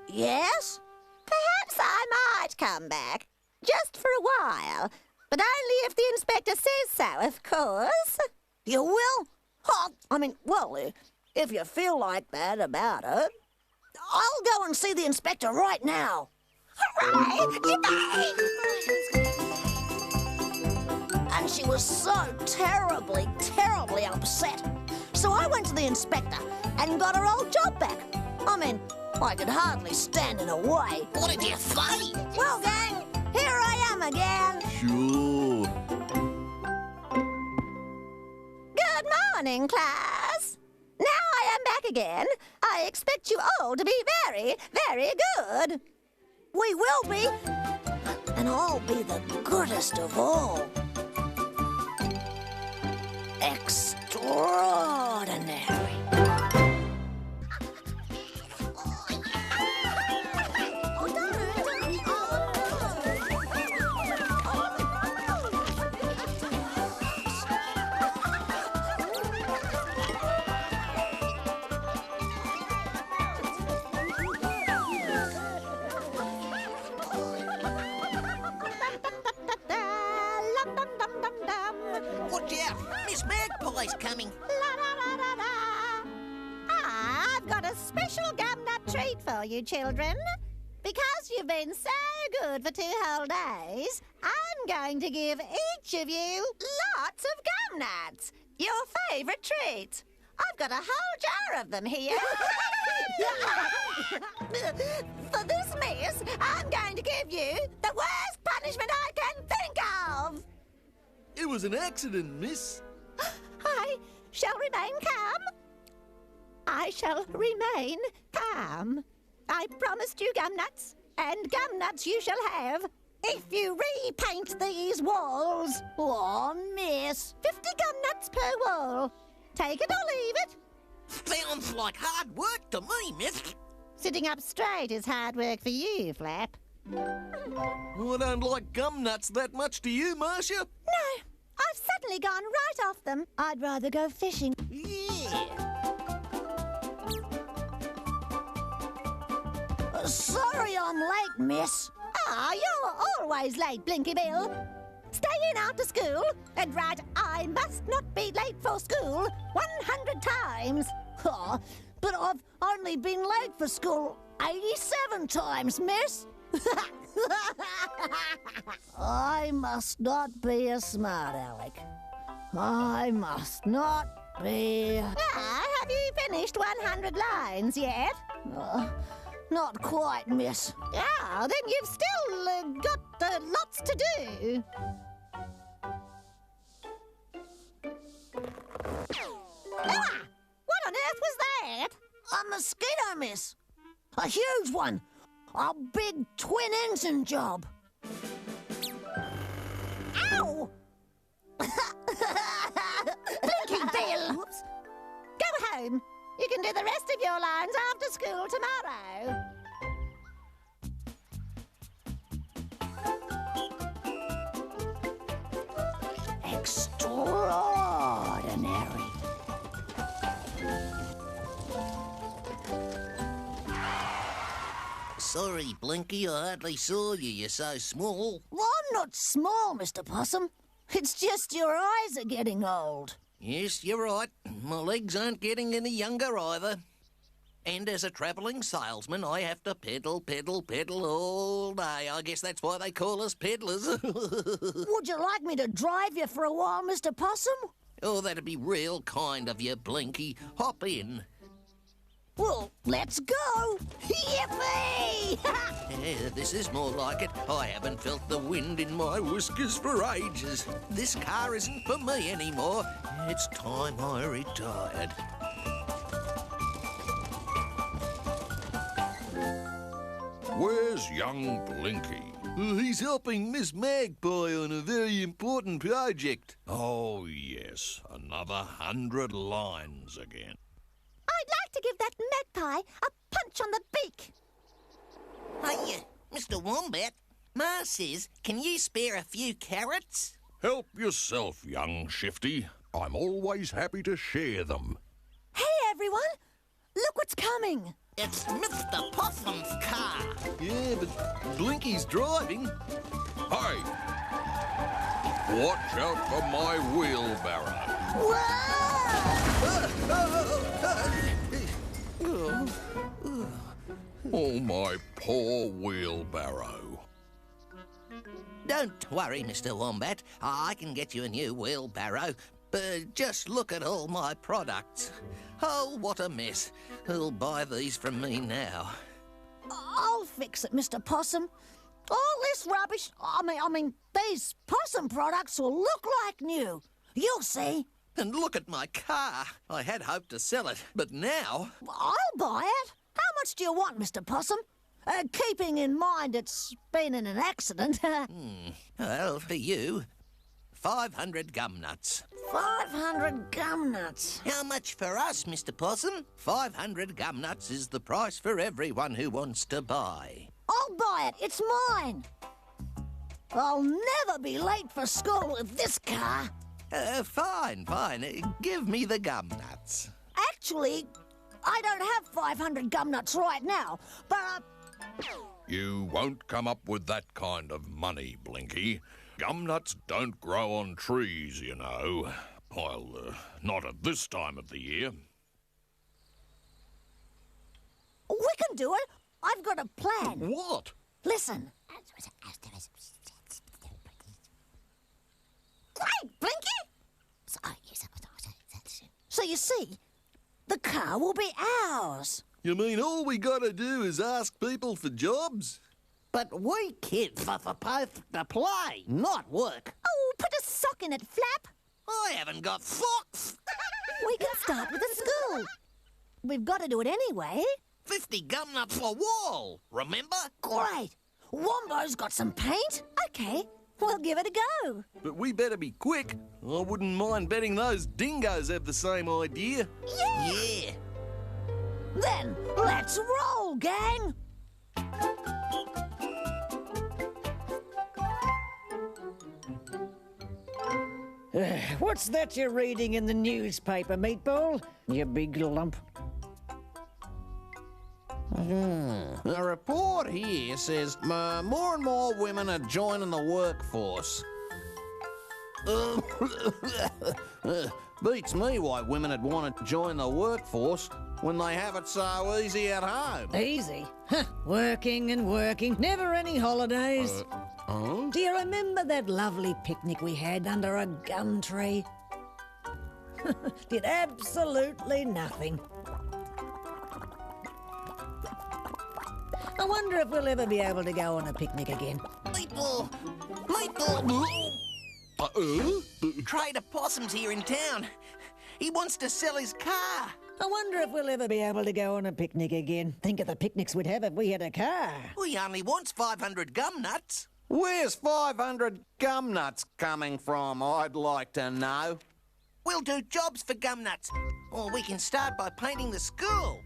Yes? Perhaps I might come back. Just for a while. But only if the inspector says so, of course. You will? Oh, I mean, well, if you feel like that about it, I'll go and see the inspector right now. Hooray! And she was so terribly, terribly upset. So I went to the inspector and got her old job back. I mean, I could hardly stand in her way. What did you say? Well, gang, here I am again. Sure. Good morning, class. Now I am back again. I expect you all to be very, very good. We will be. And I'll be the goodest of all. Extraordinary. Watch out! Miss Magpie's coming. I've got a special gumnut treat for you, children. Because you've been so good for 2 whole days, I'm going to give each of you lots of gumnuts. Your favourite treat. I've got a whole jar of them here. For this miss, I'm going to give you the worst punishment I can think of. It was an accident, miss. I shall remain calm. I shall remain calm. I promised you gumnuts, and gumnuts you shall have if you repaint these walls. Oh, miss. 50 gumnuts per wall. Take it or leave it. Sounds like hard work to me, miss. Sitting up straight is hard work for you, Flap. I don't like gum nuts that much, do you, Marcia? No, I've suddenly gone right off them. I'd rather go fishing. Yeah. Sorry I'm late, miss. Ah, you're always late, Blinky Bill. Stay in after school and write I must not be late for school 100 times. Oh, but I've only been late for school 87 times, miss. I must not be a smart aleck. I must not be... Ah, have you finished 100 lines yet? Not quite, miss. Ah, then you've still got lots to do. Ah, what on earth was that? A mosquito, miss. A huge one. A big twin-engine job. Ow! Blinky Bill! Whoops. Go home. You can do the rest of your lines after school tomorrow. Extraordinary. Sorry, Blinky, I hardly saw you. You're so small. Well, I'm not small, Mr. Possum. It's just your eyes are getting old. Yes, you're right. My legs aren't getting any younger either. And as a travelling salesman, I have to pedal, pedal, pedal all day. I guess that's why they call us peddlers. Would you like me to drive you for a while, Mr. Possum? Oh, that'd be real kind of you, Blinky. Hop in. Well, let's go! Yippee! Yeah, this is more like it. I haven't felt the wind in my whiskers for ages. This car isn't for me anymore. It's time I retired. Where's young Blinky? He's helping Miss Magpie on a very important project. Oh, yes, another 100 lines again. I'd like to give that magpie a punch on the beak. Hey, Mr. Wombat, Ma says, can you spare a few carrots? Help yourself, young Shifty. I'm always happy to share them. Hey, everyone! Look what's coming! It's Mr. Possum's car. Yeah, but Blinky's driving. Hey! Watch out for my wheelbarrow. Oh, my poor wheelbarrow. Don't worry, Mr. Wombat. I can get you a new wheelbarrow. But just look at all my products. Oh, what a mess. Who'll buy these from me now? I'll fix it, Mr. Possum. All this rubbish, I mean, these possum products will look like new. You'll see. And look at my car. I had hoped to sell it, but now... I'll buy it. How much do you want, Mr. Possum? Keeping in mind it's been in an accident. Well, for you, 500 gum nuts. 500 gum nuts. How much for us, Mr. Possum? 500 gum nuts is the price for everyone who wants to buy. I'll buy it. It's mine. I'll never be late for school with this car. Fine. Give me the gum nuts. Actually, I don't have 500 gum nuts right now, but You won't come up with that kind of money, Blinky. Gum nuts don't grow on trees, you know. Well, not at this time of the year. we can do it. I've got a plan. What? Listen. Great, Blinky! So you see, the car will be ours. You mean all we gotta do is ask people for jobs? But we kids are supposed to play, not work. Oh, put a sock in it, Flap. I haven't got socks. We can start with a school. We've got to do it anyway. 50 gum nuts for wall, remember? Great. Wombo's got some paint. Okay, we'll give it a go. But we better be quick. I wouldn't mind betting those dingoes have the same idea. Yeah. Then let's roll, gang. What's that you're reading in the newspaper, Meatball? You big lump. The report here says more and more women are joining the workforce. Beats me why women would want to join the workforce when they have it so easy at home. Easy? Huh, working and working, never any holidays. Do you remember that lovely picnic we had under a gum tree? Did absolutely nothing. I wonder if we'll ever be able to go on a picnic again. Meatball! Trader Possum's here in town. He wants to sell his car. I wonder if we'll ever be able to go on a picnic again. Think of the picnics we'd have if we had a car. He only wants 500 gum nuts. Where's 500 gum nuts coming from, I'd like to know? We'll do jobs for gum nuts. Or we can start by painting the school.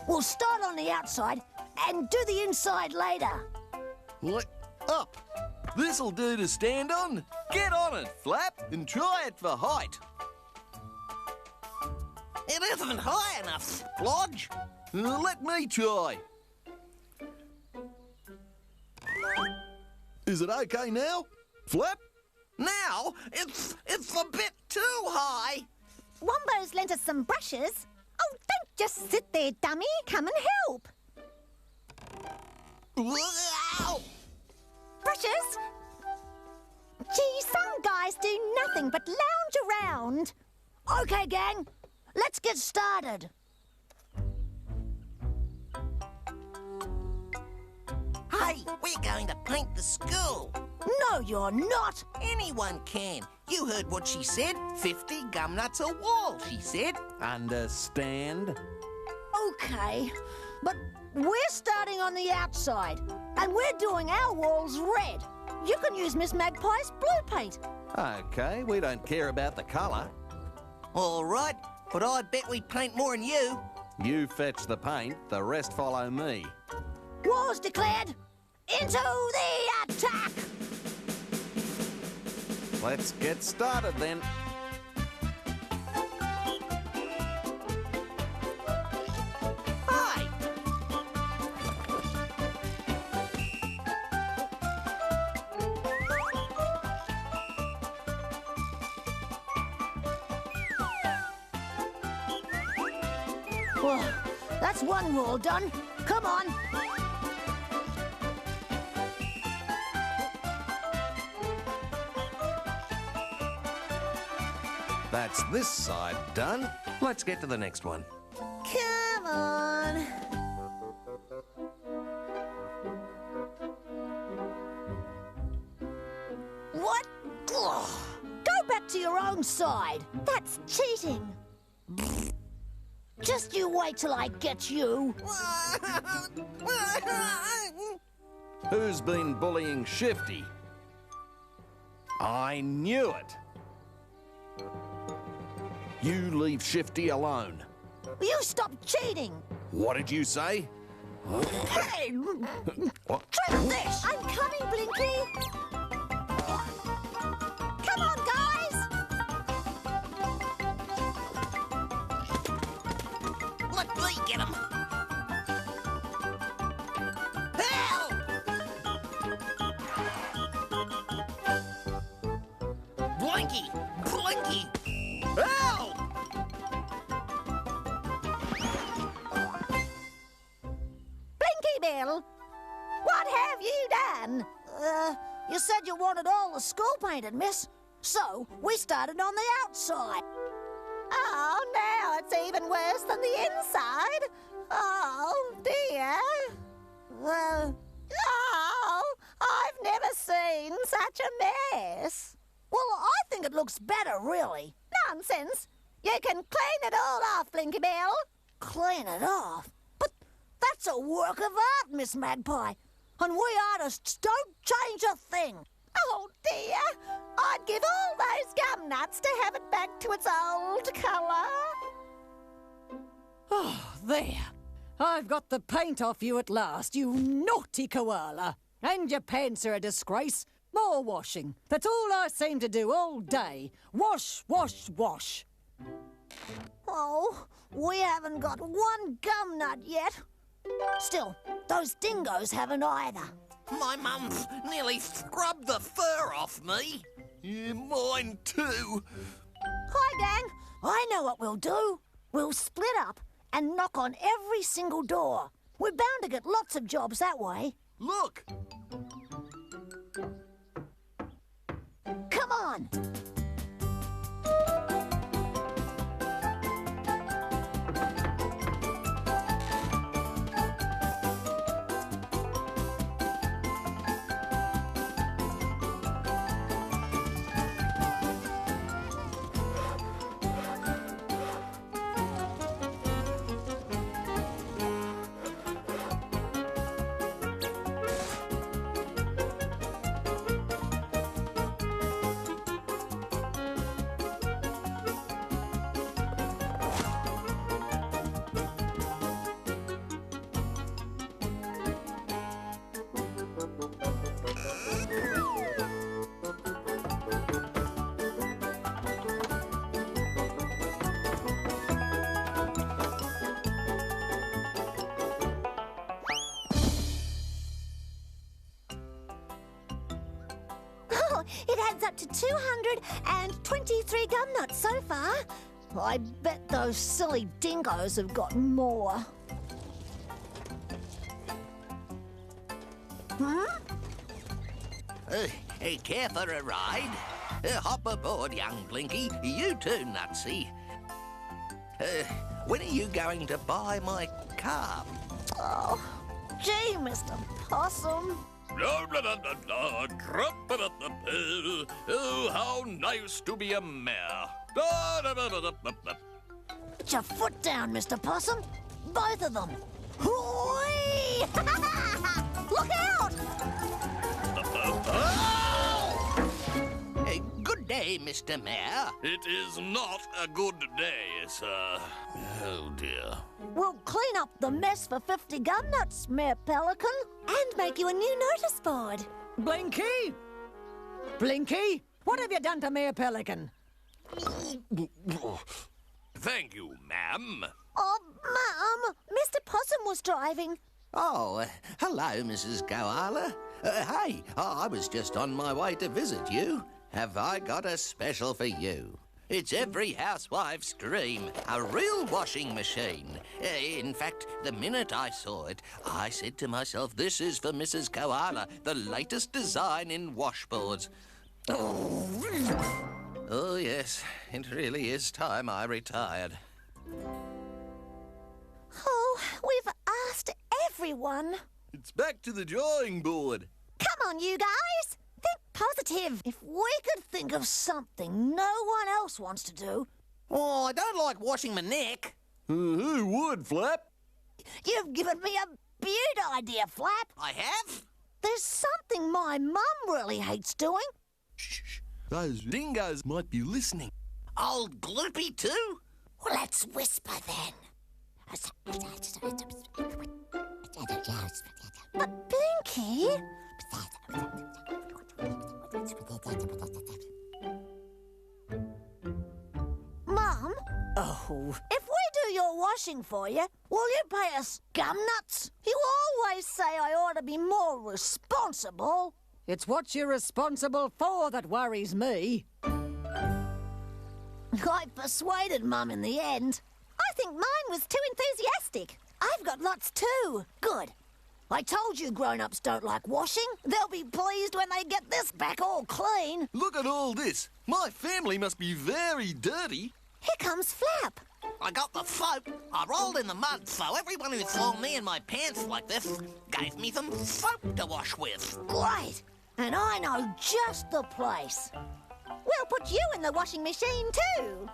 We'll start on the outside and do the inside later. What? Up. This'll do to stand on. Get on it, Flap, and try it for height. It isn't high enough, Splodge. Let me try. Is it okay now, Flap? Now, it's a bit too high. Wombo's lent us some brushes. Oh, don't just sit there, dummy. Come and help. Ow! Brushes? Gee, some guys do nothing but lounge around. OK, gang, let's get started. Hey, we're going to paint the school. No, you're not. Anyone can. You heard what she said. 50 gumnuts a wall, she said. Understand? OK, but we're starting on the outside, and we're doing our walls red. You can use Miss Magpie's blue paint. OK, we don't care about the colour. All right, but I'd bet we paint more than you. You fetch the paint, the rest follow me. War's declared. Into the attack! Let's get started then. Hi! Well, that's one wall done. Come on. That's this side done. Let's get to the next one. Come on. What? Ugh. Go back to your own side. That's cheating. Just you wait till I get you. Who's been bullying Shifty? I knew it. You leave Shifty alone. You stop cheating. What did you say? Hey! What? Try this. I'm coming, Blinky. Come on, guys. Let me get him. Help! Blinky! Blinky! Help! Blinky Bill, what have you done? You said you wanted all the school painted, miss. So, we started on the outside. Oh, now it's even worse than the inside. Oh, dear. Oh, I've never seen such a mess. Well, I think it looks better, really. Nonsense. You can clean it all off, Blinky Bill. Clean it off? But that's a work of art, Miss Magpie. And we artists don't change a thing. Oh, dear. I'd give all those gum nuts to have it back to its old colour. Oh, there. I've got the paint off you at last, you naughty koala. And your pants are a disgrace. More washing. That's all I seem to do all day. Wash, wash, wash. Oh, we haven't got one gum nut yet. Still, those dingoes haven't either. My mum's nearly scrubbed the fur off me. Yeah, mine too. Hi, gang. I know what we'll do. We'll split up and knock on every single door. We're bound to get lots of jobs that way. Look! Come on. It adds up to 223 gum nuts so far. I bet those silly dingoes have got more. Care for a ride? Hop aboard, young Blinky. You too, Nutsy. When are you going to buy my car? Oh, gee, Mr. Possum. Blah, blah, blah, blah, blah. Oh, how nice to be a mayor. Blah, blah, blah, blah, blah, blah. Put your foot down, Mr. Possum. Both of them. Hooey! Look out! Good day, Mr. Mayor. It is not a good day, sir. Oh, dear. We'll clean up the mess for 50 gum nuts, Mayor Pelican. And make you a new notice board. Blinky! Blinky, what have you done to Mayor Pelican? Thank you, ma'am. Oh, Mum, Mr. Possum was driving. Oh, hello, Mrs. Koala. Hey, I was just on my way to visit you. Have I got a special for you? It's every housewife's dream, a real washing machine. In fact, the minute I saw it, I said to myself, this is for Mrs. Koala, the latest design in washboards. Oh, yes, it really is time I retired. Oh, we've asked everyone. It's back to the drawing board. Come on, you guys. Think positive. If we could think of something no one else wants to do. Oh, I don't like washing my neck. Who would, Flap? You've given me a beaut idea, Flap. I have? There's something my mum really hates doing. Shh. Those dingoes might be listening. Old Gloopy too? Well, let's whisper then. But Blinky... Mum, Oh, if we do your washing for you, will you pay us gum nuts? You always say I ought to be more responsible. it's what you're responsible for that worries me. I persuaded Mum in the end. I think mine was too enthusiastic. I've got lots too. Good. I told you grown-ups don't like washing. They'll be pleased when they get this back all clean. Look at all this. My family must be very dirty. Here comes Flap. I got the soap. I rolled in the mud, so everyone who saw me in my pants like this gave me some soap to wash with. Great. And I know just the place. We'll put you in the washing machine too.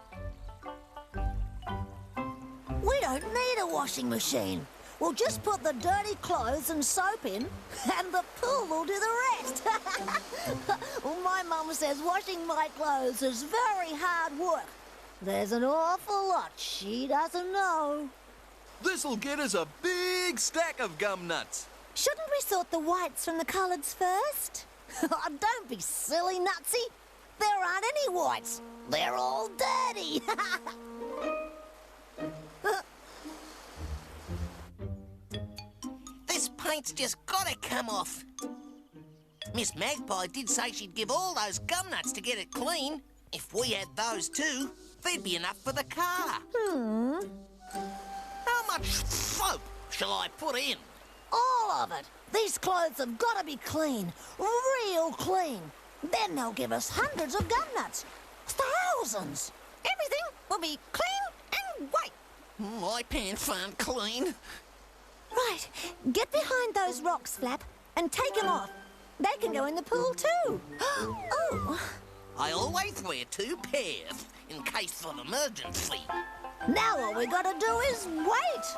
We don't need a washing machine. We'll just put the dirty clothes and soap in, and the pool will do the rest. Well, my mum says washing my clothes is very hard work. There's an awful lot she doesn't know. This'll get us a big stack of gum nuts. Shouldn't we sort the whites from the colours first? Oh, don't be silly, Nutsy. There aren't any whites. They're all dirty. This paint's just gotta come off. Miss Magpie did say she'd give all those gum nuts to get it clean. If we had those too, there'd be enough for the car. How much soap shall I put in? All of it. These clothes have got to be clean, real clean. Then they'll give us hundreds of gum nuts. Thousands. Everything will be clean and white. My pants aren't clean. Right, get behind those rocks, Flap, and take them off. They can go in the pool too. Oh, I always wear 2 pairs in case of emergency. Now all we got to do is wait.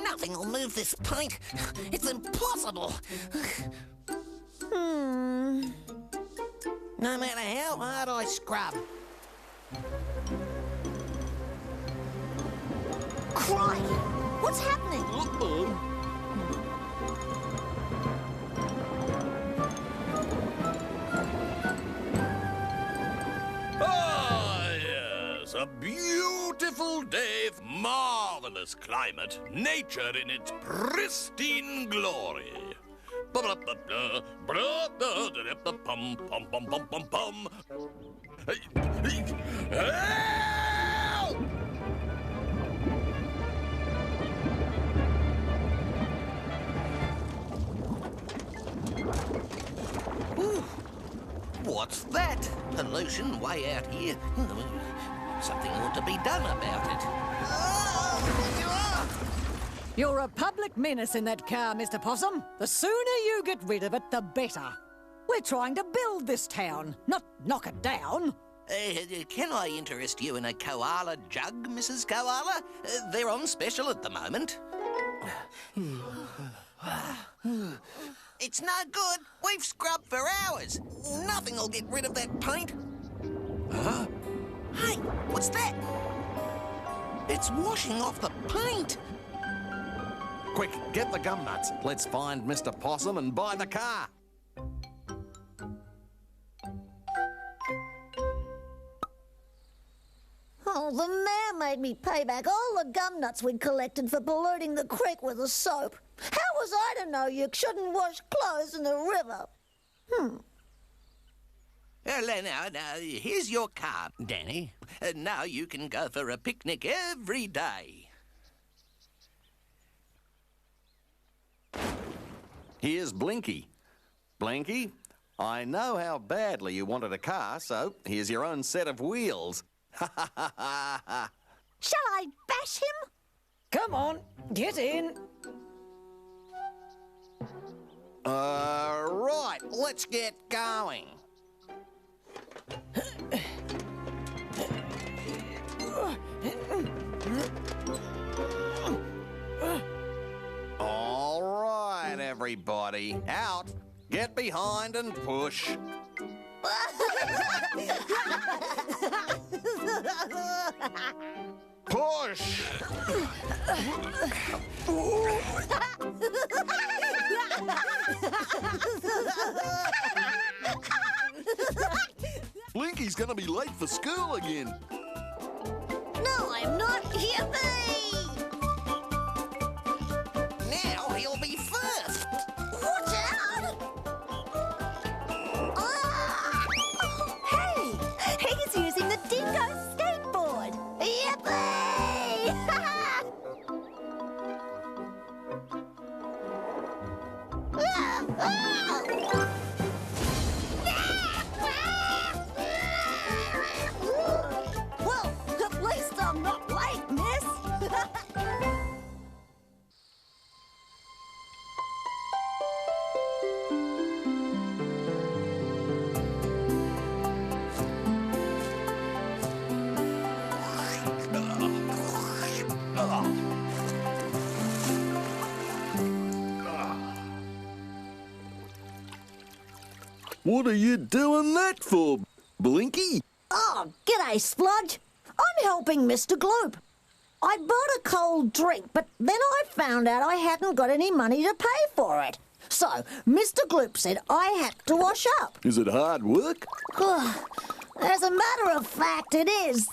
Nothing will move this paint. It's impossible. No matter how hard I scrub. Crikey! What's happening? Ah, yes, a beautiful day, marvelous climate, nature in its pristine glory. Help! What's that? Pollution way out here. Something ought to be done about it. You're a public menace in that car, Mr. Possum. The sooner you get rid of it, the better. We're trying to build this town, not knock it down. Can I interest you in a koala jug, Mrs. Koala? They're on special at the moment. It's no good. We've scrubbed for hours. Nothing will get rid of that paint. Huh? Hey, what's that? It's washing off the paint. Quick, get the gum nuts. Let's find Mr. Possum and buy the car. Oh, the mayor made me pay back all the gum nuts we'd collected for polluting the creek with the soap. How was I to know you shouldn't wash clothes in the river? Now, here's your car, Danny. Now you can go for a picnic every day. Here's Blinky. Blinky, I know how badly you wanted a car, so here's your own set of wheels. Shall I bash him? Come on, get in. Right, let's get going. All right, everybody, out. Get behind and push. Push! Blinky's gonna be late for school again. No, I'm not. Yippee! Now he'll be first. Watch out! Hey, he's using the dingo skateboard. Yippee! Well, at least I'm not late, miss. What are you doing that for, Blinky? Oh, g'day, Splodge. I'm helping Mr. Gloop. I bought a cold drink, but then I found out I hadn't got any money to pay for it. So, Mr. Gloop said I had to wash up. Is it hard work? As a matter of fact, it is.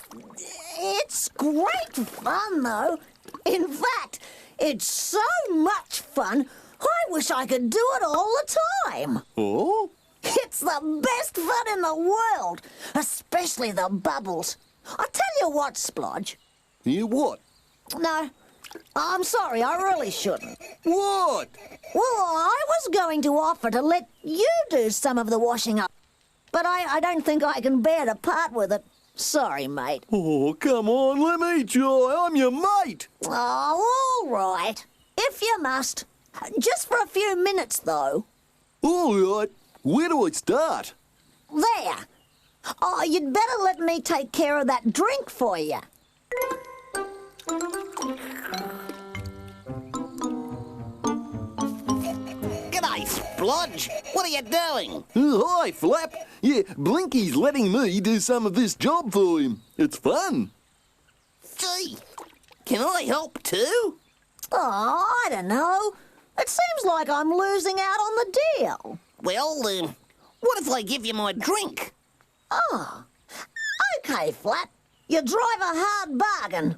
It's great fun, though. In fact, it's so much fun, I wish I could do it all the time. Oh? It's the best fun in the world, especially the bubbles. I tell you what, Splodge. You what? No, I'm sorry, I really shouldn't. What? Well, I was going to offer to let you do some of the washing up, but I don't think I can bear to part with it. Sorry, mate. Oh, come on, let me try. I'm your mate. Oh, all right. If you must. Just for a few minutes, though. All right. Where do I start? There. Oh, you'd better let me take care of that drink for you. G'day, Splodge. What are you doing? Hi, Flap. Yeah, Blinky's letting me do some of this job for him. It's fun. Gee, can I help too? Oh, I don't know. It seems like I'm losing out on the deal. Well, what if I give you my drink? Oh, okay, Flap. You drive a hard bargain.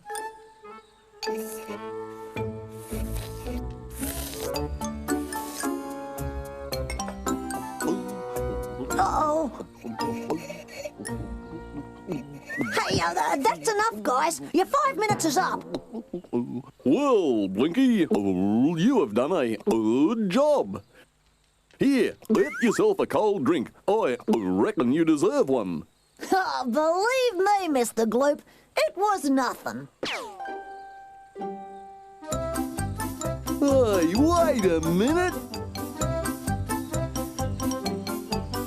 Uh-oh. Hey, that's enough, guys. Your 5 minutes is up. Well, Blinky, you have done a good job. Here, get yourself a cold drink. I reckon you deserve one. Oh, believe me, Mr. Gloop, it was nothing. Hey, wait a minute.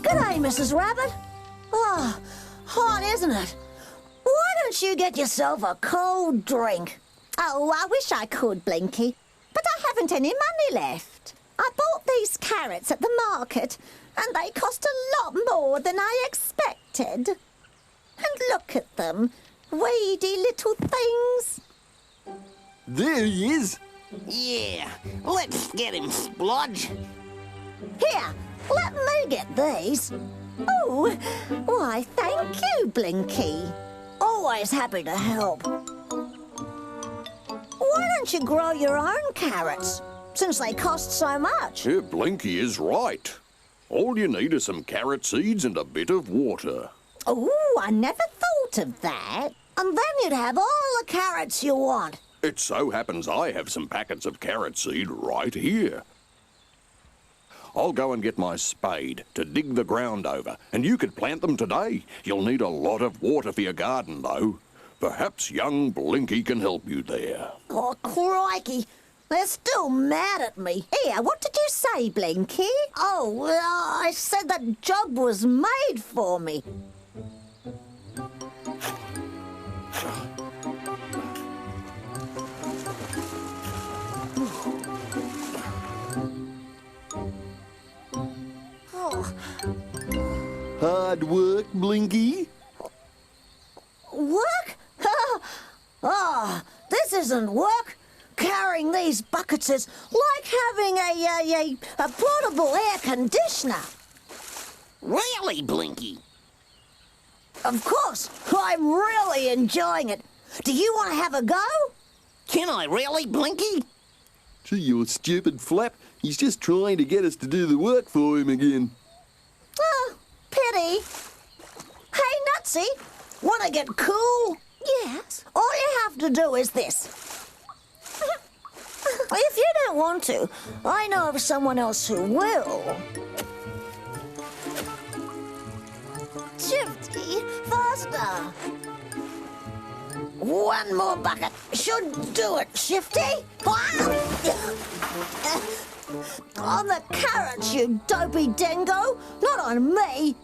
G'day, Mrs. Rabbit. Oh, hot, isn't it? Why don't you get yourself a cold drink? Oh, I wish I could, Blinky, but I haven't any money left. I bought these carrots at the market, and they cost a lot more than I expected. And look at them, weedy little things. There he is. Yeah, let's get him, Splodge. Here, let me get these. Oh, why, thank you, Blinky. Always happy to help. Why don't you grow your own carrots, since they cost so much? Yeah, Blinky is right. All you need is some carrot seeds and a bit of water. Oh, I never thought of that. And then you'd have all the carrots you want. It so happens I have some packets of carrot seed right here. I'll go and get my spade to dig the ground over, and you could plant them today. You'll need a lot of water for your garden, though. Perhaps young Blinky can help you there. Oh, crikey. They're still mad at me. Here, what did you say, Blinky? Oh, I said that job was made for me. Hard work, Blinky. Work? Oh, this isn't work. Carrying these buckets is like having a portable air conditioner. Really, Blinky? Of course, I'm really enjoying it. Do you want to have a go? Can I really, Blinky? Gee, you stupid flap. He's just trying to get us to do the work for him again. Oh, pity. Hey, Nutsy, want to get cool? Yes. All you have to do is this. If you don't want to, I know of someone else who will. Shifty, faster. One more bucket should do it, Shifty. On the carrots, you dopey dingo. Not on me.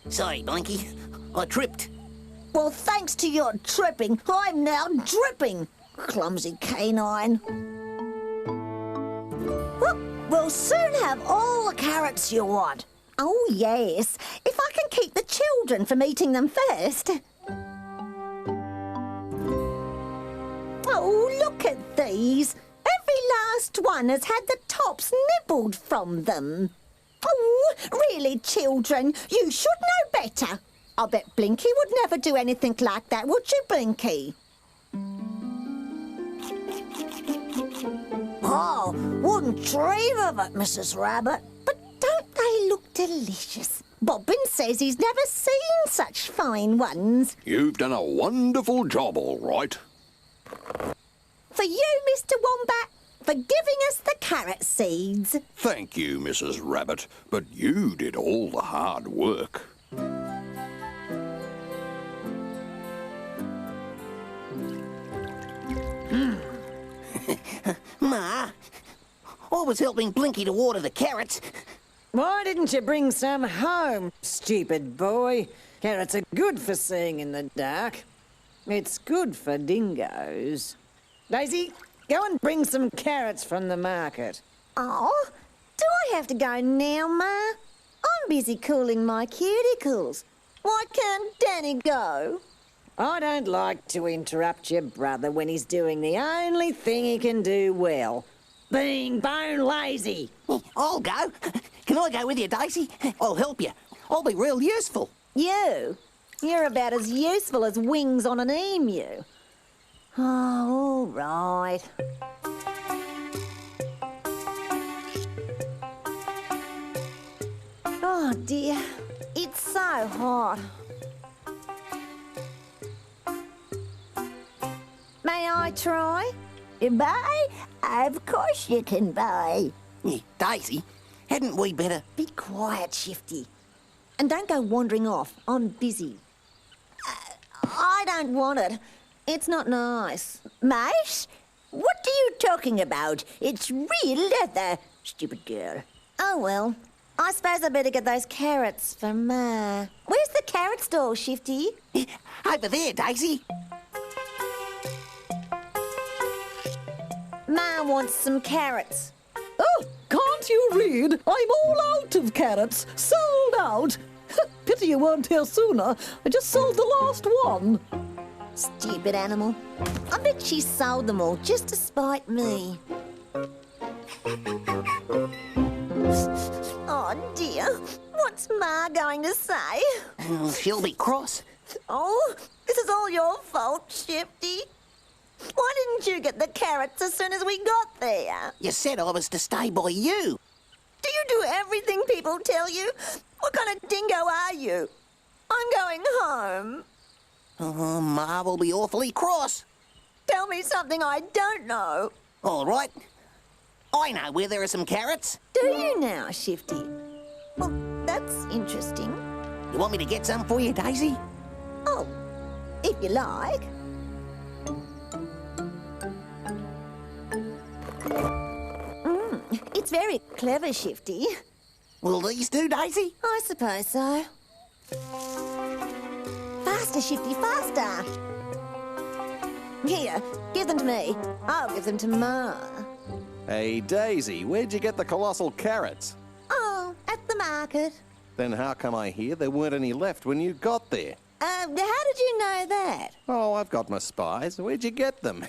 Sorry, Blinky. I tripped. Well, thanks to your tripping, I'm now dripping. Clumsy canine. Well, we'll soon have all the carrots you want. Oh, yes, if I can keep the children from eating them first. Oh, look at these. Every last one has had the tops nibbled from them. Oh, really, children, you should know better. I bet Blinky would never do anything like that, would you, Blinky? Oh, wouldn't dream of it, Mrs. Rabbit. But don't they look delicious? Bobbin says he's never seen such fine ones. You've done a wonderful job, all right. For you, Mr. Wombat, for giving us the carrot seeds. Thank you, Mrs. Rabbit, but you did all the hard work. Ma, I was helping Blinky to water the carrots. Why didn't you bring some home, stupid boy? Carrots are good for seeing in the dark. It's good for dingoes. Daisy, go and bring some carrots from the market. Oh, do I have to go now, Ma? I'm busy cooling my cuticles. Why can't Danny go? I don't like to interrupt your brother when he's doing the only thing he can do well, being bone lazy. I'll go. Can I go with you, Daisy? I'll help you. I'll be real useful. You? You're about as useful as wings on an emu. Oh, all right. Oh, dear. It's so hot. May I try? Buy? Of course you can buy. Daisy, Hadn't we better? Be quiet, Shifty. And don't go wandering off. I'm busy. I don't want it. It's not nice. Mice? What are you talking about? It's real leather, stupid girl. Oh, well. I suppose I better get those carrots for Ma. Where's the carrot stall, Shifty? Over there, Daisy. Ma wants some carrots. Oh, can't you read? I'm all out of carrots. Sold out. Pity you weren't here sooner. I just sold the last one. Stupid animal. I bet she sold them all just to spite me. Oh, dear. What's Ma going to say? She'll be cross. Oh, this is all your fault, Shifty. Why didn't you get the carrots as soon as we got there? You said I was to stay by you. Do you do everything people tell you? What kind of dingo are you? I'm going home. Oh, Ma will be awfully cross. Tell me something I don't know. All right. I know where there are some carrots. Do you now, Shifty? Well, that's interesting. You want me to get some for you, Daisy? Oh, if you like. It's very clever, Shifty. Will these do, Daisy? I suppose so. Faster, Shifty, faster. Here, give them to me. I'll give them to Ma. Hey, Daisy, where'd you get the colossal carrots? Oh, at the market. Then how come I hear there weren't any left when you got there? How did you know that? Oh, I've got my spies. Where'd you get them?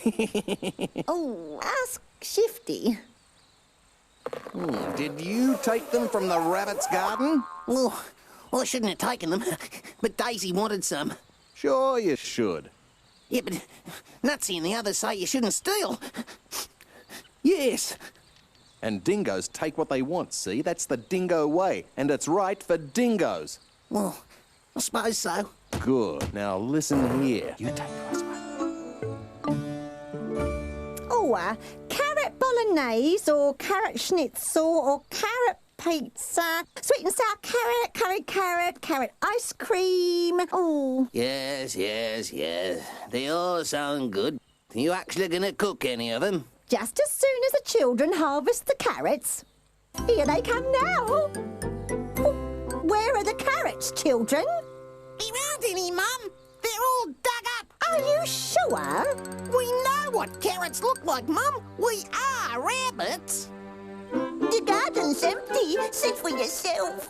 Oh, ask Shifty. Did you take them from the rabbit's garden? Well, I shouldn't have taken them, but Daisy wanted some. Sure you should. Yeah, but Nutsy and the others say you shouldn't steal. Yes. And dingoes take what they want, see? That's the dingo way, and it's right for dingoes. Well, I suppose so. Good. Now listen here. You take this one. Oh, carrot bolognese or carrot schnitzel or carrot pizza, sweet and sour carrot, curried carrot, carrot ice cream. Oh. Yes. They all sound good. Are you actually going to cook any of them? Just as soon as the children harvest the carrots. Here they come now. Where are the carrots, children? There aren't any, Mum. They're all dug up. Are you sure? We know what carrots look like, Mum. We are rabbits. The garden's empty. See for yourself.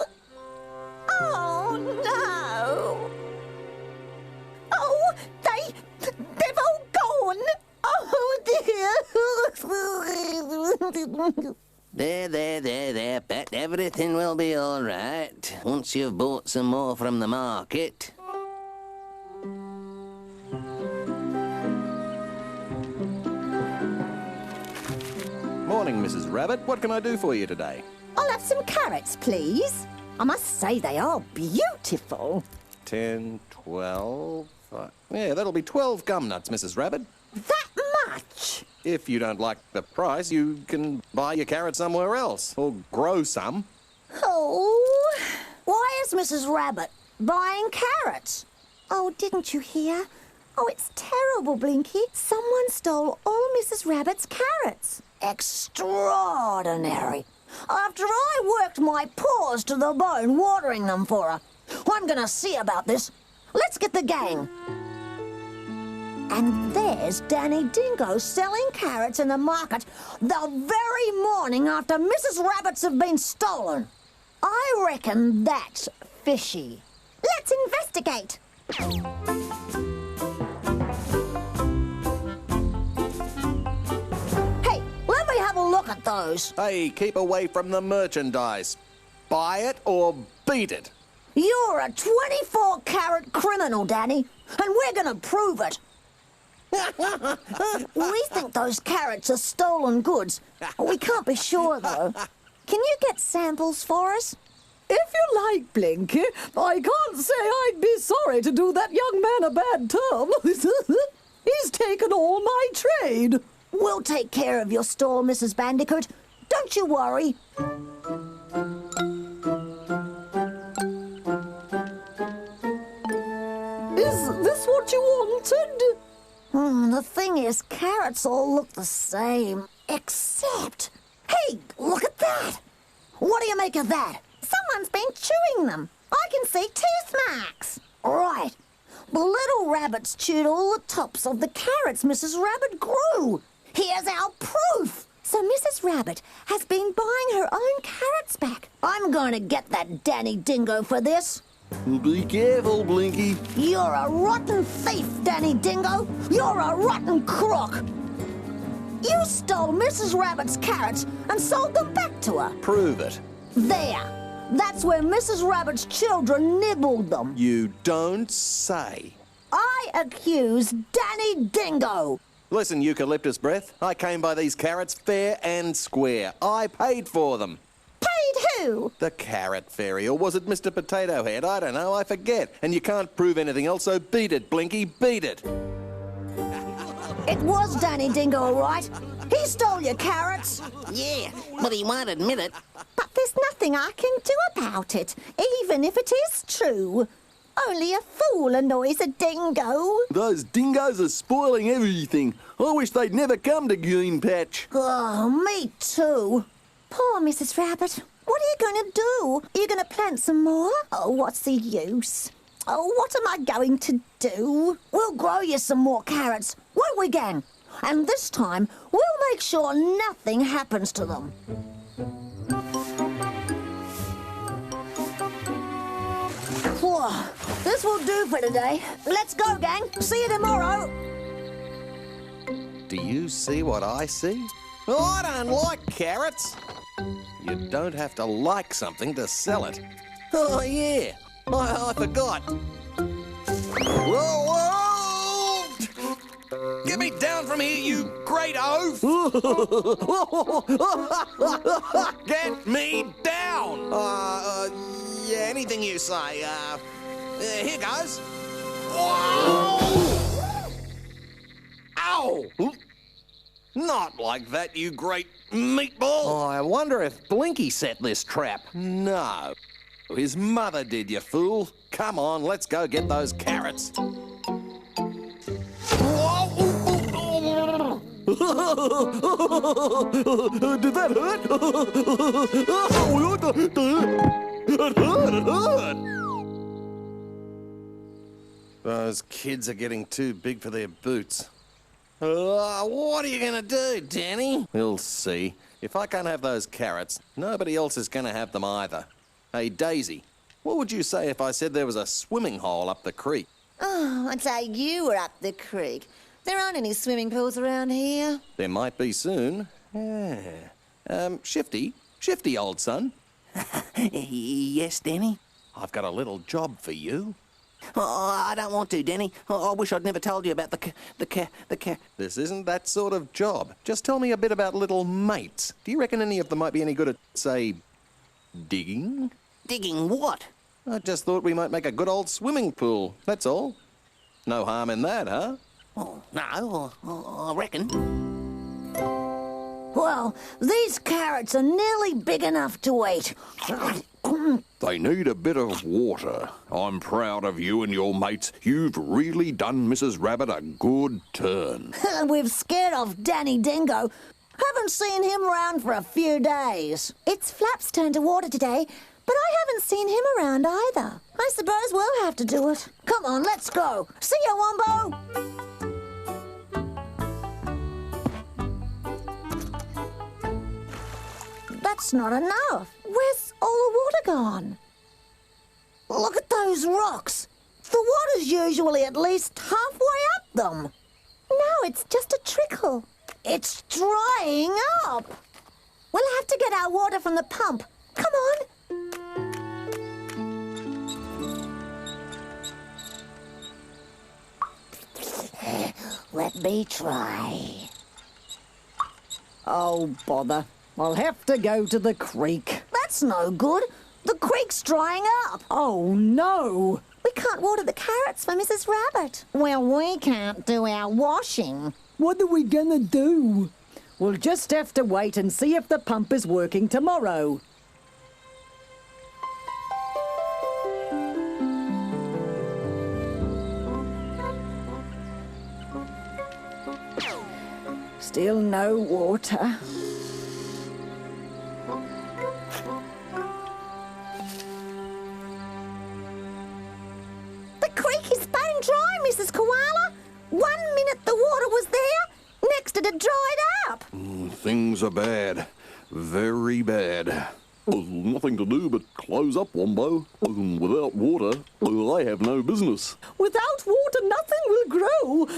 Oh, no. Oh, they've all gone. Oh, dear. There, but everything will be all right once you've bought some more from the market. Morning, Mrs. Rabbit. What can I do for you today? I'll have some carrots, please. I must say they are beautiful. 10, 12... yeah, that'll be 12 gum nuts, Mrs. Rabbit. That much? If you don't like the price, you can buy your carrots somewhere else, or grow some. Oh, why is Mrs. Rabbit buying carrots? Oh, didn't you hear? Oh, it's terrible, Blinky. Someone stole all Mrs. Rabbit's carrots. Extraordinary. After I worked my paws to the bone watering them for her. I'm going to see about this. Let's get the gang. And there's Danny Dingo selling carrots in the market the very morning after Mrs. Rabbit's have been stolen. I reckon that's fishy. Let's investigate. Hey, let me have a look at those. Hey, keep away from the merchandise. Buy it or beat it. You're a 24-carat criminal, Danny, and we're going to prove it. We think those carrots are stolen goods. We can't be sure, though. Can you get samples for us? If you like, Blinky, I can't say I'd be sorry to do that young man a bad turn. He's taken all my trade. We'll take care of your store, Mrs. Bandicoot. Don't you worry. carrots all look the same, except... Hey, look at that! What do you make of that? Someone's been chewing them. I can see tooth marks. Right. The little rabbits chewed all the tops of the carrots Mrs. Rabbit grew. Here's our proof. So Mrs. Rabbit has been buying her own carrots back. I'm going to get that Danny Dingo for this. Be careful, Blinky. You're a rotten thief, Danny Dingo. You're a rotten crook. You stole Mrs. Rabbit's carrots and sold them back to her. Prove it. There. That's where Mrs. Rabbit's children nibbled them. You don't say. I accuse Danny Dingo. Listen, Eucalyptus Breath, I came by these carrots fair and square. I paid for them. Paid who? The carrot fairy, or was it Mr. Potato Head? I don't know, I forget. And you can't prove anything else, so beat it, Blinky, beat it. It was Danny Dingo, all right. He stole your carrots. Yeah, but he won't admit it. But there's nothing I can do about it, even if it is true. Only a fool annoys a dingo. Those dingoes are spoiling everything. I wish they'd never come to Green Patch. Oh, me too. Poor Mrs. Rabbit. What are you going to do? Are you going to plant some more? Oh, what's the use? Oh, what am I going to do? We'll grow you some more carrots, won't we, gang? And this time, we'll make sure nothing happens to them. Whew, this will do for today. Let's go, gang. See you tomorrow. Do you see what I see? Oh, I don't like carrots. You don't have to like something to sell it. Oh, yeah. I forgot. Whoa, whoa! Get me down from here, you great oaf! Get me down! Yeah, anything you say. Here goes. Whoa! Ow! Not like that, you great meatball! Oh, I wonder if Blinky set this trap. No. His mother did, you fool. Come on, let's go get those carrots. Whoa! Did that hurt? It hurt! Those kids are getting too big for their boots. What are you going to do, Danny? We'll see. If I can't have those carrots, nobody else is going to have them either. Hey, Daisy, what would you say if I said there was a swimming hole up the creek? Oh, I'd say you were up the creek. There aren't any swimming pools around here. There might be soon. Yeah. Shifty, old son. Yes, Danny? I've got a little job for you. Oh, I don't want to, Danny. I wish I'd never told you about the This isn't that sort of job. Just tell me a bit about little mates. Do you reckon any of them might be any good at, say, digging? Digging what? I just thought we might make a good old swimming pool, that's all. No harm in that, huh? Oh, no, I reckon. Well, these carrots are nearly big enough to eat. They need a bit of water. I'm proud of you and your mates. You've really done Mrs. Rabbit a good turn. We've scared off Danny Dingo. Haven't seen him around for a few days. It's Flap's turn to water today, but I haven't seen him around either. I suppose we'll have to do it. Come on, let's go. See ya, Wombo. That's not enough. Where's all the water gone? Look at those rocks. The water's usually at least halfway up them. No, it's just a trickle. It's drying up. We'll have to get our water from the pump. Come on. Let me try. Oh, bother. I'll have to go to the creek. That's no good. The creek's drying up. Oh, no. We can't water the carrots for Mrs. Rabbit. Well, we can't do our washing. What are we gonna do? We'll just have to wait and see if the pump is working tomorrow. Still no water. The creek is bone dry, Mrs. Koala. 1 minute the water was there, next it had dried up. Things are bad. Very bad. There's nothing to do but close up, Wombo. Without water, I have no business. Without water, nothing will grow.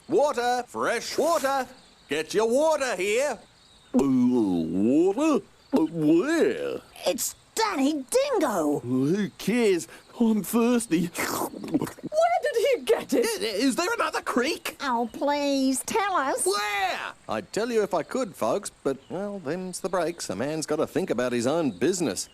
Water! Fresh water! Get your water here! Water? Where? It's Danny Dingo. Who cares? I'm thirsty. Where did he get it? Is there another creek? Oh, please, tell us. Where? I'd tell you if I could, folks, but, well, them's the breaks. A man's got to think about his own business.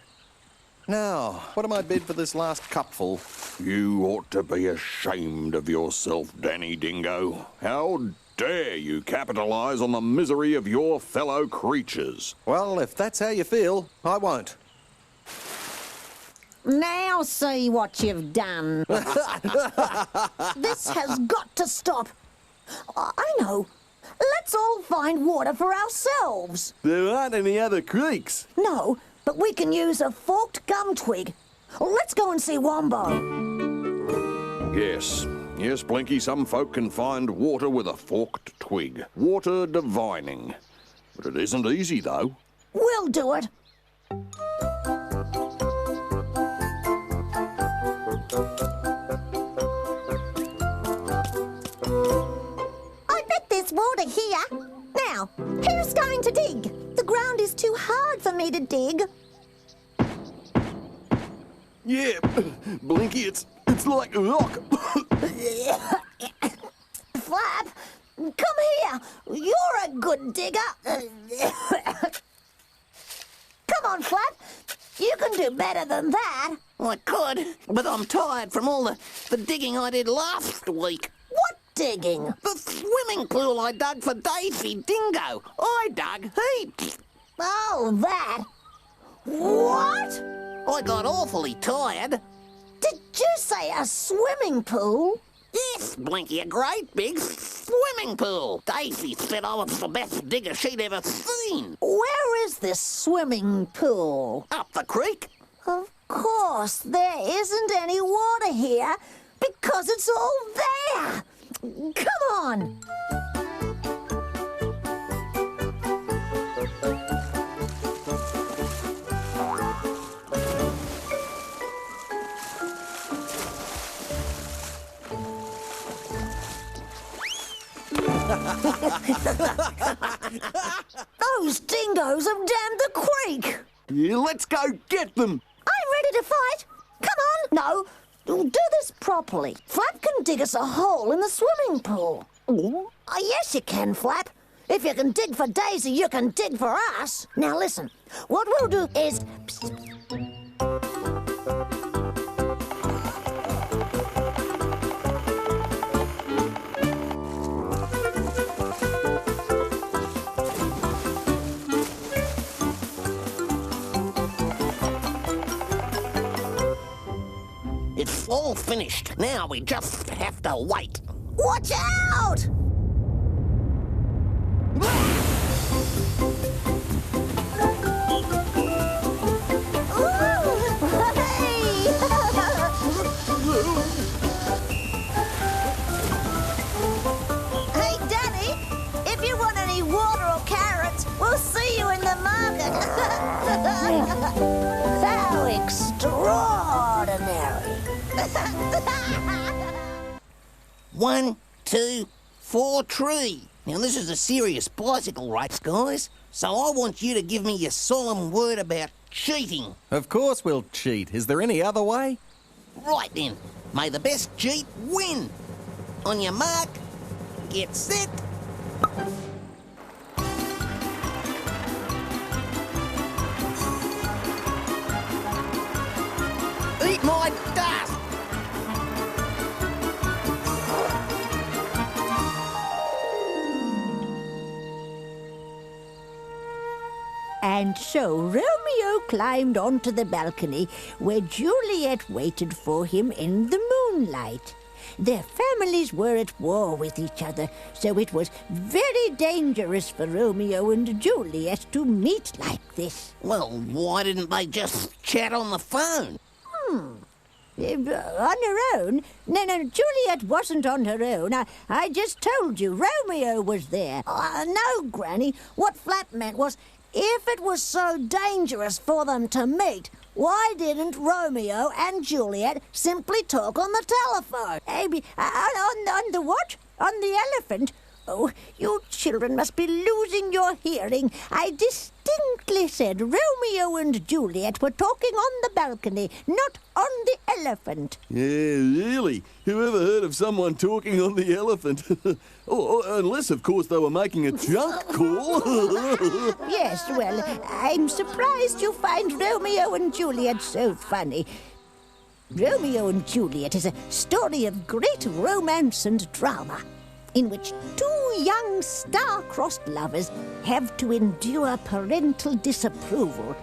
Now, what am I bid for this last cupful? You ought to be ashamed of yourself, Danny Dingo. How dare you capitalise on the misery of your fellow creatures? Well, if that's how you feel, I won't. Now see what you've done. This has got to stop. I know. Let's all find water for ourselves. There aren't any other creeks. No, but we can use a forked gum twig. Let's go and see Wombo. Yes, Blinky, some folk can find water with a forked twig. Water divining. But it isn't easy, though. We'll do it. I bet there's water here. Now, who's going to dig? The ground is too hard for me to dig. Yeah, Blinky, it's like a rock. Flap, come here. You're a good digger. Come on, Flap. You can do better than that. I could, but I'm tired from all the digging I did last week. What digging? The swimming pool I dug for Daisy Dingo. I dug heaps. Oh, that. What? I got awfully tired. Did you say a swimming pool? Yes, Blinky, a great big swimming pool. Daisy said I was the best digger she'd ever seen. Where is this swimming pool? Up the creek. Of course, there isn't any water here because it's all there. Come on. Those dingoes have dammed the creek. Yeah, let's go get them. I'm ready to fight. Come on. No, do this properly. Flap can dig us a hole in the swimming pool. Oh, yes, you can, Flap. If you can dig for Daisy, you can dig for us. Now listen, what we'll do is... It's all finished. Now we just have to wait. Watch out! Hey, Danny, if you want any water or carrots, we'll see you in the market. How extraordinary. 1, 2, 4 tree. Now this is a serious bicycle race, guys. So I want you to give me your solemn word about cheating. Of course we'll cheat. Is there any other way? Right then. May the best cheat win. On your mark, get set. Eat my dust! And so Romeo climbed onto the balcony where Juliet waited for him in the moonlight. their families were at war with each other, so it was very dangerous for Romeo and Juliet to meet like this. Well, why didn't they just chat on the phone? On her own? No, Juliet wasn't on her own. I just told you, Romeo was there. No, Granny, what Flap meant was, if it was so dangerous for them to meet, why didn't Romeo and Juliet simply talk on the telephone? Maybe on the what? On the elephant? Oh, you children must be losing your hearing. I distinctly said Romeo and Juliet were talking on the balcony, not on the elephant. Yeah, really? Who ever heard of someone talking on the elephant? Unless, of course, they were making a junk call. Yes, well, I'm surprised you find Romeo and Juliet so funny. Romeo and Juliet is a story of great romance and drama, in which two young star-crossed lovers have to endure parental disapproval,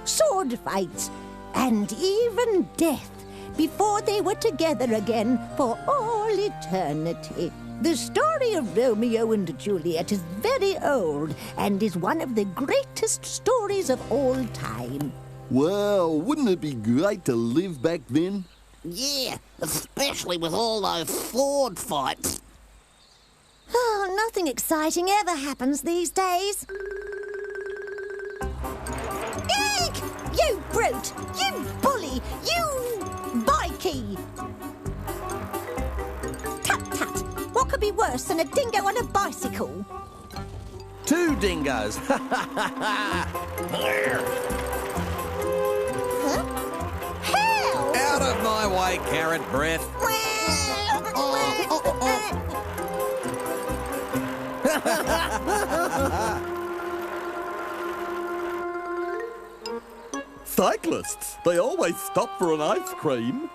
sword fights, and even death before they were together again for all eternity. The story of Romeo and Juliet is very old and is one of the greatest stories of all time. Well, wouldn't it be great to live back then? Yeah, especially with all those sword fights. Oh, nothing exciting ever happens these days. Eek! You brute! You bully! You bikey! Tut-tut! What could be worse than a dingo on a bicycle? Two dingoes. Hell! Out of my way, carrot breath. Cyclists, they always stop for an ice cream.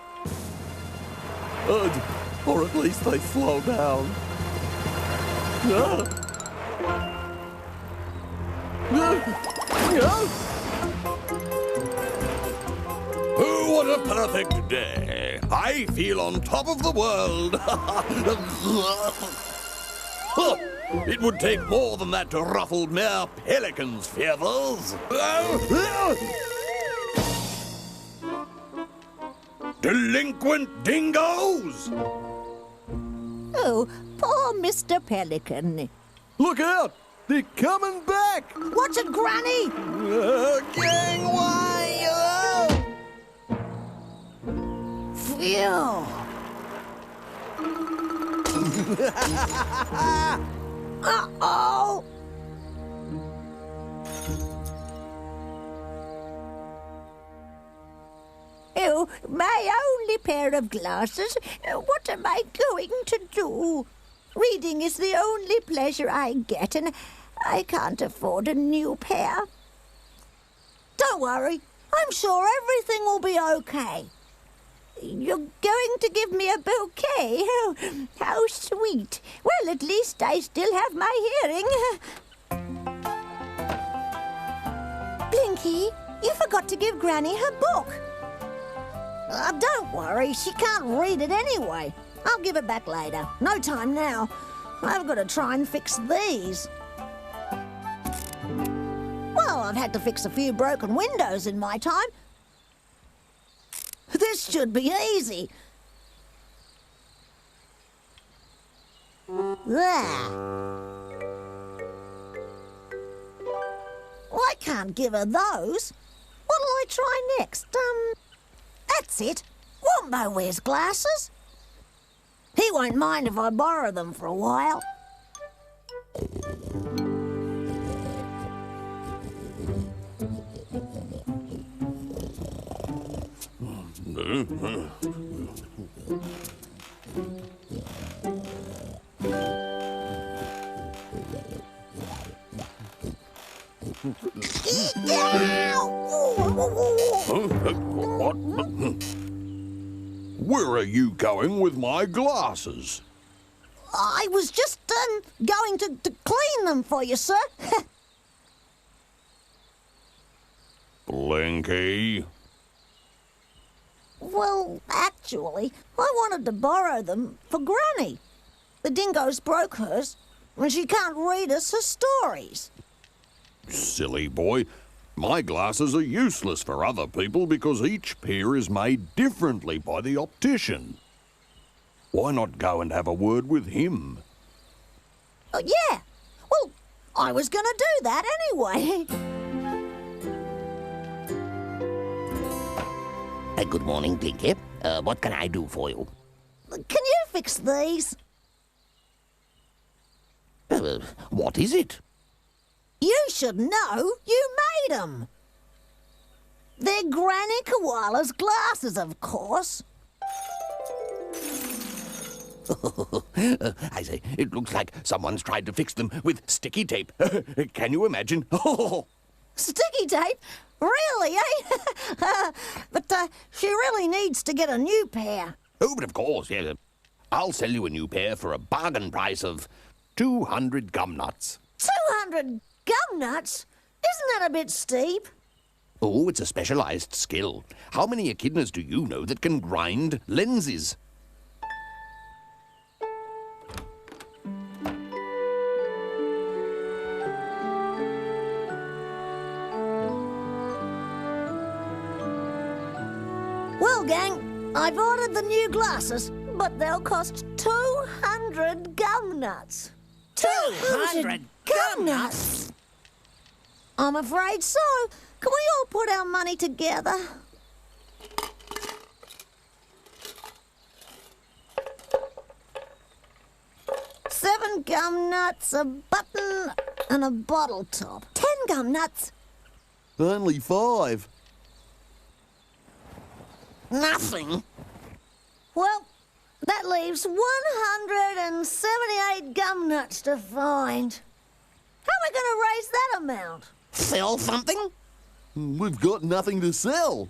Or at least they slow down. Oh, what a perfect day. I feel on top of the world. It would take more than that to ruffle mere pelican's feathers. Delinquent dingoes! Oh, poor Mr. Pelican. Look out! They're coming back! Watch it, Granny! Gangway! Phew! Uh-oh! Oh, my only pair of glasses. What am I going to do? Reading is the only pleasure I get, and I can't afford a new pair. Don't worry. I'm sure everything will be okay. You're going to give me a bouquet? Oh, how sweet. Well, at least I still have my hearing. Blinky, you forgot to give Granny her book. Don't worry, she can't read it anyway. I'll give it back later. No time now. I've got to try and fix these. Well, I've had to fix a few broken windows in my time. This should be easy. There. Well, I can't give her those. What'll I try next? That's it. Wombo wears glasses. He won't mind if I borrow them for a while. What? Where are you going with my glasses? I was just going to clean them for you, sir. Blinky? What Well, actually, I wanted to borrow them for Granny. The dingoes broke hers, and she can't read us her stories. Silly boy. My glasses are useless for other people because each pair is made differently by the optician. Why not go and have a word with him? Yeah. Well, I was going to do that anyway. Good morning, Blinky. What can I do for you? Can you fix these? What is it? You should know. You made them. They're Granny Koala's glasses, of course. I say, it looks like someone's tried to fix them with sticky tape. Can you imagine? Sticky tape? Really, eh? But she really needs to get a new pair. Oh, but of course, yes. I'll sell you a new pair for a bargain price of 200 gum nuts. 200 gum nuts? Isn't that a bit steep? Oh, it's a specialized skill. How many echidnas do you know that can grind lenses? Well, gang, I've ordered the new glasses, but they'll cost 200 gum nuts. 200 gum nuts? I'm afraid so. Can we all put our money together? Seven gum nuts, a button, and a bottle top. 10 gum nuts. Only 5. Nothing. Well, that leaves 178 gum nuts to find. How are we going to raise that amount? Sell something? We've got nothing to sell.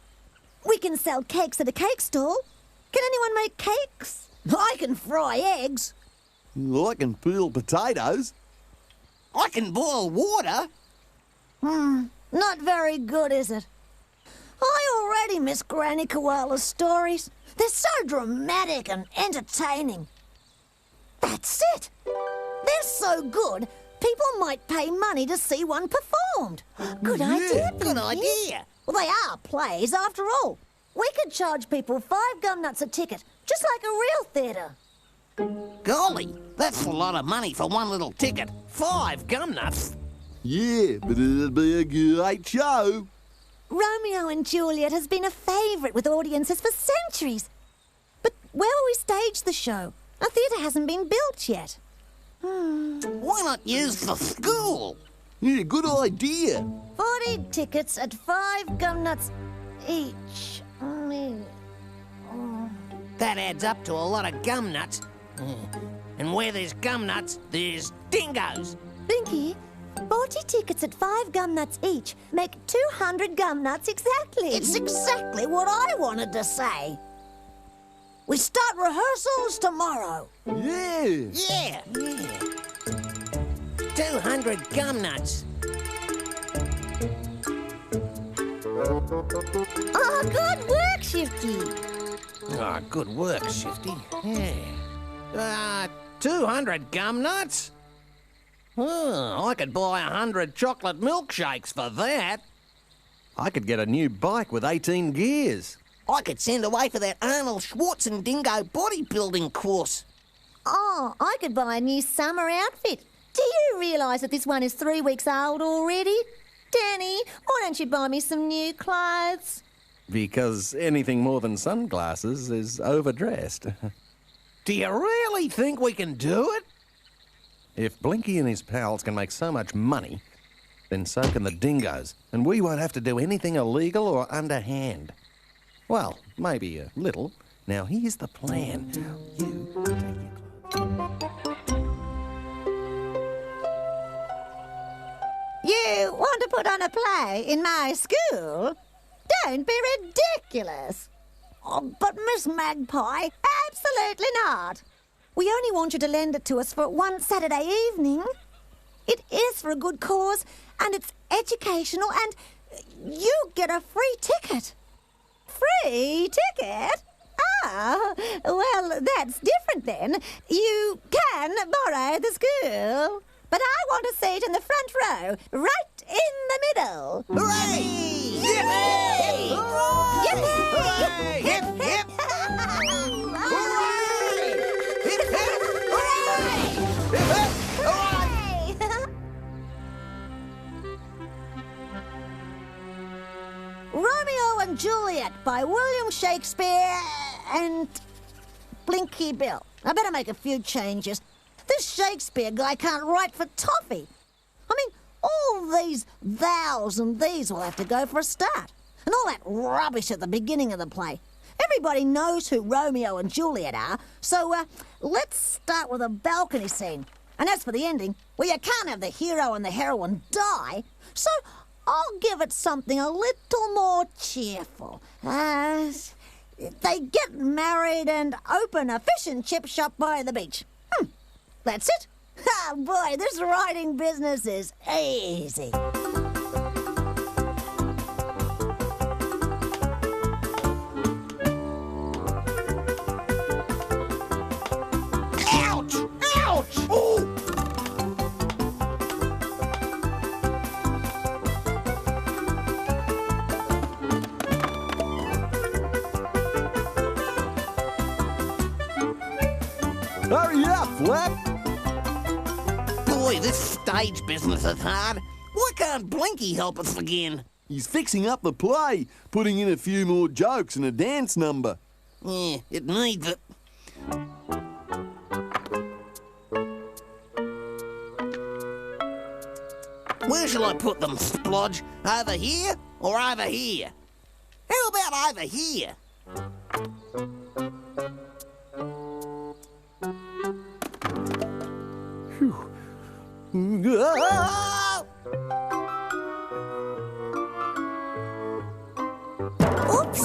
We can sell cakes at a cake stall. Can anyone make cakes? I can fry eggs. I can peel potatoes. I can boil water. Not very good, is it? I already miss Granny Koala's stories. They're so dramatic and entertaining. That's it. They're so good, people might pay money to see one performed. Good idea, Good Blinky. idea. Well, they are plays, after all. We could charge people 5 gum nuts a ticket, just like a real theatre. Golly, that's a lot of money for one little ticket. 5 gum nuts. Yeah, but it'll be a great show. Romeo and Juliet has been a favourite with audiences for centuries. But where will we stage the show? Our theatre hasn't been built yet. Why not use the school? Yeah, good idea. 40 tickets at 5 gum nuts each. That adds up to a lot of gum nuts. And where there's gum nuts, there's dingoes. Blinky, 40 tickets at 5 gum nuts each make 200 gum nuts exactly. It's exactly what I wanted to say. We start rehearsals tomorrow. Yeah. Yeah. 200 gum nuts. Oh, good work, Shifty. Ah, good work, Shifty. Yeah. 200 gum nuts? Oh, I could buy 100 chocolate milkshakes for that. I could get a new bike with 18 gears. I could send away for that Arnold Schwarzenegger bodybuilding course. Oh, I could buy a new summer outfit. Do you realise that this one is 3 weeks old already? Danny, why don't you buy me some new clothes? Because anything more than sunglasses is overdressed. Do you really think we can do it? If Blinky and his pals can make so much money, then so can the dingoes, and we won't have to do anything illegal or underhand. Well, maybe a little. Now, here's the plan. You take your You want to put on a play in my school? Don't be ridiculous. Oh, but Miss Magpie, absolutely not. We only want you to lend it to us for one Saturday evening. It is for a good cause, and it's educational, and you get a free ticket. Free? free ticket? Ah, well, that's different then. You can borrow the school. But I want a seat in the front row, right in the middle. Hooray! Yippee! Hooray! Hip, hip! Hooray! Hip, hip! Hooray! Hip, hip! Hooray! Romeo and Juliet by William Shakespeare and Blinky Bill. I better make a few changes. This Shakespeare guy can't write for toffee. I mean, all these thous and these will have to go for a start. And all that rubbish at the beginning of the play. Everybody knows who Romeo and Juliet are, so let's start with a balcony scene. And as for the ending, well, you can't have the hero and the heroine die, so I'll give it something a little more cheerful. They get married and open a fish and chip shop by the beach. That's it. Ah, boy, this writing business is easy. Ouch! Ouch! Oh! Hurry up, Flap! Boy, this stage business is hard. Why can't Blinky help us again? He's fixing up the play, putting in a few more jokes and a dance number. Yeah, it needs it. Where shall I put them, Splodge? Over here or over here? How about over here? Ah! Oops.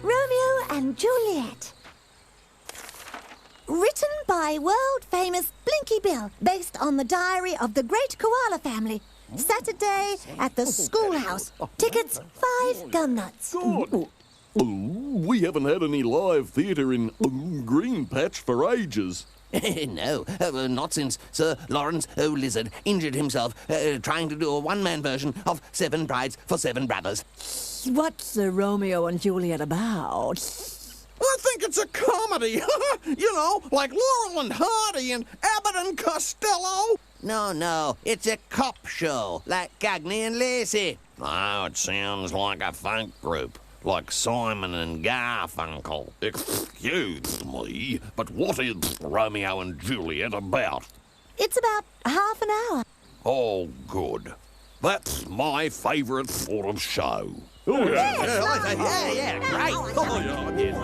Romeo and Juliet. Written by world-famous Blinky Bill, based on the diary of the great koala family. Saturday at the schoolhouse. Tickets, 5 gumnuts. God. Oh, we haven't had any live theatre in Green Patch for ages. No, not since Sir Lawrence O'Lizard injured himself trying to do a one-man version of Seven Brides for Seven Brothers. What's Romeo and Juliet about? I think it's a comedy. You know, like Laurel and Hardy and Abbott and Costello. No, it's a cop show, like Cagney and Lacey. Oh, it sounds like a funk group. Like Simon and Garfunkel. Excuse me, but what is Romeo and Juliet about? It's about half an hour. Oh, good. That's my favourite sort of show. Oh, Yeah, great. Oh, yeah,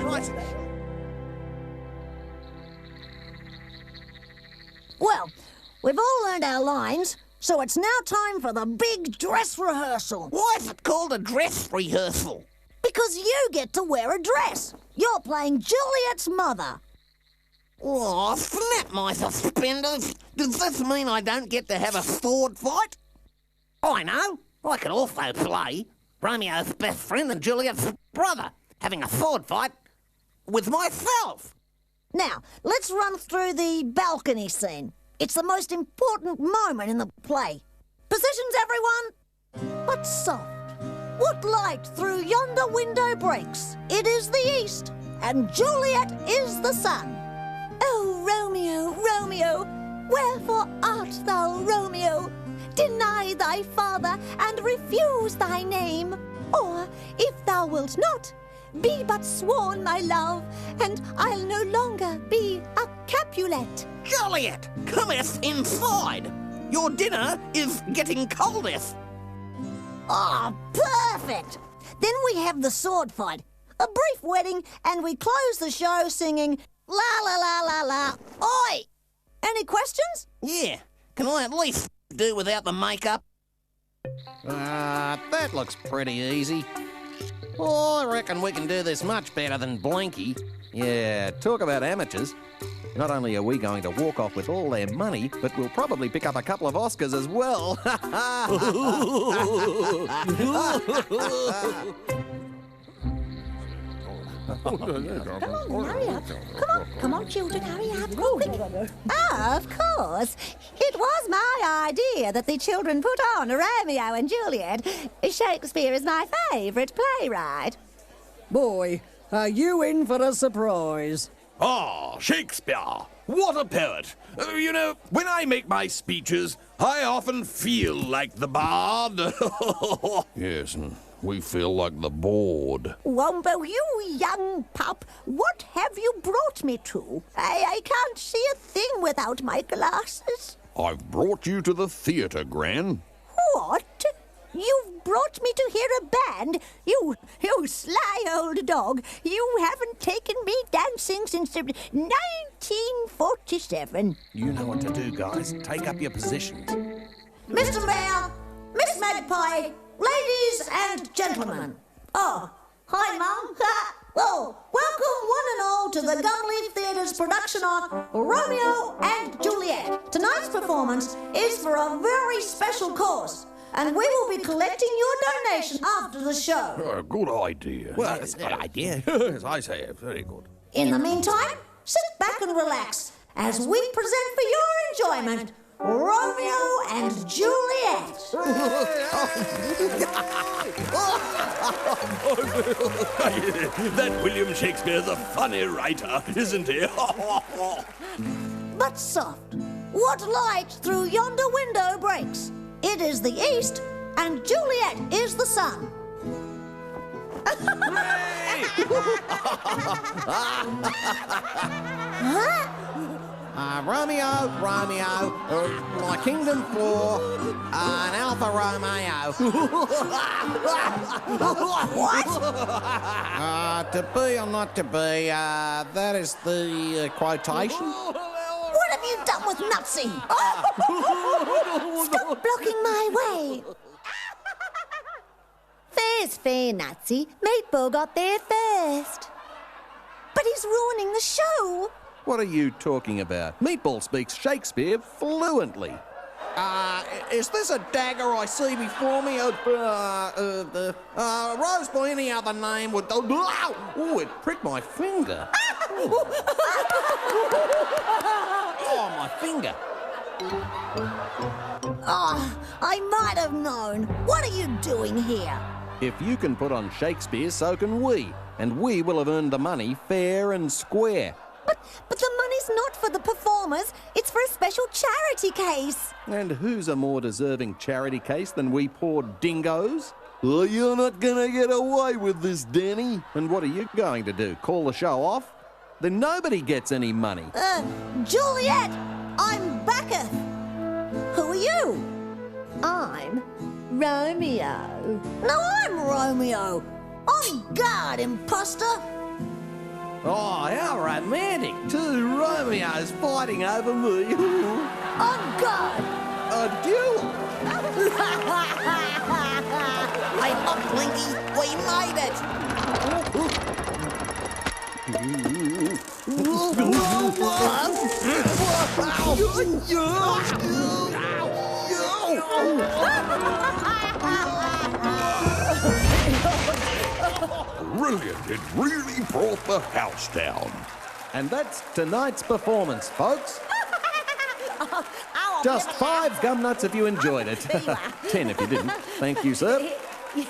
right. Well, we've all learned our lines, so it's now time for the big dress rehearsal. Why is it called a dress rehearsal? Because you get to wear a dress. You're playing Juliet's mother. Oh, snap my suspenders. Does this mean I don't get to have a sword fight? I know. I could also play Romeo's best friend and Juliet's brother, having a sword fight with myself. Now, let's run through the balcony scene. It's the most important moment in the play. Positions, everyone? What's soft? What light through yonder window breaks? It is the east, and Juliet is the sun. Oh, Romeo, Romeo, wherefore art thou, Romeo? Deny thy father and refuse thy name. Or, if thou wilt not, be but sworn, my love, and I'll no longer be a Capulet. Juliet, cometh inside. Your dinner is getting coldeth. Ah, perfect! Then we have the sword fight, a brief wedding, and we close the show singing la la la la la. Oi! Any questions? Yeah, can I at least do without the makeup? That looks pretty easy. Oh, I reckon we can do this much better than Blinky. Yeah, talk about amateurs. Not only are we going to walk off with all their money, but we'll probably pick up a couple of Oscars as well. Hurry up. Come on, children, hurry up. Quick. Of course. It was my idea that the children put on Romeo and Juliet. Shakespeare is my favourite playwright. Boy, are you in for a surprise? Ah, Shakespeare! What a poet! You know, when I make my speeches, I often feel like the bard. Yes, and we feel like the board. Wombo, you young pup, what have you brought me to? I can't see a thing without my glasses. I've brought you to the theatre, Gran. What? You've brought me to hear a band? You sly old dog. You haven't taken me dancing since 1947. You know what to do, guys. Take up your positions. Mr. Mayor, Miss Magpie, ladies and gentlemen. Oh, hi, Mum. Oh, welcome one and all to the Gumleaf Theatre's production of Romeo and Juliet. Tonight's performance is for a very special cause, and we will be collecting your donation after the show. Good idea. Well, it's a good idea. Yes, I say it. Very good. In the meantime, sit back and relax as we present for your enjoyment Romeo and Juliet. That William Shakespeare's a funny writer, isn't he? But soft, what light through yonder window breaks? It is the east, and Juliet is the sun. Romeo, my kingdom for an Alfa Romeo. What? To be or not to be, that is the quotation. What have you done with Nutsy? Stop blocking my way. Fair's fair, Nutsy. Meatball got there first. But he's ruining the show. What are you talking about? Meatball speaks Shakespeare fluently. Is this a dagger I see before me? Rose by any other name would... Oh, it pricked my finger. Oh, my finger. Oh, I might have known. What are you doing here? If you can put on Shakespeare, so can we. And we will have earned the money fair and square. But the money's not for the performers. It's for a special charity case. And who's a more deserving charity case than we poor dingoes? Well, you're not gonna get away with this, Danny. And what are you going to do? Call the show off? Then nobody gets any money. Juliet, I'm Bacchus. Who are you? I'm Romeo. No, I'm Romeo. On guard, imposter. Oh, how romantic. 2 Romeos fighting over me. On guard. A duel. Hey, look, Blinky, we made it. Brilliant. It really brought the house down. And that's tonight's performance, folks. Just 5 gum nuts if you enjoyed it. 10 if you didn't. Thank you, sir.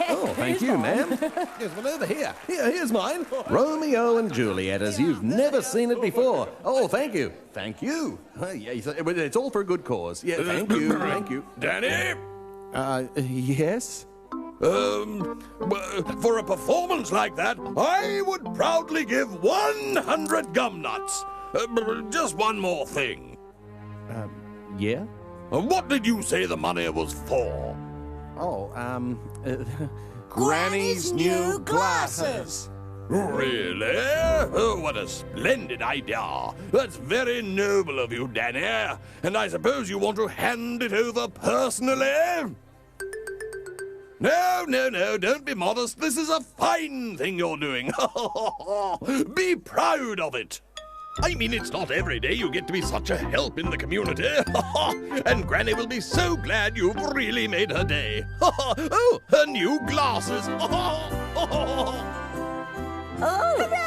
Oh, thank you, ma'am. Here's one over here. Here's mine. Romeo and Juliet, as you've never seen it before. Oh, thank you. Thank you. It's all for a good cause. Yeah, thank you. Thank you. Danny? Yes? For a performance like that, I would proudly give 100 gum nuts. Just one more thing. Yeah? What did you say the money was for? Oh, Granny's new glasses. Really? Oh, what a splendid idea. That's very noble of you, Danny. And I suppose you want to hand it over personally? No, no, no, don't be modest. This is a fine thing you're doing. Be proud of it. I mean, it's not every day you get to be such a help in the community. And Granny will be so glad you've really made her day. Oh, her new glasses. Oh, hooray!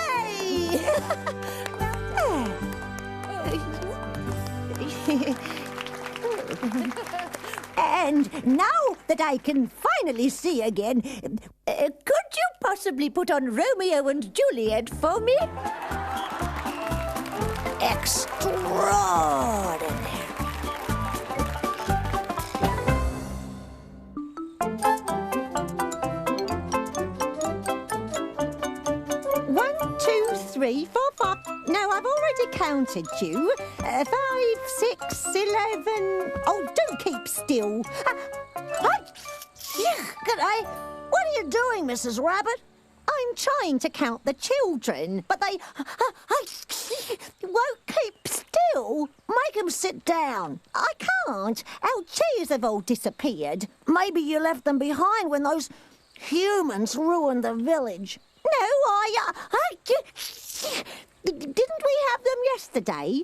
And now that I can finally see again, could you possibly put on Romeo and Juliet for me? Extraordinary. One, two, three, four, five. No, I've already counted you. 5, 6, 11. Oh, do keep still. G'day. What are you doing, Mrs. Rabbit? I'm trying to count the children, but they won't keep still. Make them sit down. I can't. Our chairs have all disappeared. Maybe you left them behind when those humans ruined the village. No, didn't we have them yesterday?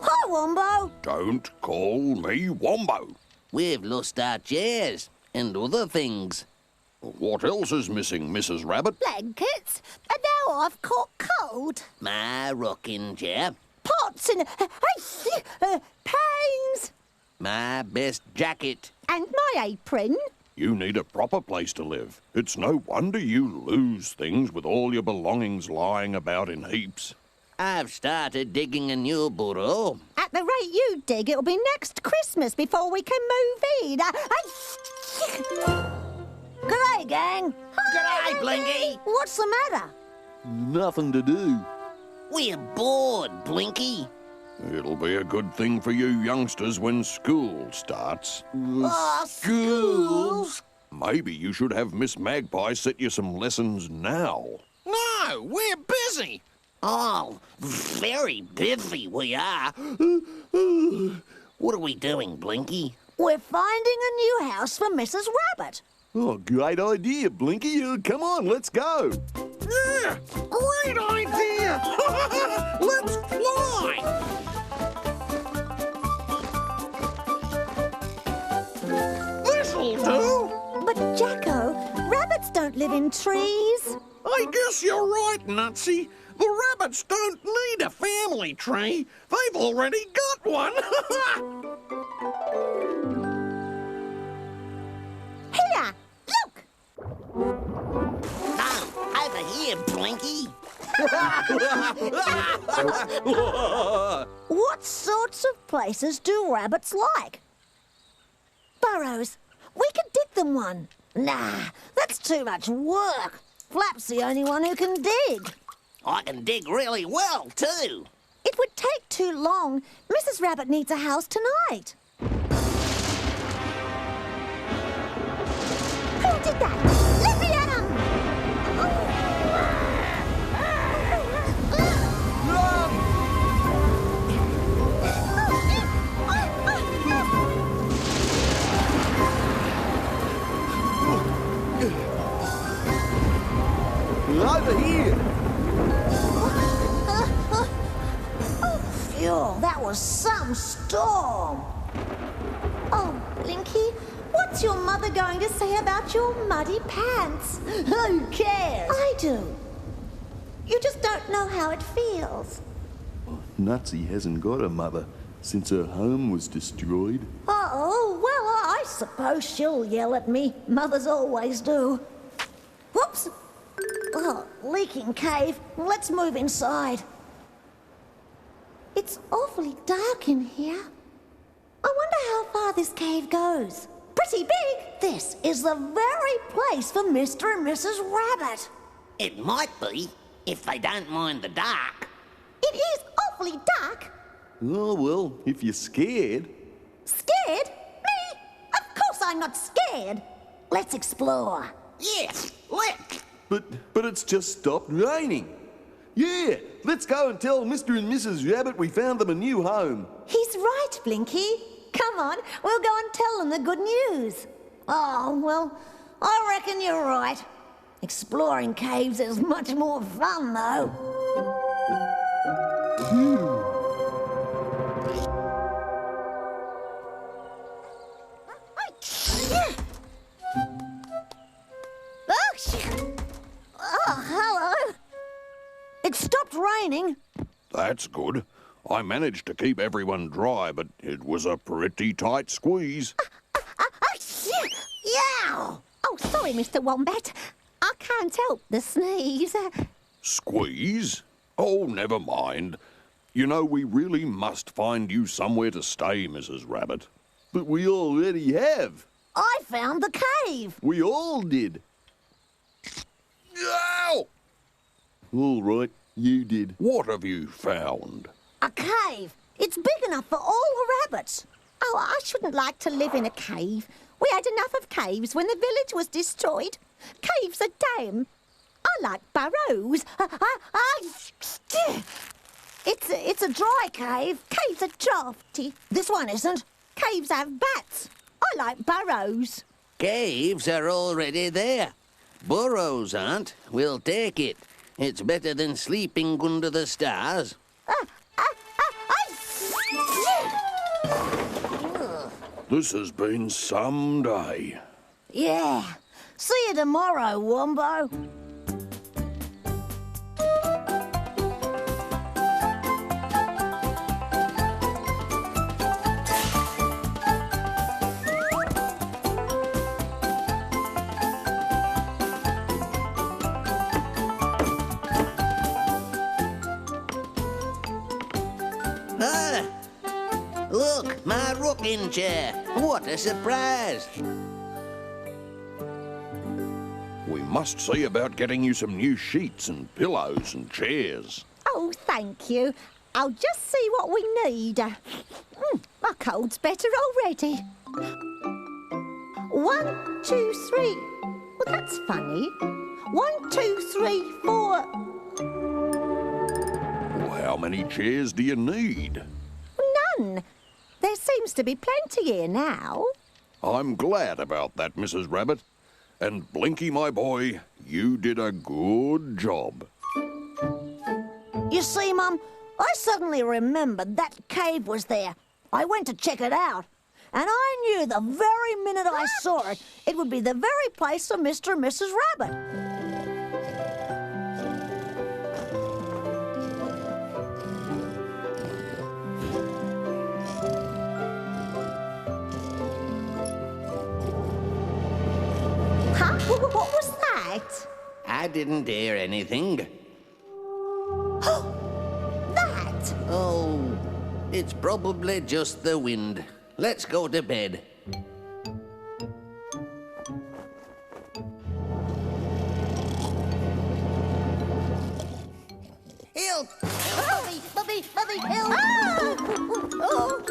Hi, Wombo. Don't call me Wombo. We've lost our chairs and other things. What else is missing, Mrs. Rabbit? Blankets, and now I've caught cold. My rocking chair. Pots and pains. My best jacket. And my apron. You need a proper place to live. It's no wonder you lose things with all your belongings lying about in heaps. I've started digging a new burrow. At the rate you dig, it'll be next Christmas before we can move in. G'day, gang. G'day, Blinky. What's the matter? Nothing to do. We're bored, Blinky. It'll be a good thing for you youngsters when school starts. Schools? Maybe you should have Miss Magpie set you some lessons now. No, we're busy. Oh, very busy we are. What are we doing, Blinky? We're finding a new house for Mrs. Rabbit. Oh, great idea, Blinky. Come on, let's go. Yeah, great idea. Let's fly. This'll do. But, Jacko, rabbits don't live in trees. I guess you're right, Nutsy. The rabbits don't need a family tree. They've already got one. Here, look. No, over here, Blinky. What sorts of places do rabbits like? Burrows. We could dig them one. Nah, that's too much work. Flap's the only one who can dig. I can dig really well, too. It would take too long. Mrs. Rabbit needs a house tonight. Who did that? Let me at him! Over here. Phew, that was some storm. Oh, Blinky, what's your mother going to say about your muddy pants? Who cares? I do. You just don't know how it feels. Nutsy hasn't got a mother since her home was destroyed. Oh, well, I suppose she'll yell at me. Mothers always do. Whoops. Oh, leaking cave. Let's move inside. It's awfully dark in here. I wonder how far this cave goes. Pretty big. This is the very place for Mr. and Mrs. Rabbit. It might be, if they don't mind the dark. It is awfully dark. Oh, well, if you're scared. Scared? Me? Of course I'm not scared. Let's explore. Yes, let's. But it's just stopped raining. Yeah, let's go and tell Mr. and Mrs. Rabbit we found them a new home. He's right, Blinky. Come on, we'll go and tell them the good news. Oh, well, I reckon you're right. Exploring caves is much more fun, though. Oh, hello. It stopped raining. That's good. I managed to keep everyone dry, but it was a pretty tight squeeze. Yow! Oh, sorry, Mr. Wombat. I can't help the sneeze. Squeeze? Oh, never mind. You know, we really must find you somewhere to stay, Mrs. Rabbit. But we already have. I found the cave. We all did. Ow! All right, you did. What have you found? A cave. It's big enough for all the rabbits. Oh, I shouldn't like to live in a cave. We had enough of caves when the village was destroyed. Caves are damn. I like burrows. It's a dry cave. Caves are drafty. This one isn't. Caves have bats. I like burrows. Caves are already there. Burrows aren't. We'll take it. It's better than sleeping under the stars. This has been some day. Yeah. See you tomorrow, Wombo. Ah! Look, my rocking chair. What a surprise. We must see about getting you some new sheets and pillows and chairs. Oh, thank you. I'll just see what we need. My cold's better already. 1, 2, 3. Well, that's funny. 1, 2, 3, 4. Well, how many chairs do you need? None. There seems to be plenty here now. I'm glad about that, Mrs. Rabbit. And Blinky, my boy, you did a good job. You see, Mum, I suddenly remembered that cave was there. I went to check it out. And I knew the very minute I saw it, it would be the very place for Mr. and Mrs. Rabbit. Huh? What was that? I didn't hear anything. That? Oh, it's probably just the wind. Let's go to bed. Help! Bubby, help! Oh!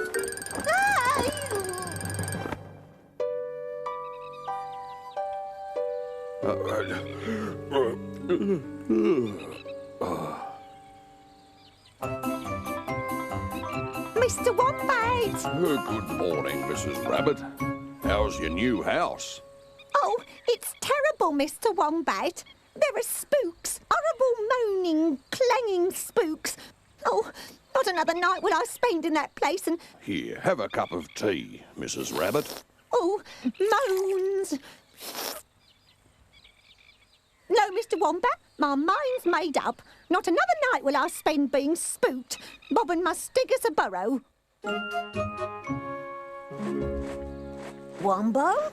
Mr. Wombat! Good morning, Mrs. Rabbit. How's your new house? Oh, it's terrible, Mr. Wombat. There are spooks. Horrible moaning, clanging spooks. Oh, not another night will I spend in that place and... Here, have a cup of tea, Mrs. Rabbit. Oh, moans. No, Mr. Wombat, my mind's made up. Not another night will I spend being spooked. Bobbing my stig as a burrow. Wombo?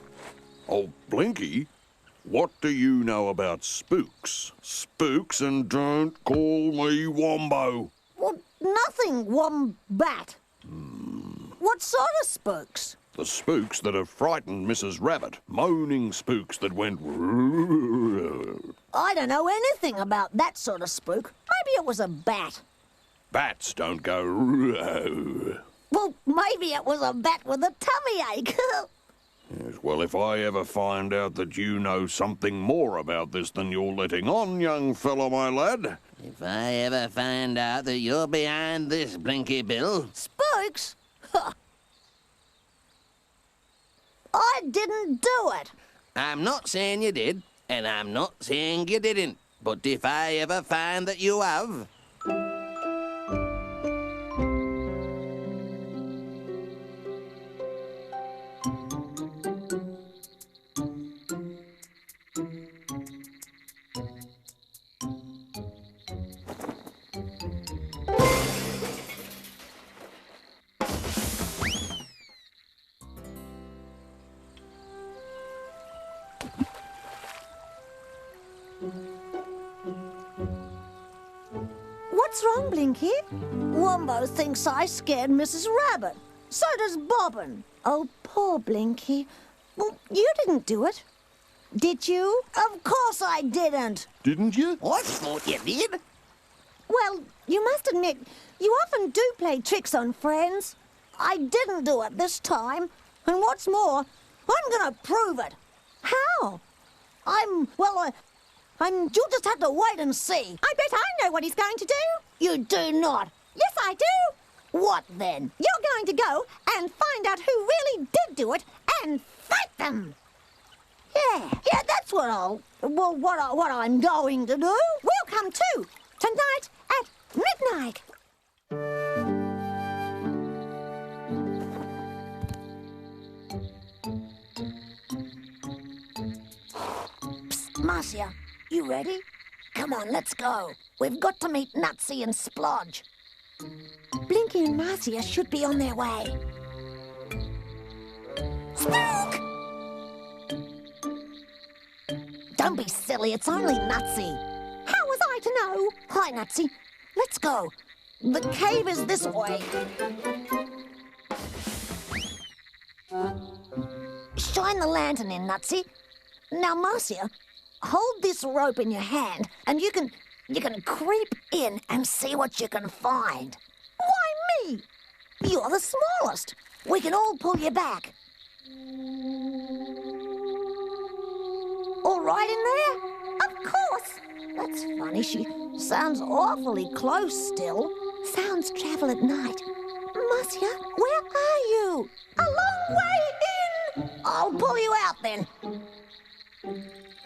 Oh, Blinky, what do you know about spooks? Spooks, and don't call me Wombo. Well, nothing, Wombat. What sort of spooks? The spooks that have frightened Mrs. Rabbit. Moaning spooks that went... I don't know anything about that sort of spook. Maybe it was a bat. Bats don't go... Well, maybe it was a bat with a tummy ache. Yes, well, if I ever find out that you know something more about this than you're letting on, young fellow, my lad... If I ever find out that you're behind this, Blinky Bill... Spooks? Huh. I'd didn't do it. I'm not saying you did, and I'm not saying you didn't. But if I ever find that you have... What's wrong, Blinky? Wombo thinks I scared Mrs. Rabbit. So does Bobbin. Oh, poor Blinky. Well, you didn't do it. Did you? Of course I didn't. Didn't you? I thought you did. Well, you must admit, you often do play tricks on friends. I didn't do it this time. And what's more, I'm going to prove it. How? You'll just have to wait and see. I bet I know what he's going to do. You do not. Yes, I do. What then? You're going to go and find out who really did do it and fight them. Yeah, that's what I'm going to do. We'll come too, tonight at midnight. Psst, Marcia, you ready? Come on, let's go. We've got to meet Nutsy and Splodge. Blinky and Marcia should be on their way. Spook! Don't be silly, it's only Nutsy. How was I to know? Hi, Nutsy. Let's go. The cave is this way. Shine the lantern in, Nutsy. Now, Marcia, hold this rope in your hand, and you can creep in and see what you can find. Why me? You're the smallest. We can all pull you back. All right in there? Of course. That's funny. She sounds awfully close still. Sounds travel at night. Marcia, where are you? A long way in. I'll pull you out then.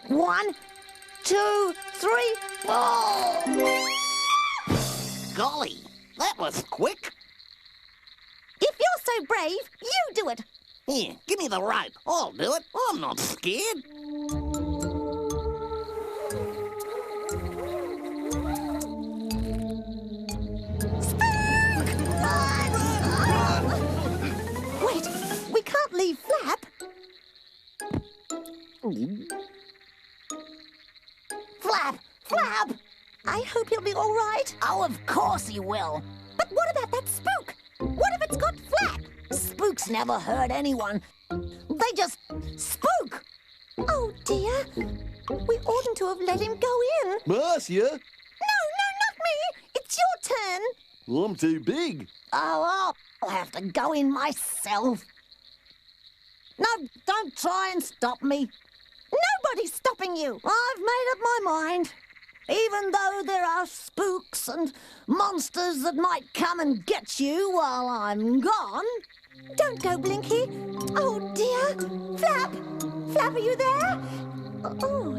1, 2, 3, 4. Golly, that was quick. If you're so brave, you do it. Here, give me the rope. I'll do it. I'm not scared. Wait, we can't leave Flap. Flap! I hope he'll be all right. Oh, of course he will. But what about that spook? What if it's got Flap? Spooks never hurt anyone. They just spook. Oh, dear. We oughtn't to have let him go in. Marcia? No, not me. It's your turn. Well, I'm too big. Oh, I'll have to go in myself. No, don't try and stop me. Nobody's stopping you. I've made up my mind. Even though there are spooks and monsters that might come and get you while I'm gone. Don't go, Blinky. Oh, dear. Flap! Flap, are you there? Oh,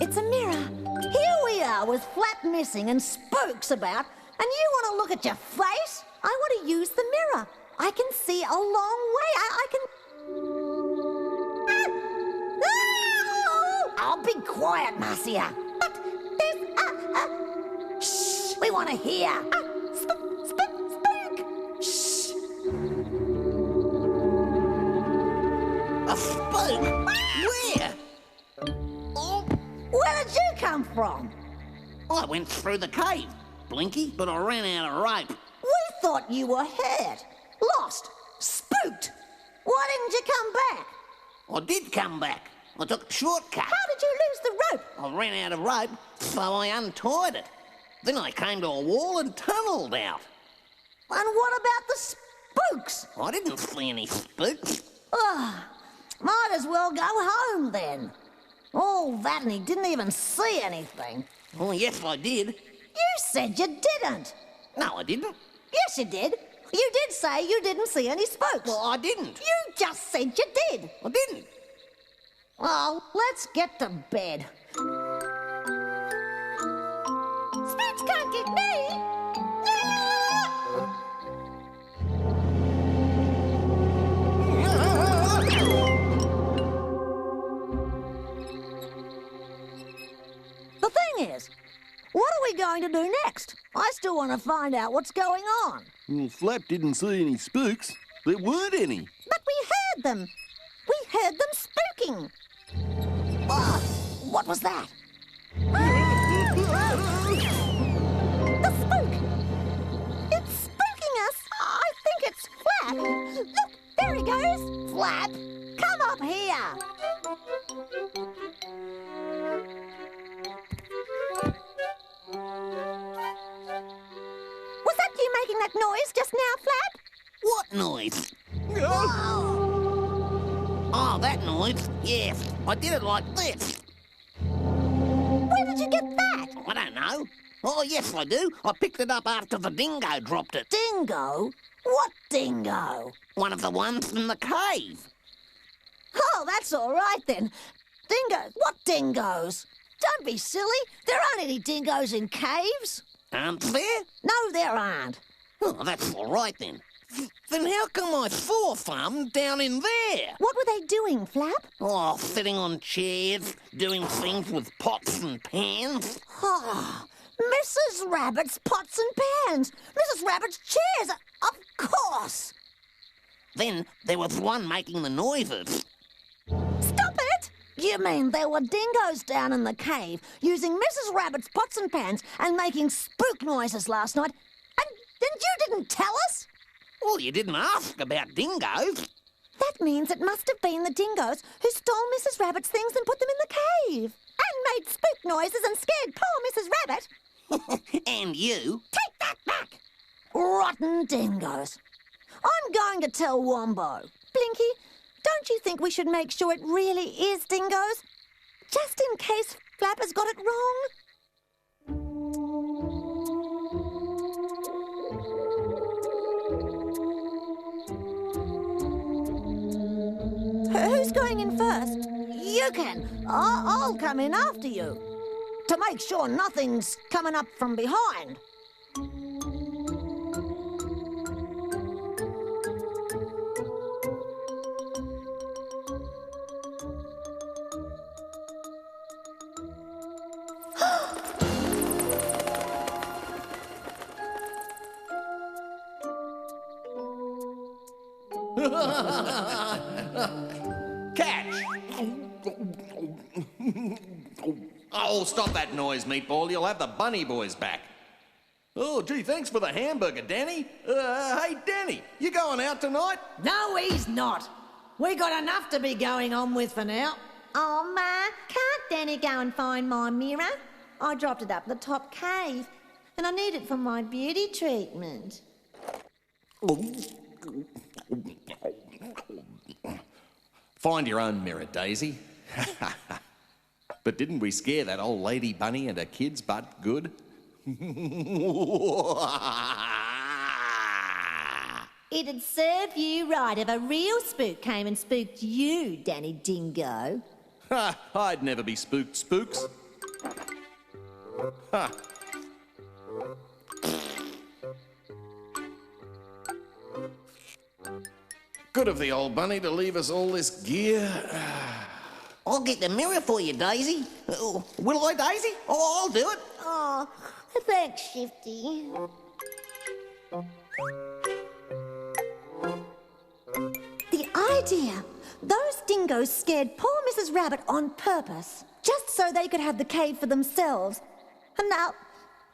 it's a mirror. Here we are with Flap missing and spooks about, and you want to look at your face? I want to use the mirror. I can see a long way. I can... Oh, be quiet, Marcia. But there's Shh, we want to hear. Spook! Shh. A spook? Where? Oh, Where did you come from? I went through the cave, Blinky, but I ran out of rope. We thought you were hurt, lost, spooked. Why didn't you come back? I did come back. I took a shortcut. How did you lose the rope? I ran out of rope, so I untied it. Then I came to a wall and tunnelled out. And what about the spooks? I didn't see any spooks. Might as well go home then. All that and he didn't even see anything. Oh, yes, I did. You said you didn't. No, I didn't. Yes, you did. You did say you didn't see any spooks. Well, I didn't. You just said you did. I didn't. Well, let's get to bed. Spooks can't get me. The thing is, what are we going to do next? I still want to find out what's going on. Well, Flap didn't see any spooks. There weren't any. But we heard them. We heard them spooking. Oh, what was that? The spook! It's spooking us! I think it's Flap! Look, there he goes! Flap, come up here! Was that you making that noise just now, Flap? What noise? Oh, that noise? Yes, I did it like this. Where did you get that? I don't know. Oh, yes, I do. I picked it up after the dingo dropped it. Dingo? What dingo? One of the ones in the cave. Oh, that's all right then. Dingoes? What dingoes? Don't be silly. There aren't any dingoes in caves. Aren't there? No, there aren't. Oh, that's all right then. Then how come I saw some down in there? What were they doing, Flap? Oh, sitting on chairs, doing things with pots and pans. Oh, Mrs. Rabbit's pots and pans. Mrs. Rabbit's chairs. Of course. Then there was one making the noises. Stop it! You mean there were dingoes down in the cave using Mrs. Rabbit's pots and pans and making spook noises last night? And you didn't tell us? Well, you didn't ask about dingoes. That means it must have been the dingoes who stole Mrs. Rabbit's things and put them in the cave. And made spook noises and scared poor Mrs. Rabbit. And you. Take that back! Rotten dingoes. I'm going to tell Wombo. Blinky, don't you think we should make sure it really is dingoes? Just in case Flap has got it wrong? Who's going in first? You can. I'll come in after you. To make sure nothing's coming up from behind. Catch! Oh, stop that noise, Meatball. You'll have the bunny boys back. Oh, gee, thanks for the hamburger, Danny. Hey, Danny, you going out tonight? No, he's not. We got enough to be going on with for now. Oh, Ma, can't Danny go and find my mirror? I dropped it up the top cave, and I need it for my beauty treatment. Find your own mirror, Daisy. But didn't we scare that old lady bunny and her kids butt good? It'd serve you right if a real spook came and spooked you, Danny Dingo. Ha! I'd never be spooked, spooks. Ha! Good of the old bunny to leave us all this gear. I'll get the mirror for you, Daisy. Will I, Daisy? Oh, I'll do it. Oh, thanks, Shifty. The idea! Those dingoes scared poor Mrs. Rabbit on purpose, just so they could have the cave for themselves. And now,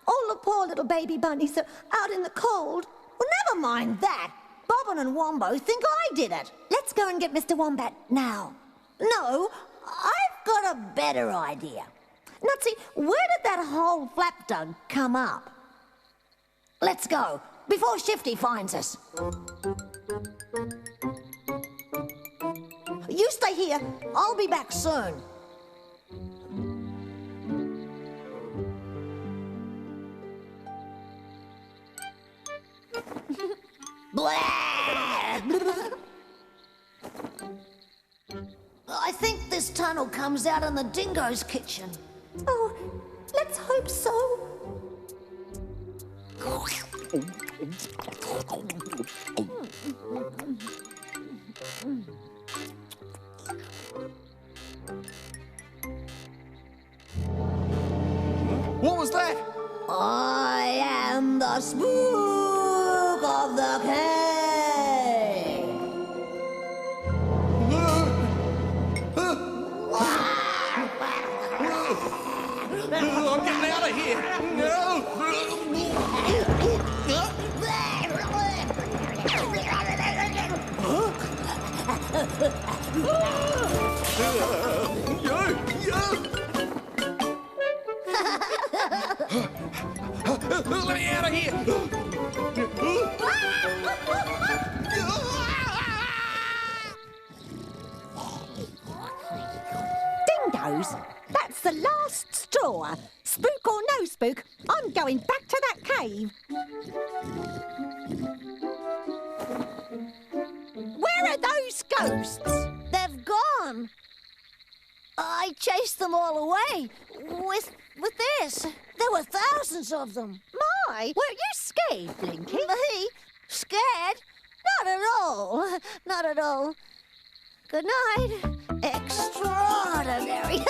all the poor little baby bunnies are out in the cold. Well, never mind that. Bobbin and Wombo think I did it. Let's go and get Mr. Wombat now. No, I've got a better idea. Nutsy, where did that whole flap dug come up? Let's go, before Shifty finds us. You stay here. I'll be back soon. I think this tunnel comes out in the dingo's kitchen. Oh, let's hope so. What was that? I am the spook of the cave. I'm getting out of here. No. Let me out of here. Dingoes, that's the last straw. Spook or no spook, I'm going back to that cave. Where are those ghosts? They've gone. I chased them all away with this. There were thousands of them. My, weren't you scared, Blinky? Me? Scared? Not at all. Not at all. Good night. Extraordinary.